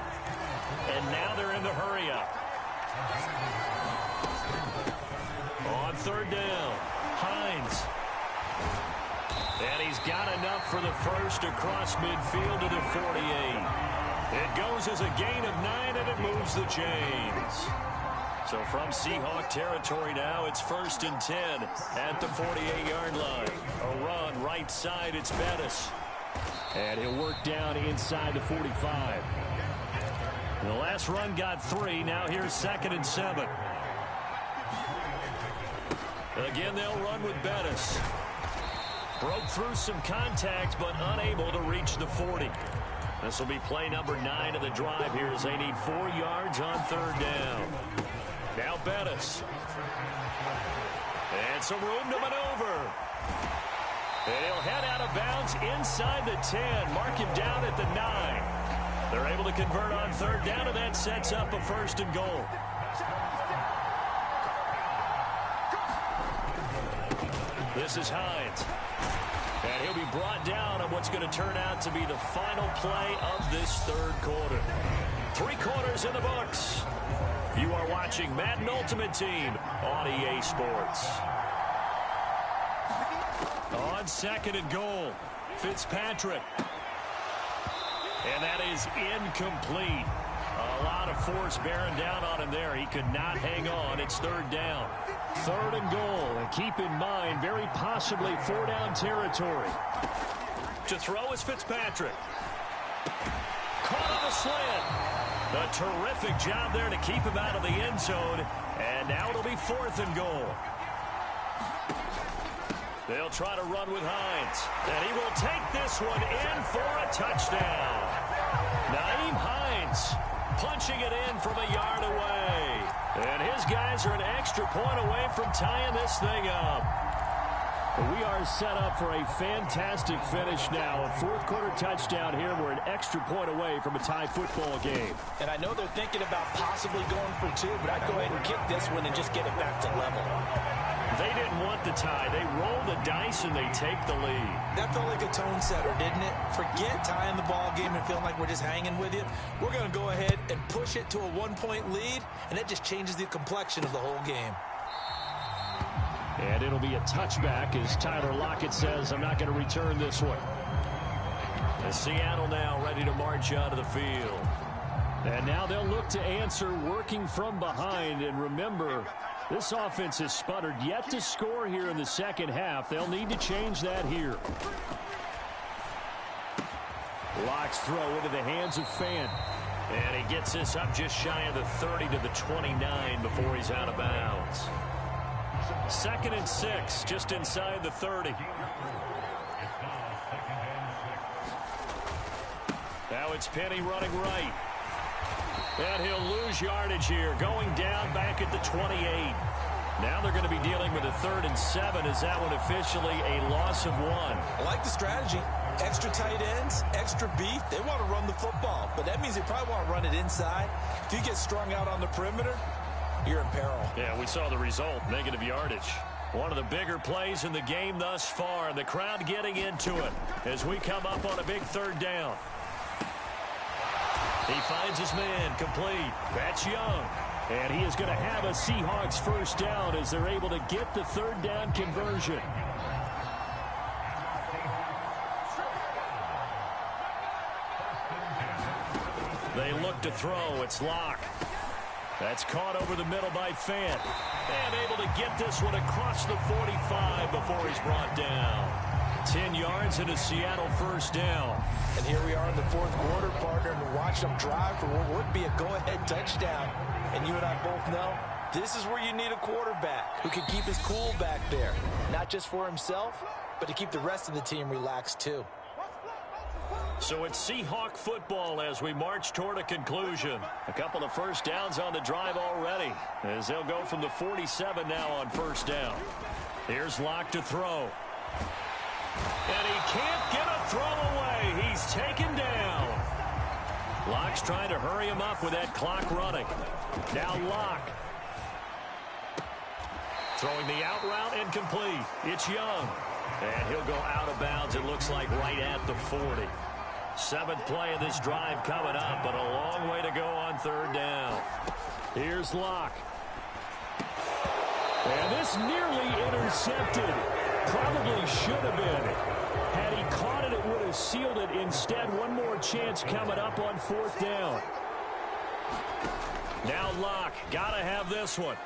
And now they're in the hurry up. On third down, Hines. And he's got enough for the first across midfield to the 48. It goes as a gain of 9, and it moves the chains. So from Seahawk territory now, it's 1st and 10 at the 48-yard line. A run right side, it's Bettis. And he'll work down inside the 45. The last run got 3. Now here's 2nd and 7. Again, they'll run with Bettis. Broke through some contact, but unable to reach the 40. This will be play number 9 of the drive here as they need 4 yards on third down. Now Bettis. And some room to maneuver. And he'll head out of bounds inside the 10. Mark him down at the 9. They're able to convert on third down, and that sets up a 1st and goal. This is Hines. And he'll be brought down on what's going to turn out to be the final play of this third quarter. 3 quarters in the books. You are watching Madden Ultimate Team on EA Sports. On 2nd and goal, Fitzpatrick. And that is incomplete. A lot of force bearing down on him there. He could not hang on. It's third down. 3rd and goal. And keep in mind, very possibly 4-down territory. To throw is Fitzpatrick. Caught on the slant. A terrific job there to keep him out of the end zone. And now it'll be 4th and goal. They'll try to run with Hines. And he will take this one in for a touchdown. Nyheim Hines punching it in from a yard away. And his guys are an extra point away from tying this thing up. We are set up for a fantastic finish now. A 4th quarter touchdown here. We're an extra point away from a tie football game. And I know they're thinking about possibly going for 2, but I'd go ahead and kick this one and just get it back to level. They didn't want the tie. They roll the dice and they take the lead. That felt like a tone setter, didn't it? Forget tying the ball game and feeling like we're just hanging with you. We're going to go ahead and push it to a 1-point lead, and that just changes the complexion of the whole game. And it'll be a touchback as Tyler Lockett says, I'm not going to return this one. And Seattle now ready to march out of the field. And now they'll look to answer working from behind. And remember, this offense has sputtered yet to score here in the second half. They'll need to change that here. Locke's throw into the hands of Fant. And he gets this up just shy of the 30 to the 29 before he's out of bounds. 2nd and 6, just inside the 30. Now it's Penny running right. And he'll lose yardage here, going down back at the 28. Now they're going to be dealing with a 3rd and 7. Is that one officially a loss of 1? I like the strategy. Extra tight ends, extra beef. They want to run the football, but that means they probably want to run it inside. If you get strung out on the perimeter, you're in peril. Yeah, we saw the result, negative yardage. One of the bigger plays in the game thus far, and the crowd getting into it as we come up on a big 3rd down. He finds his man complete. That's Young. And he is going to have a Seahawks 1st down as they're able to get the 3rd down conversion. They look to throw. It's Locke. That's caught over the middle by Fant. And able to get this one across the 45 before he's brought down. 10 yards and a Seattle 1st down. And here we are in the 4th quarter, partner, and watch them drive for what would be a go-ahead touchdown. And you and I both know This is where you need a quarterback who can keep his cool back there. Not just for himself, but to keep the rest of the team relaxed too. So it's Seahawk football as we march toward a conclusion. A couple of first downs on the drive already, as they'll go from the 47 now on first down. Here's Locke to throw. And he can't get a throw away. He's taken down. Locke's trying to hurry him up with that clock running. Now Locke. Throwing the out route incomplete. It's Young. And he'll go out of bounds, it looks like, right at the 40. Seventh play of this drive coming up, but a long way to go on third down. Here's Locke. And this nearly intercepted. Probably should have been. Had he caught it, it would have sealed it. Instead, one more chance coming up on fourth down. Now Locke, got to have this one.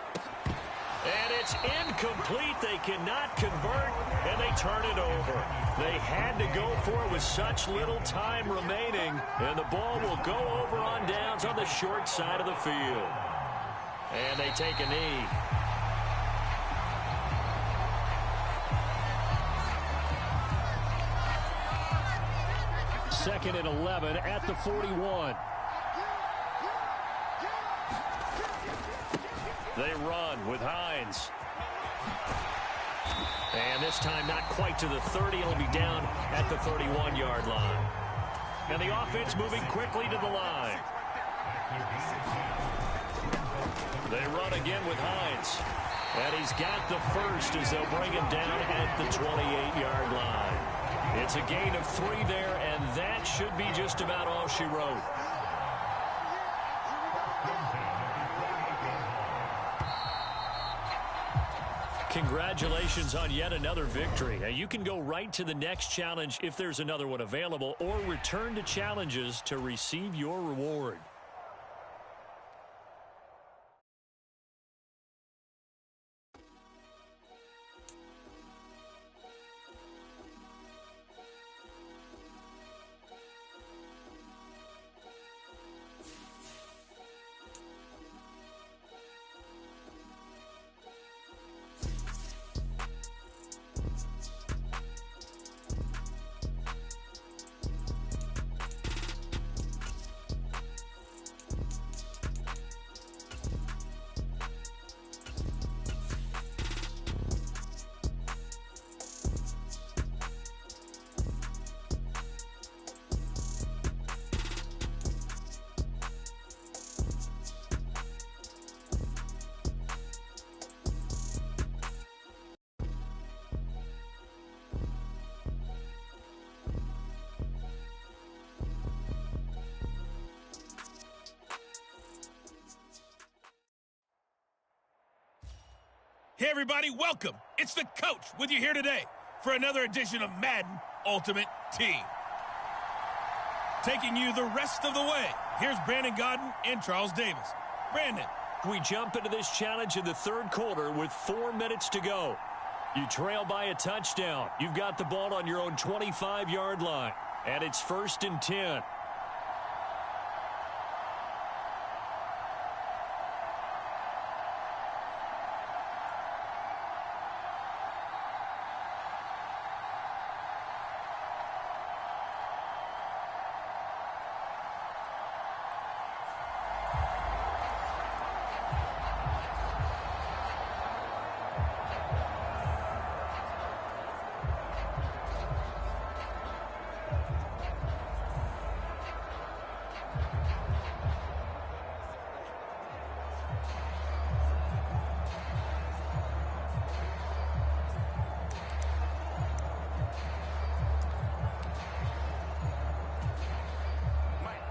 And it's incomplete. They cannot convert, and they turn it over. They had to go for it with such little time remaining, and the ball will go over on downs on the short side of the field. And they take a knee. Second and 11 at the 41. They run with Hines. And this time not quite to the 30. It'll be down at the 31-yard line. And the offense moving quickly to the line. They run again with Hines. And he's got the first as they'll bring him down at the 28-yard line. It's a gain of 3 there, and that should be just about all she wrote. Congratulations on yet another victory. Now you can go right to the next challenge if there's another one available, or return to challenges to receive your reward. Hey, everybody, welcome. It's the coach with you here today for another edition of Madden Ultimate Team. Taking you the rest of the way, here's Brandon Gaudin and Charles Davis. Brandon. We jump into this challenge in the third quarter with 4 minutes to go. You trail by a touchdown. You've got the ball on your own 25-yard line, and it's 1st and 10.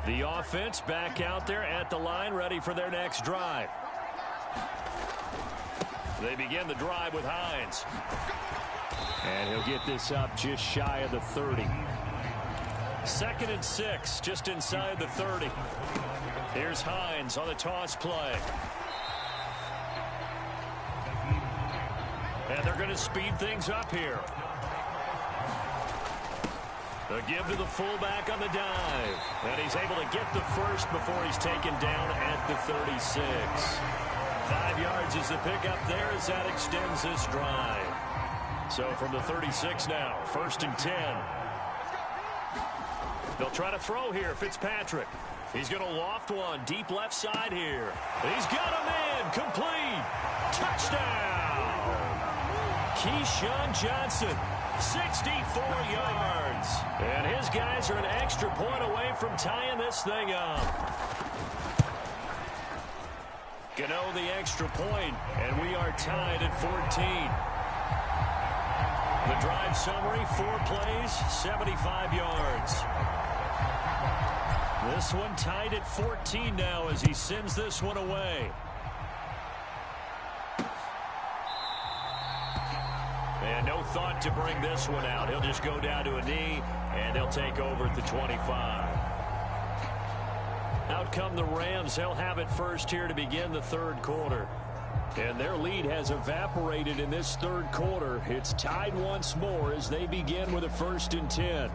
The offense back out there at the line, ready for their next drive. They begin the drive with Hines. And he'll get this up just shy of the 30. 2nd and 6, just inside the 30. Here's Hines on the toss play. And they're going to speed things up here. The give to the fullback on the dive. And he's able to get the first before he's taken down at the 36. 5 yards is the pickup there as that extends this drive. So from the 36 now, 1st and 10. They'll try to throw here, Fitzpatrick. He's going to loft one, deep left side here. He's got him in, complete. Touchdown! Keyshawn Johnson, 64 yards. And his guys are an extra point away from tying this thing up. Gano the extra point, and we are tied at 14. The drive summary, 4 plays, 75 yards. This one tied at 14 now as he sends this one away. And no thought to bring this one out. He'll just go down to a knee, and they'll take over at the 25. Out come the Rams. They'll have it first here to begin the 3rd quarter. And their lead has evaporated in this 3rd quarter. It's tied once more as they begin with a 1st and 10.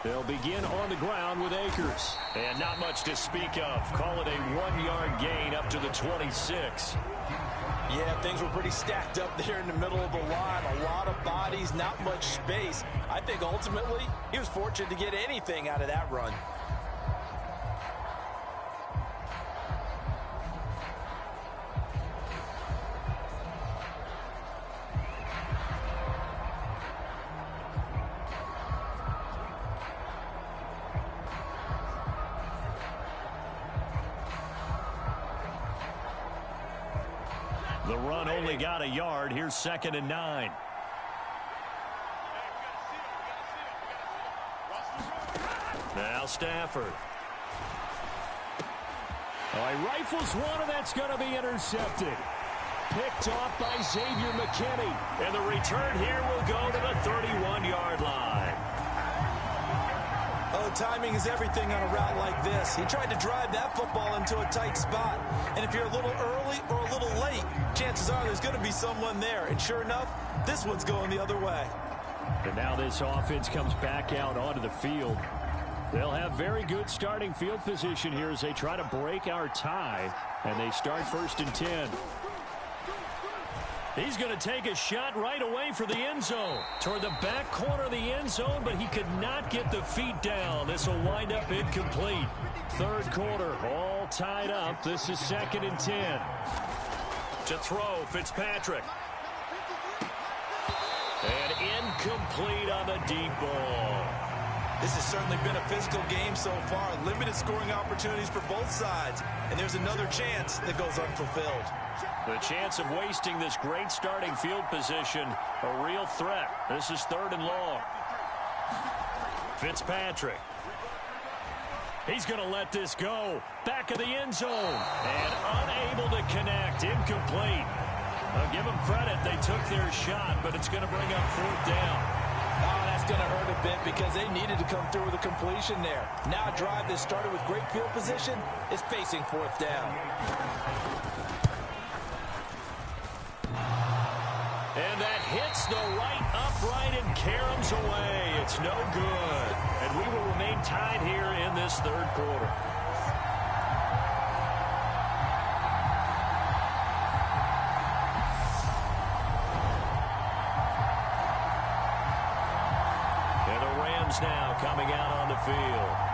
They'll begin on the ground with Akers. And not much to speak of. Call it a 1-yard gain up to the 26. Yeah, things were pretty stacked up there in the middle of the line. A lot of bodies, not much space. I think ultimately he was fortunate to get anything out of that run. The run only got a yard. Here's 2nd and 9. Now Stafford. Oh, he rifles one, and that's going to be intercepted. Picked off by Xavier McKinney. And the return here will go to the 31-yard line. Oh, timing is everything on a route like this. He tried to drive that football into a tight spot. And if you're a little early or a little late, chances are there's going to be someone there. And sure enough, this one's going the other way. And now this offense comes back out onto the field. They'll have very good starting field position here as they try to break our tie. And they start 1st and 10. He's going to take a shot right away for the end zone. Toward the back corner of the end zone, but he could not get the feet down. This will wind up incomplete. 3rd quarter, all tied up. This is 2nd and 10. To throw, Fitzpatrick. And incomplete on the deep ball. This has certainly been a physical game so far. Limited scoring opportunities for both sides. And there's another chance that goes unfulfilled. The chance of wasting this great starting field position, a real threat. This is 3rd and long. Fitzpatrick. He's going to let this go. Back of the end zone. And unable to connect. Incomplete. I'll give them credit. They took their shot, but it's going to bring up 4th down. Oh, that's going to hurt a bit because they needed to come through with a completion there. Now a drive that started with great field position is facing 4th down. And that hits the right upright and caroms away. It's no good. And we will remain tied here in this 3rd quarter. And the Rams now coming out on the field.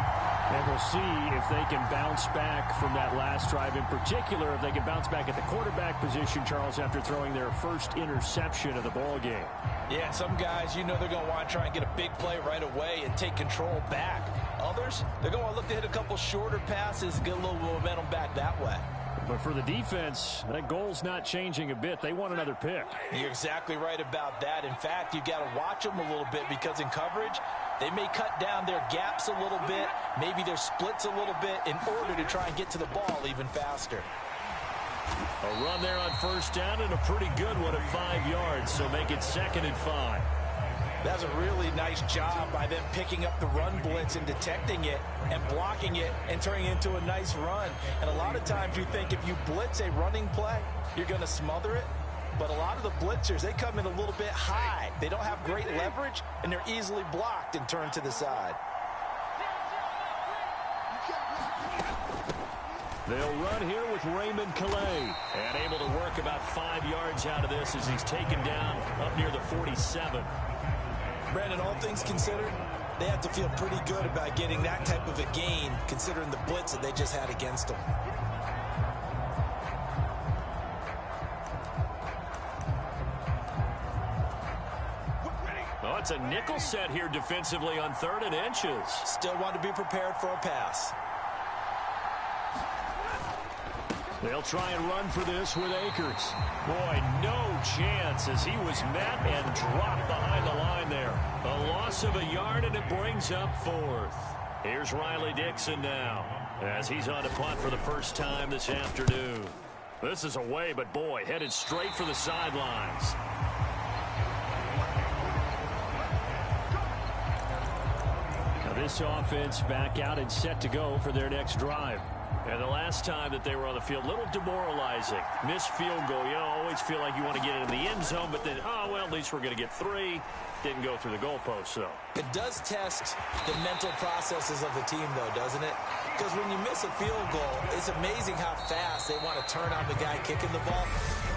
And we'll see if they can bounce back from that last drive in particular, if they can bounce back at the quarterback position, Charles, after throwing their first interception of the ball game. Yeah, some guys, you know they're going to want to try and get a big play right away and take control back. Others, they're going to look to hit a couple shorter passes, get a little momentum back that way. But for the defense, that goal's not changing a bit. They want another pick. You're exactly right about that. In fact, you've got to watch them a little bit because in coverage, they may cut down their gaps a little bit, maybe their splits a little bit in order to try and get to the ball even faster. A run there on 1st down and a pretty good one at 5 yards, so make it 2nd and 5. That's a really nice job by them picking up the run blitz and detecting it and blocking it and turning it into a nice run. And a lot of times you think if you blitz a running play, you're going to smother it. But a lot of the blitzers, they come in a little bit high. They don't have great leverage, and they're easily blocked and turned to the side. They'll run here with Raymond Calais. And able to work about 5 yards out of this as he's taken down up near the 47. Brandon, all things considered, they have to feel pretty good about getting that type of a gain, considering the blitz that they just had against them. Oh, it's a nickel set here defensively on 3rd and inches. Still want to be prepared for a pass. They'll try and run for this with Akers. Boy, no chance as he was met and dropped behind the line there. A loss of a yard, and it brings up 4th. Here's Riley Dixon now as he's on to punt for the first time this afternoon. This is away, but boy, headed straight for the sidelines. Now this offense back out and set to go for their next drive. And the last time that they were on the field, a little demoralizing. Missed field goal. You always feel like you want to get it in the end zone, but then, oh, well, at least we're going to get 3. Didn't go through the goalpost, though. It does test the mental processes of the team, though, doesn't it? Because when you miss a field goal, it's amazing how fast they want to turn on the guy kicking the ball.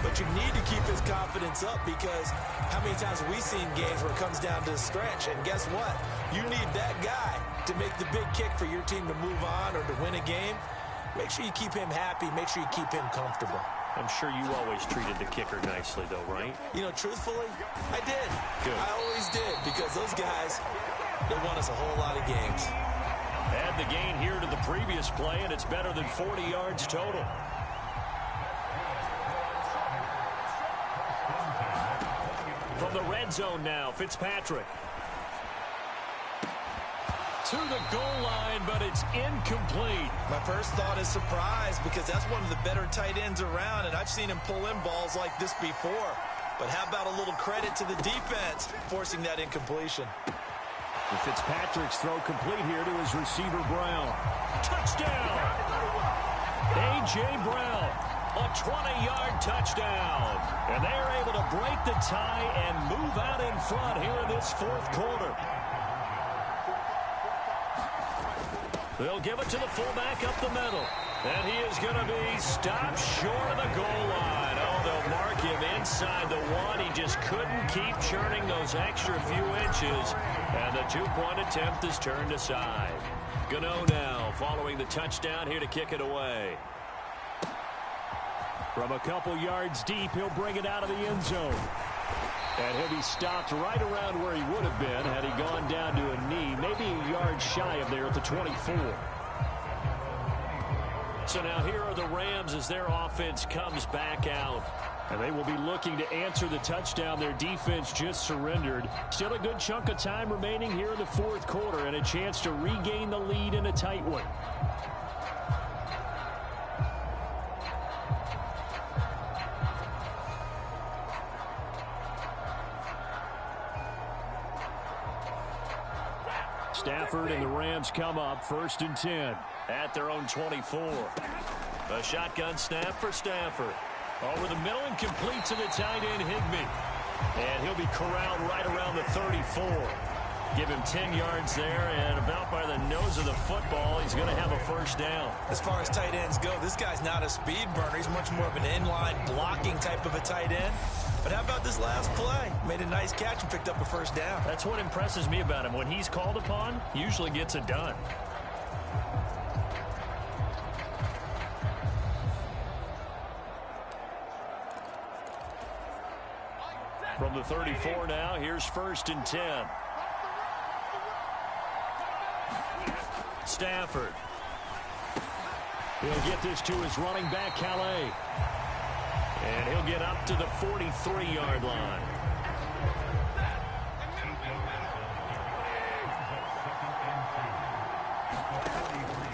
But you need to keep his confidence up, because how many times have we seen games where it comes down to the stretch? And guess what? You need that guy to make the big kick for your team to move on or to win a game. Make sure you keep him happy. Make sure you keep him comfortable. I'm sure you always treated the kicker nicely, though, right? You know, truthfully, I did. Good. I always did, because those guys, they won us a whole lot of games. Add the gain here to the previous play, and it's better than 40 yards total. From the red zone now, Fitzpatrick. To the goal line, but it's incomplete. My first thought is surprise, because that's one of the better tight ends around, and I've seen him pull in balls like this before. But how about a little credit to the defense forcing that incompletion? And Fitzpatrick's throw complete here to his receiver, Brown. Touchdown! A.J. Brown, a 20-yard touchdown. And they're able to break the tie and move out in front here in this 4th quarter. They'll give it to the fullback up the middle. And he is going to be stopped short of the goal line. Oh, they'll mark him inside the 1. He just couldn't keep churning those extra few inches. And the 2-point attempt is turned aside. Gano now following the touchdown here to kick it away. From a couple yards deep, he'll bring it out of the end zone. And he'll be stopped right around where he would have been had he gone down to a knee, maybe a yard shy of there at the 24. So now here are the Rams as their offense comes back out. And they will be looking to answer the touchdown their defense just surrendered. Still a good chunk of time remaining here in the 4th quarter and a chance to regain the lead in a tight one. Stafford and the Rams come up 1st and 10 at their own 24. A shotgun snap for Stafford. Over the middle and complete to the tight end, Higbee. And he'll be corralled right around the 34. Give him 10 yards there, and about by the nose of the football, he's going to have a first down. As far as tight ends go, this guy's not a speed burner. He's much more of an inline blocking type of a tight end. But how about this last play? Made a nice catch and picked up a first down. That's what impresses me about him. When he's called upon, usually gets it done. From the 34 now, here's 1st and 10. Stafford. He'll get this to his running back, Calais. And he'll get up to the 43-yard line.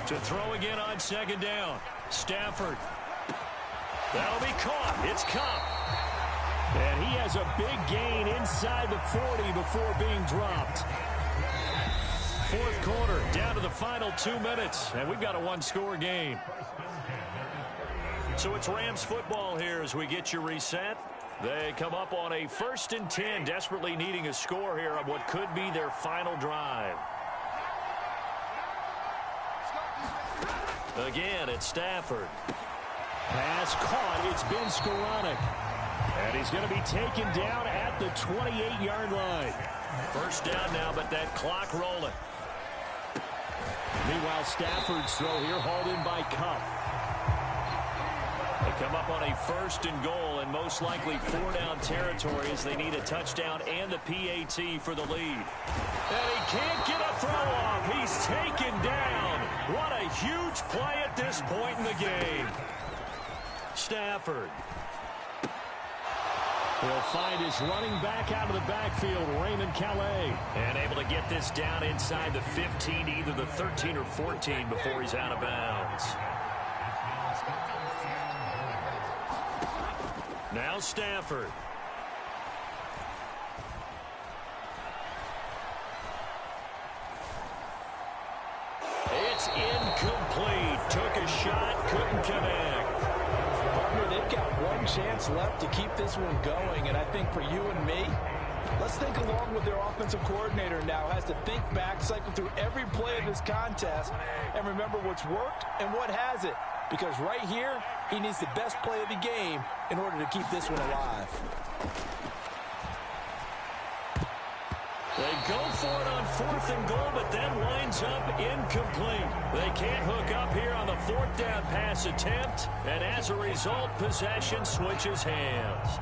To throw again on 2nd down. Stafford. That'll be caught. It's Cup. And he has a big gain inside the 40 before being dropped. Fourth quarter, down to the final 2 minutes, and we've got a one-score game. So it's Rams football here as we get you reset. They come up on a 1st and 10, desperately needing a score here on what could be their final drive. Again, it's Stafford. Pass caught. It's been Skoranek. And he's going to be taken down at the 28-yard line. First down now, but that clock rolling. Meanwhile, Stafford's throw here hauled in by Cup. They come up on a 1st and goal and most likely 4-down territory as they need a touchdown and the PAT for the lead. And he can't get a throw off. He's taken down. What a huge play at this point in the game. Stafford. He'll find his running back out of the backfield, Raymond Calais. And able to get this down inside the 15, either the 13 or 14 before he's out of bounds. Now Stafford. It's incomplete. Took a shot, couldn't connect. Partner, they've got one chance left to keep this one going, and I think for you and me, let's think along with their offensive coordinator now. Has to think back, cycle through every play of this contest, and remember what's worked and what hasn't. Because right here, he needs the best play of the game in order to keep this one alive. They go for it on 4th and goal, but then winds up incomplete. They can't hook up here on the 4th down pass attempt, and as a result, possession switches hands.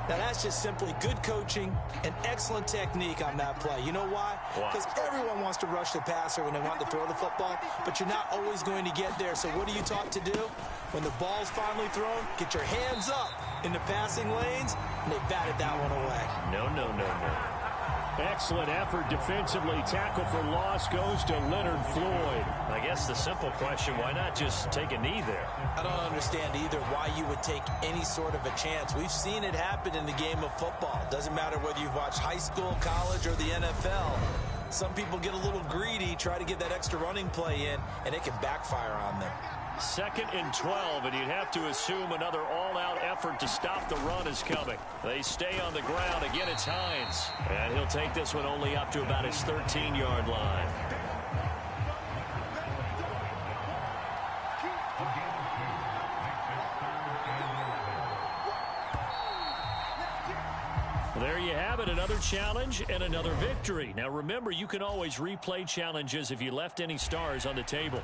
Now, that's just simply good coaching and excellent technique on that play. You know why? Because everyone wants to rush the passer when they want to throw the football, but you're not always going to get there. So what are you taught to do? When the ball's finally thrown, get your hands up in the passing lanes, and they batted that one away. No. Excellent effort defensively. Tackle for loss goes to Leonard Floyd. I guess the simple question, why not just take a knee there? I don't understand either why you would take any sort of a chance. We've seen it happen in the game of football. Doesn't matter whether you've watched high school, college, or the NFL. Some people get a little greedy, try to get that extra running play in, and it can backfire on them. 2nd and 12, and you'd have to assume another all-out effort to stop the run is coming. They stay on the ground. Again, it's Hines. And he'll take this one only up to about his 13-yard line. There you have it, another challenge and another victory. Now remember, you can always replay challenges if you left any stars on the table.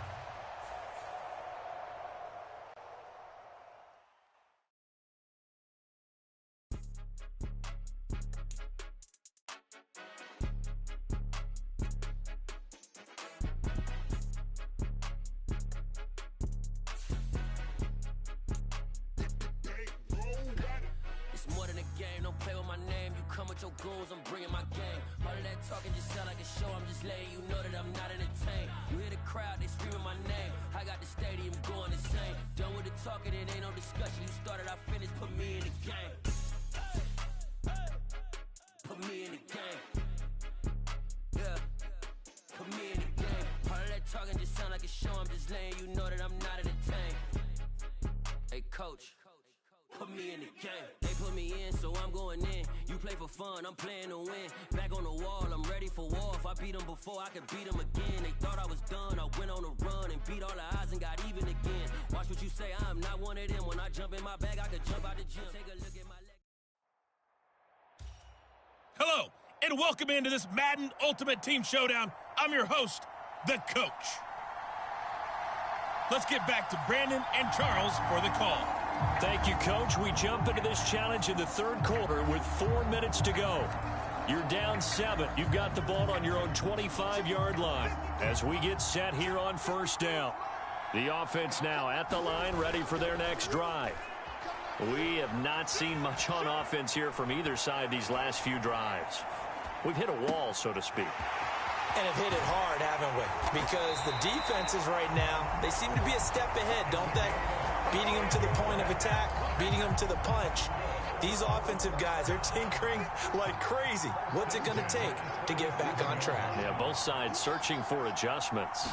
Coach, put me in the game. They put me in, so I'm going in. You play for fun, I'm playing to win. Back on the wall, I'm ready for war. If I beat them before, I can beat them again. They thought I was done, I went on a run and beat all the odds and got even again. Watch what you say, I'm not one of them. When I jump in my bag, I could jump out the gym. Take a look at my leg. Hello, and welcome into this Madden Ultimate Team Showdown. I'm your host, the Coach. Let's get back to Brandon and Charles for the call. Thank you, Coach. We jump into this challenge in the 3rd quarter with 4 minutes to go. You're down 7. You've got the ball on your own 25-yard line as we get set here on 1st down. The offense now at the line, ready for their next drive. We have not seen much on offense here from either side these last few drives. We've hit a wall, so to speak. And have hit it hard, haven't we? Because the defenses right now, they seem to be a step ahead, don't they? Beating them to the point of attack, beating them to the punch. These offensive guys are tinkering like crazy. What's it going to take to get back on track? Yeah, both sides searching for adjustments.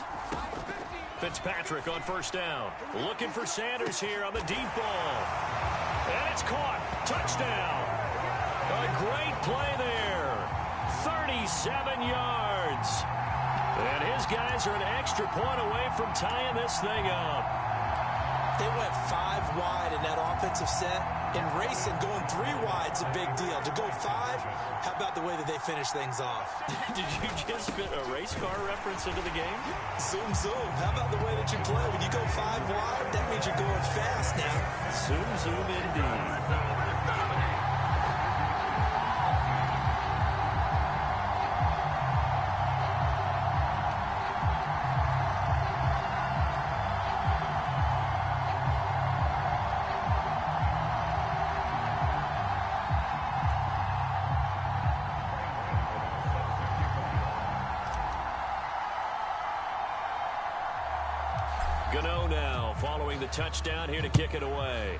Fitzpatrick on first down. Looking for Sanders here on the deep ball. And it's caught. Touchdown. A great play there. 37 yards. And his guys are an extra point away from tying this thing up. They went 5 wide in that offensive set. In racing, going 3 wide's a big deal. To go 5, how about the way that they finish things off? Did you just fit a race car reference into the game? Zoom, zoom. How about the way that you play? When you go 5 wide, that means you're going fast now. Zoom, zoom indeed. Gano now following the touchdown here to kick it away.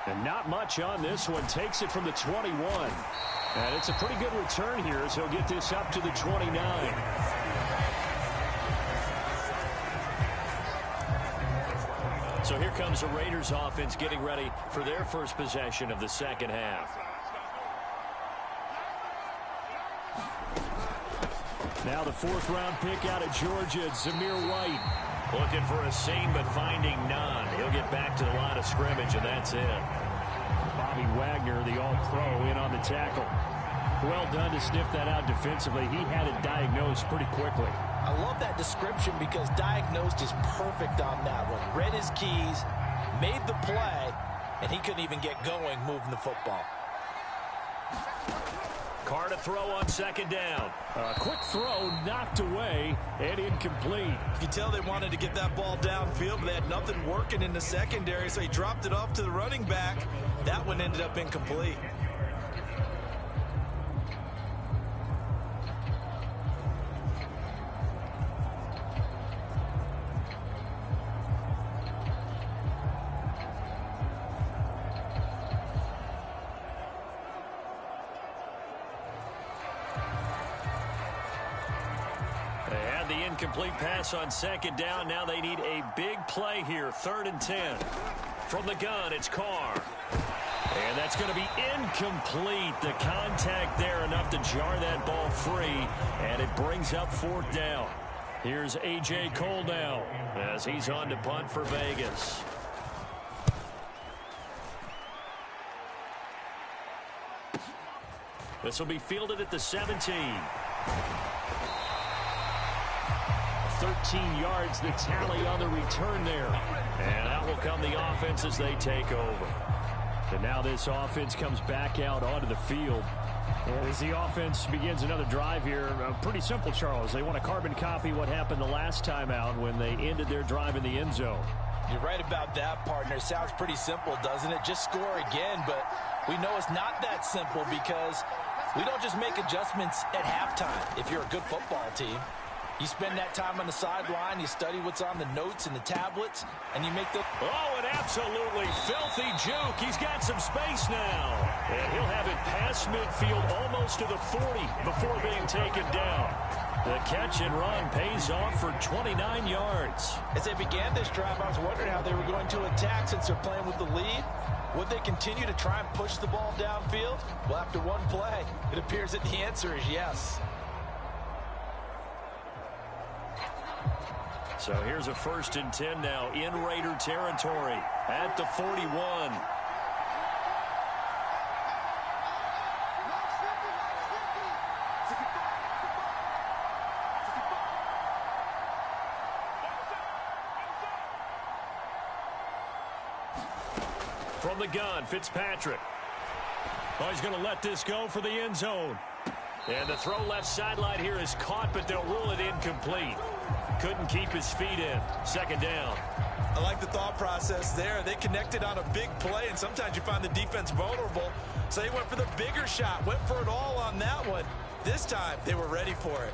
And not much on this one. Takes it from the 21. And it's a pretty good return here as he'll get this up to the 29. So here comes the Raiders offense getting ready for their first possession of the second half. Now the 4th-round pick out of Georgia, Zamir White. Looking for a seam, but finding none. He'll get back to the line of scrimmage, and that's it. Bobby Wagner, the all-pro, in on the tackle. Well done to sniff that out defensively. He had it diagnosed pretty quickly. I love that description because diagnosed is perfect on that one. Read his keys, made the play, and he couldn't even get going moving the football. Carr to throw on second down. A quick throw knocked away and incomplete. You can tell they wanted to get that ball downfield, but they had nothing working in the secondary, so he dropped it off to the running back. That one ended up incomplete. Incomplete pass on second down. Now they need a big play here. 3rd and 10. From the gun, it's Carr. And that's going to be incomplete. The contact there enough to jar that ball free. And it brings up 4th down. Here's A.J. Cole now as he's on to punt for Vegas. This will be fielded at the 17. 13 yards, the tally on the return there. And out will come the offense as they take over. And now this offense comes back out onto the field. And as the offense begins another drive here, pretty simple, Charles. They want to carbon copy what happened the last time out when they ended their drive in the end zone. You're right about that, partner. Sounds pretty simple, doesn't it? Just score again, but we know it's not that simple because we don't just make adjustments at halftime if you're a good football team. You spend that time on the sideline, you study what's on the notes and the tablets, and you make the... Oh, an absolutely filthy juke. He's got some space now. And he'll have it past midfield almost to the 40 before being taken down. The catch and run pays off for 29 yards. As they began this drive, I was wondering how they were going to attack since they're playing with the lead. Would they continue to try and push the ball downfield? Well, after one play, it appears that the answer is yes. So here's a 1st and 10 now in Raider territory at the 41. From the gun, Fitzpatrick. Oh, he's going to let this go for the end zone. And the throw left sideline here is caught, but they'll rule it incomplete. Couldn't keep his feet in. 2nd down. I like the thought process there. They connected on a big play, and sometimes you find the defense vulnerable. So they went for the bigger shot, went for it all on that one. This time, they were ready for it.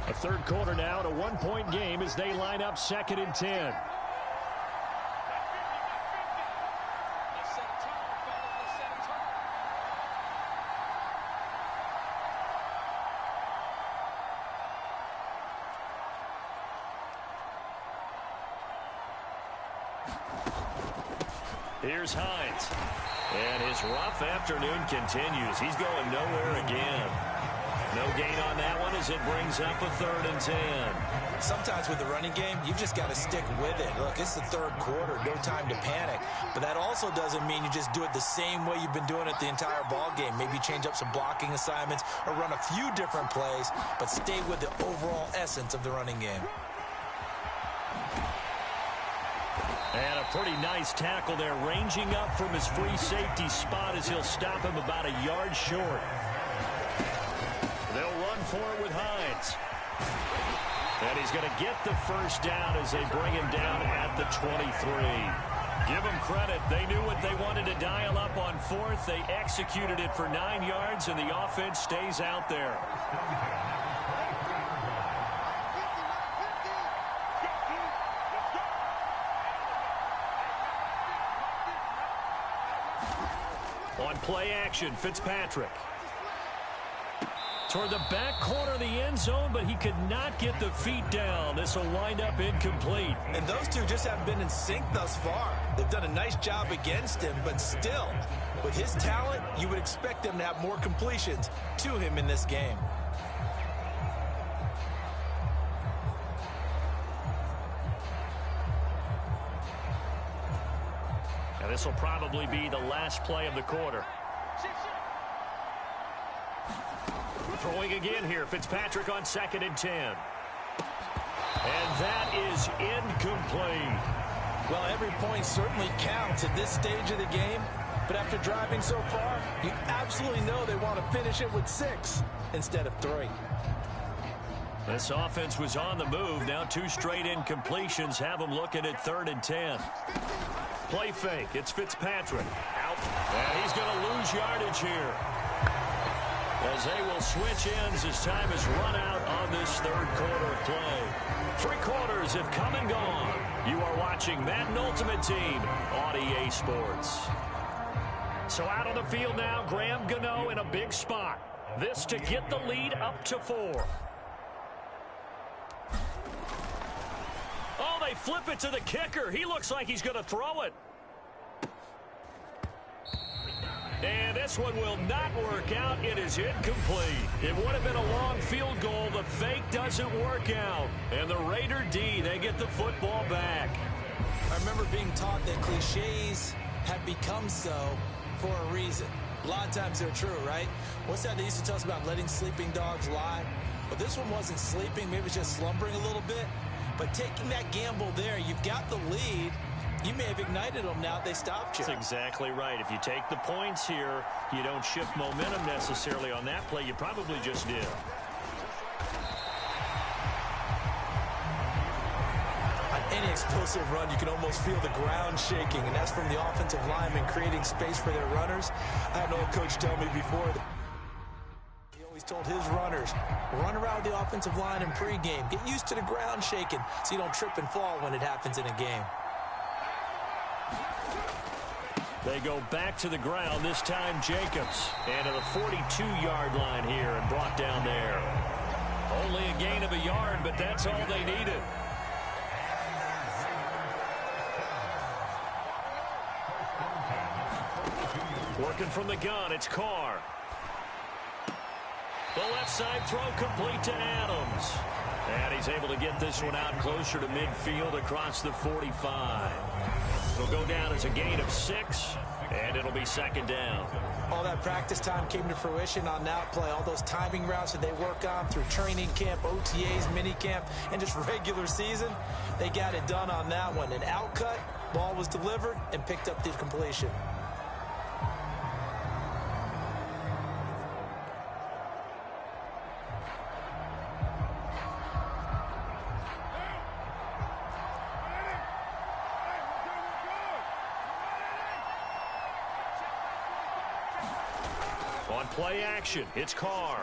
A 3rd quarter now, and a 1-point game as they line up 2nd and 10. Here's Hines. And his rough afternoon continues. He's going nowhere again. No gain on that one as it brings up a 3rd and 10. Sometimes with the running game, you've just got to stick with it. Look, it's the 3rd quarter, no time to panic. But that also doesn't mean you just do it the same way you've been doing it the entire ball game. Maybe change up some blocking assignments or run a few different plays, but stay with the overall essence of the running game. And a pretty nice tackle there, ranging up from his free safety spot as he'll stop him about a yard short. They'll run for it with Hines. And he's going to get the first down as they bring him down at the 23. Give them credit. They knew what they wanted to dial up on 4th. They executed it for 9 yards, and the offense stays out there. On play action, Fitzpatrick. Toward the back corner of the end zone, but he could not get the feet down. This will wind up incomplete. And those two just haven't been in sync thus far. They've done a nice job against him, but still, with his talent, you would expect them to have more completions to him in this game. And this will probably be the last play of the quarter. Throwing again here, Fitzpatrick on 2nd and 10. And that is incomplete. Well, every point certainly counts at this stage of the game, but after driving so far, you absolutely know they want to finish it with 6 instead of 3. This offense was on the move. Now 2 straight incompletions have them looking at 3rd and 10. Play fake. It's Fitzpatrick. Out. And he's going to lose yardage here, as they will switch ends as time is run out on this 3rd quarter of play. 3 quarters have come and gone. You are watching Madden Ultimate Team on EA Sports. So out on the field now, Graham Gano in a big spot. This to get the lead up to 4. Oh, they flip it to the kicker. He looks like he's going to throw it. And this one will not work out. It is incomplete. It would have been a long field goal. The fake doesn't work out. And the Raider D, they get the football back. I remember being taught that cliches have become so for a reason. A lot of times they're true, right? What's that they used to tell us about letting sleeping dogs lie? But this one wasn't sleeping. Maybe it was just slumbering a little bit. But taking that gamble there, you've got the lead. You may have ignited them now. They stopped you. That's exactly right. If you take the points here, you don't shift momentum necessarily on that play. You probably just did. On any explosive run, you can almost feel the ground shaking, and that's from the offensive linemen creating space for their runners. I had an old coach tell me before that he always told his runners, run around the offensive line in pregame. Get used to the ground shaking so you don't trip and fall when it happens in a game. They go back to the ground, this time Jacobs. And to the 42-yard line here and brought down there. Only a gain of a yard, but that's all they needed. Working from the gun, it's Carr. The left side throw complete to Adams. And he's able to get this one out closer to midfield across the 45. It'll go down as a gain of 6, and it'll be 2nd down. All that practice time came to fruition on that play. All those timing routes that they work on through training camp, OTAs, mini camp, and just regular season, they got it done on that one. An outcut, ball was delivered, and picked up the completion. On play action, it's Carr.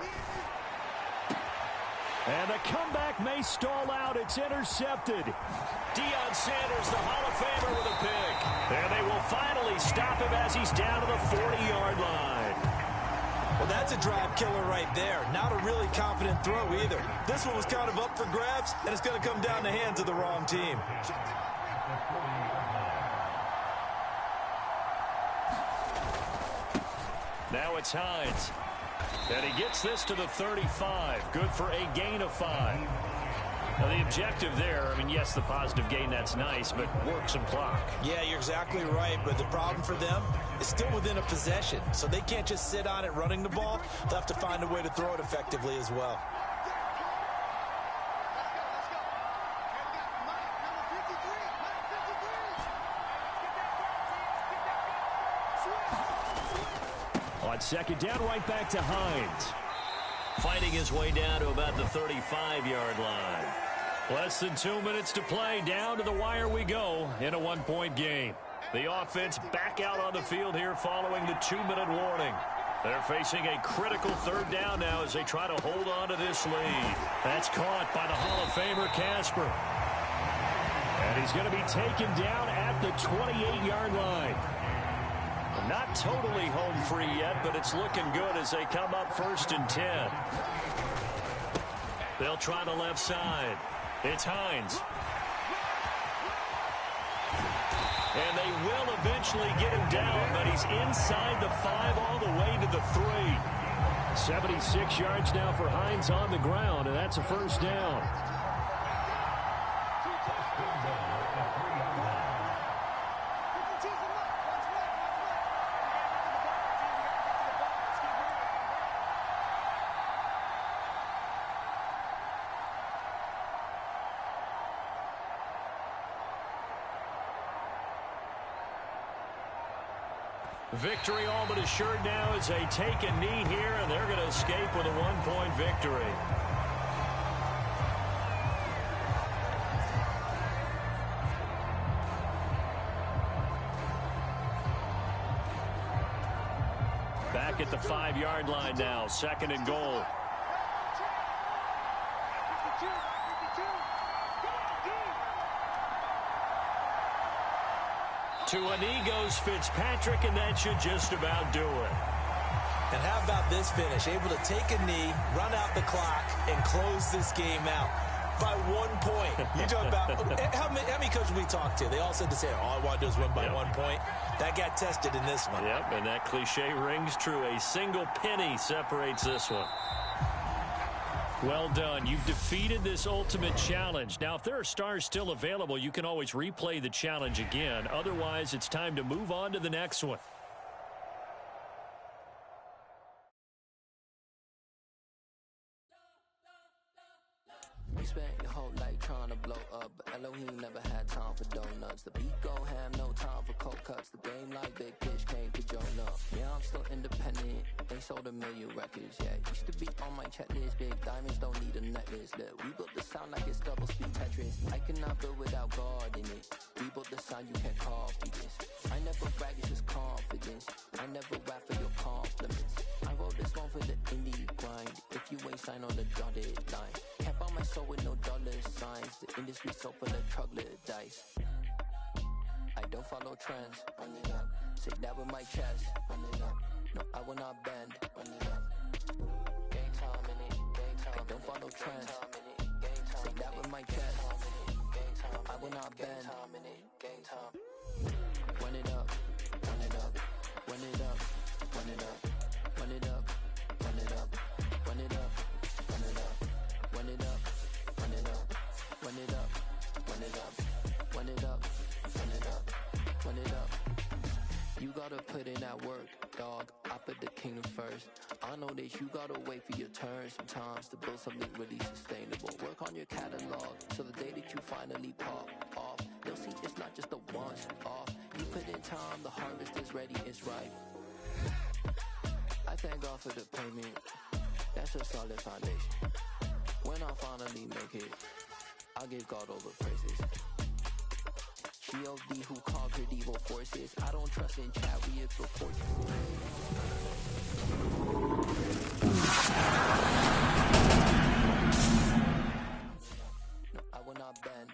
And the comeback may stall out. It's intercepted. Deion Sanders, the Hall of Famer, with a pick. And they will finally stop him as he's down to the 40-yard line. Well, that's a drive killer right there. Not a really confident throw either. This one was kind of up for grabs, and it's going to come down the hands of the wrong team. Now it's Hines. And he gets this to the 35. Good for a gain of 5. Now, the objective there, I mean, yes, the positive gain, that's nice, but work some clock. Yeah, you're exactly right, but the problem for them is still within a possession, so they can't just sit on it running the ball. They'll have to find a way to throw it effectively as well. On second down, right back to Hines. Fighting his way down to about the 35-yard line. Less than 2 minutes to play. Down to the wire we go in a 1-point game. The offense back out on the field here following the 2-minute warning. They're facing a critical third down now as they try to hold on to this lead. That's caught by the Hall of Famer Casper. And he's going to be taken down at the 28-yard line. Not totally home free yet, but it's looking good as they come up 1st and 10. They'll try the left side. It's Hines. And they will eventually get him down, but he's inside the 5 all the way to the 3. 76 yards now for Hines on the ground, and that's a first down. Victory all but assured now as they take a knee here, and they're going to escape with a 1-point victory. Back at the 5-yard line now, 2nd and goal. To a knee goes Fitzpatrick, and that should just about do it. And how about this finish? Able to take a knee, run out the clock, and close this game out by 1 point. You talk about how many coaches we talked to? They all said the same. All I want to do is win by 1 point. That got tested in this one. Yep, and that cliche rings true. A single penny separates this one. Well done. You've defeated this ultimate challenge. Now, if there are stars still available, you can always replay the challenge again. Otherwise, it's time to move on to the next one. You spent your whole life trying to blow up, but Elohim never had time for donuts. The beat go ham, no time for cold cuts. The game like big pitch came to Jonah. Yeah, I'm still independent. They sold 1 million records, yeah. Used to be on my checklist. Big diamonds don't need a necklace. Look, we built the sound like it's double speed Tetris. I cannot build without God in it. We built the sound, you can't copy this. I never brag, it's just confidence. I never rap for your compliments. I wrote this one for the indie grind. If you ain't signed on the dotted line, can't buy my soul with no dollar signs. The industry so full of troglodytes. I don't follow trends. Run it up. Say that with my chest. Run it up. No, I will not bend. Run it up. Game time in it. Game time. I don't follow trends. Say that with my chest. No, I will not bend. Game time. Run it up. Run it up. Run it up. Run it up. Run it up. Run it up. Run it up. Run it up. Run it up. Run it up. Run it up. Run it up. Run it up. Run it up. Run it up. You gotta put in that work, dog. I put the kingdom first. I know that you gotta wait for your turn sometimes to build something really sustainable. Work on your catalog so the day that you finally pop off, they'll see it's not just a once off. You put in time, the harvest is ready, it's ripe. I thank God for the payment. That's a solid foundation. When I finally make it, I'll give God all the praises. G.O.D. who conquered evil forces. I don't trust in chariots or forces. No, I will not bend.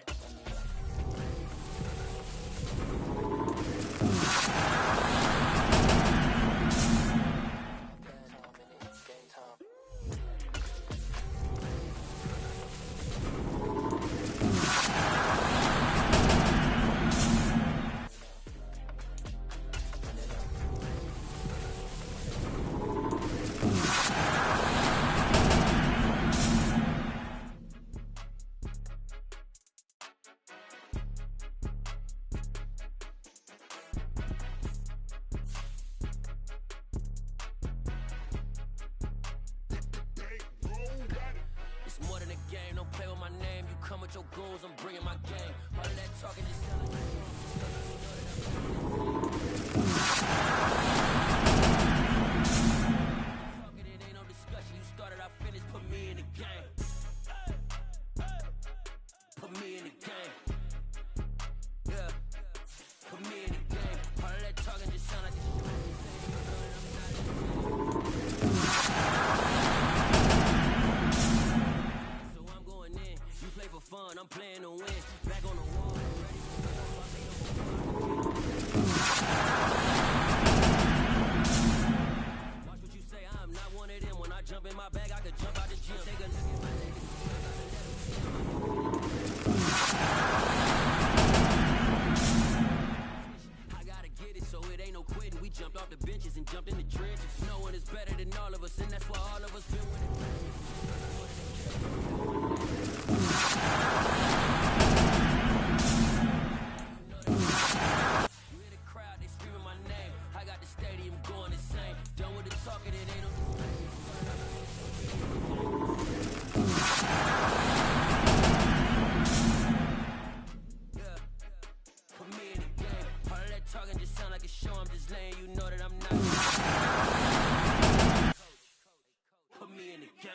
game, don't play with my name. You come with your goons, I'm bringing my game. All of that talking just sound like talking, it ain't no discussion. You started, I finished, put me in the game. Put me in the game. Yeah. Put me in the game. All of that talking just sound like so I'm going in. You play for fun, I'm playing to win. Back on the wall, I'm ready for war. Watch what you say, I'm not one of them. When I jump in my bag, I could jump out the gym. Take a look at my niggas. I gotta get it, so it ain't no quitting. We jumped off the benches and jumped in the trenches. No one is better than all of us, and that's why all of us been with it. You hear the crowd, they screaming my name. I got the stadium going insane. Done with the talking, it ain't no yeah. Put me in the game. All of that talking just sound like a show. I'm just letting you know that I'm not. Put me in the game.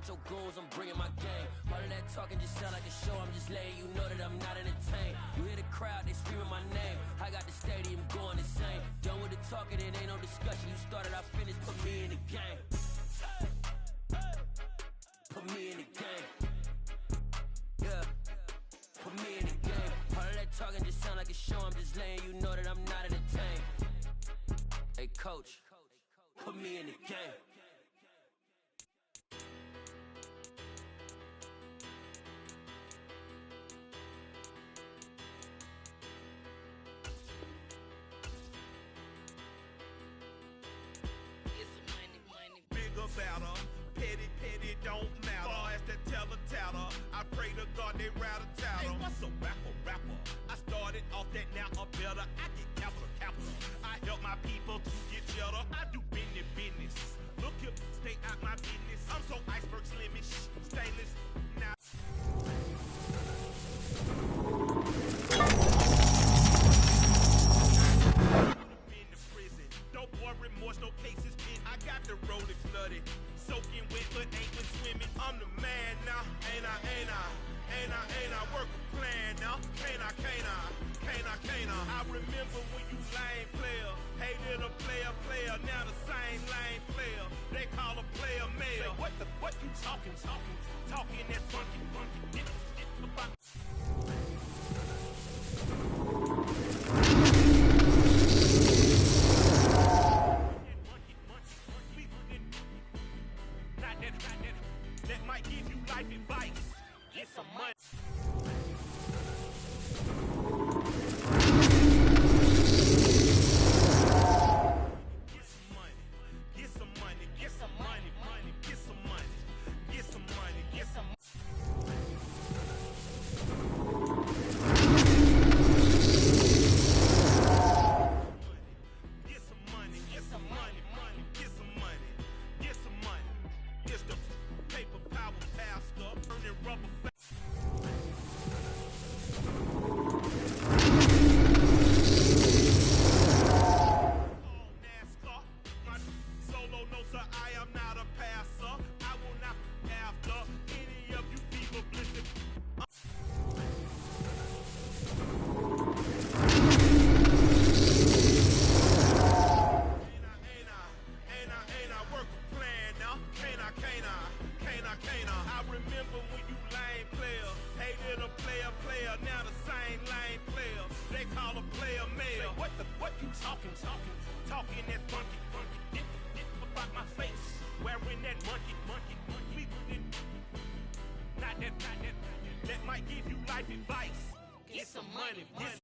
Your goons, I'm bringing my game. All of that talking just sound like a show. I'm just letting you know that I'm not entertained. You hear the crowd, they screaming my name. I got the stadium going insane. Done with the talking, it ain't no discussion. You started, I finished, put me in the game. Put me in the game. Yeah. Put me in the game. All of that talking just sound like a show. I'm just letting you know that I'm not entertained. Hey coach, put me in the game. Better, petty, don't matter. Far as the teller, I pray to God they rattle tattle. Hey, what's a rapper? I started off that, now I'm better. I get capital. I help my people to get cheddar. I do business. Look here, stay out my business. I'm so iceberg slimish, stainless. Now. Been to prison, no boy remorse, no cases pinned. I got the road flooded, soaking wet but ain't been swimming. I'm the man now, ain't I? Work a plan now, can't I? I remember when you lame player, hated a player, now the same lame player. They call a player mayor. Say, what you talking that funky, get about. That might give you life advice. Get some money. Talking that funky, get about my face, wearing that monkey, that might give you life advice. Get some money.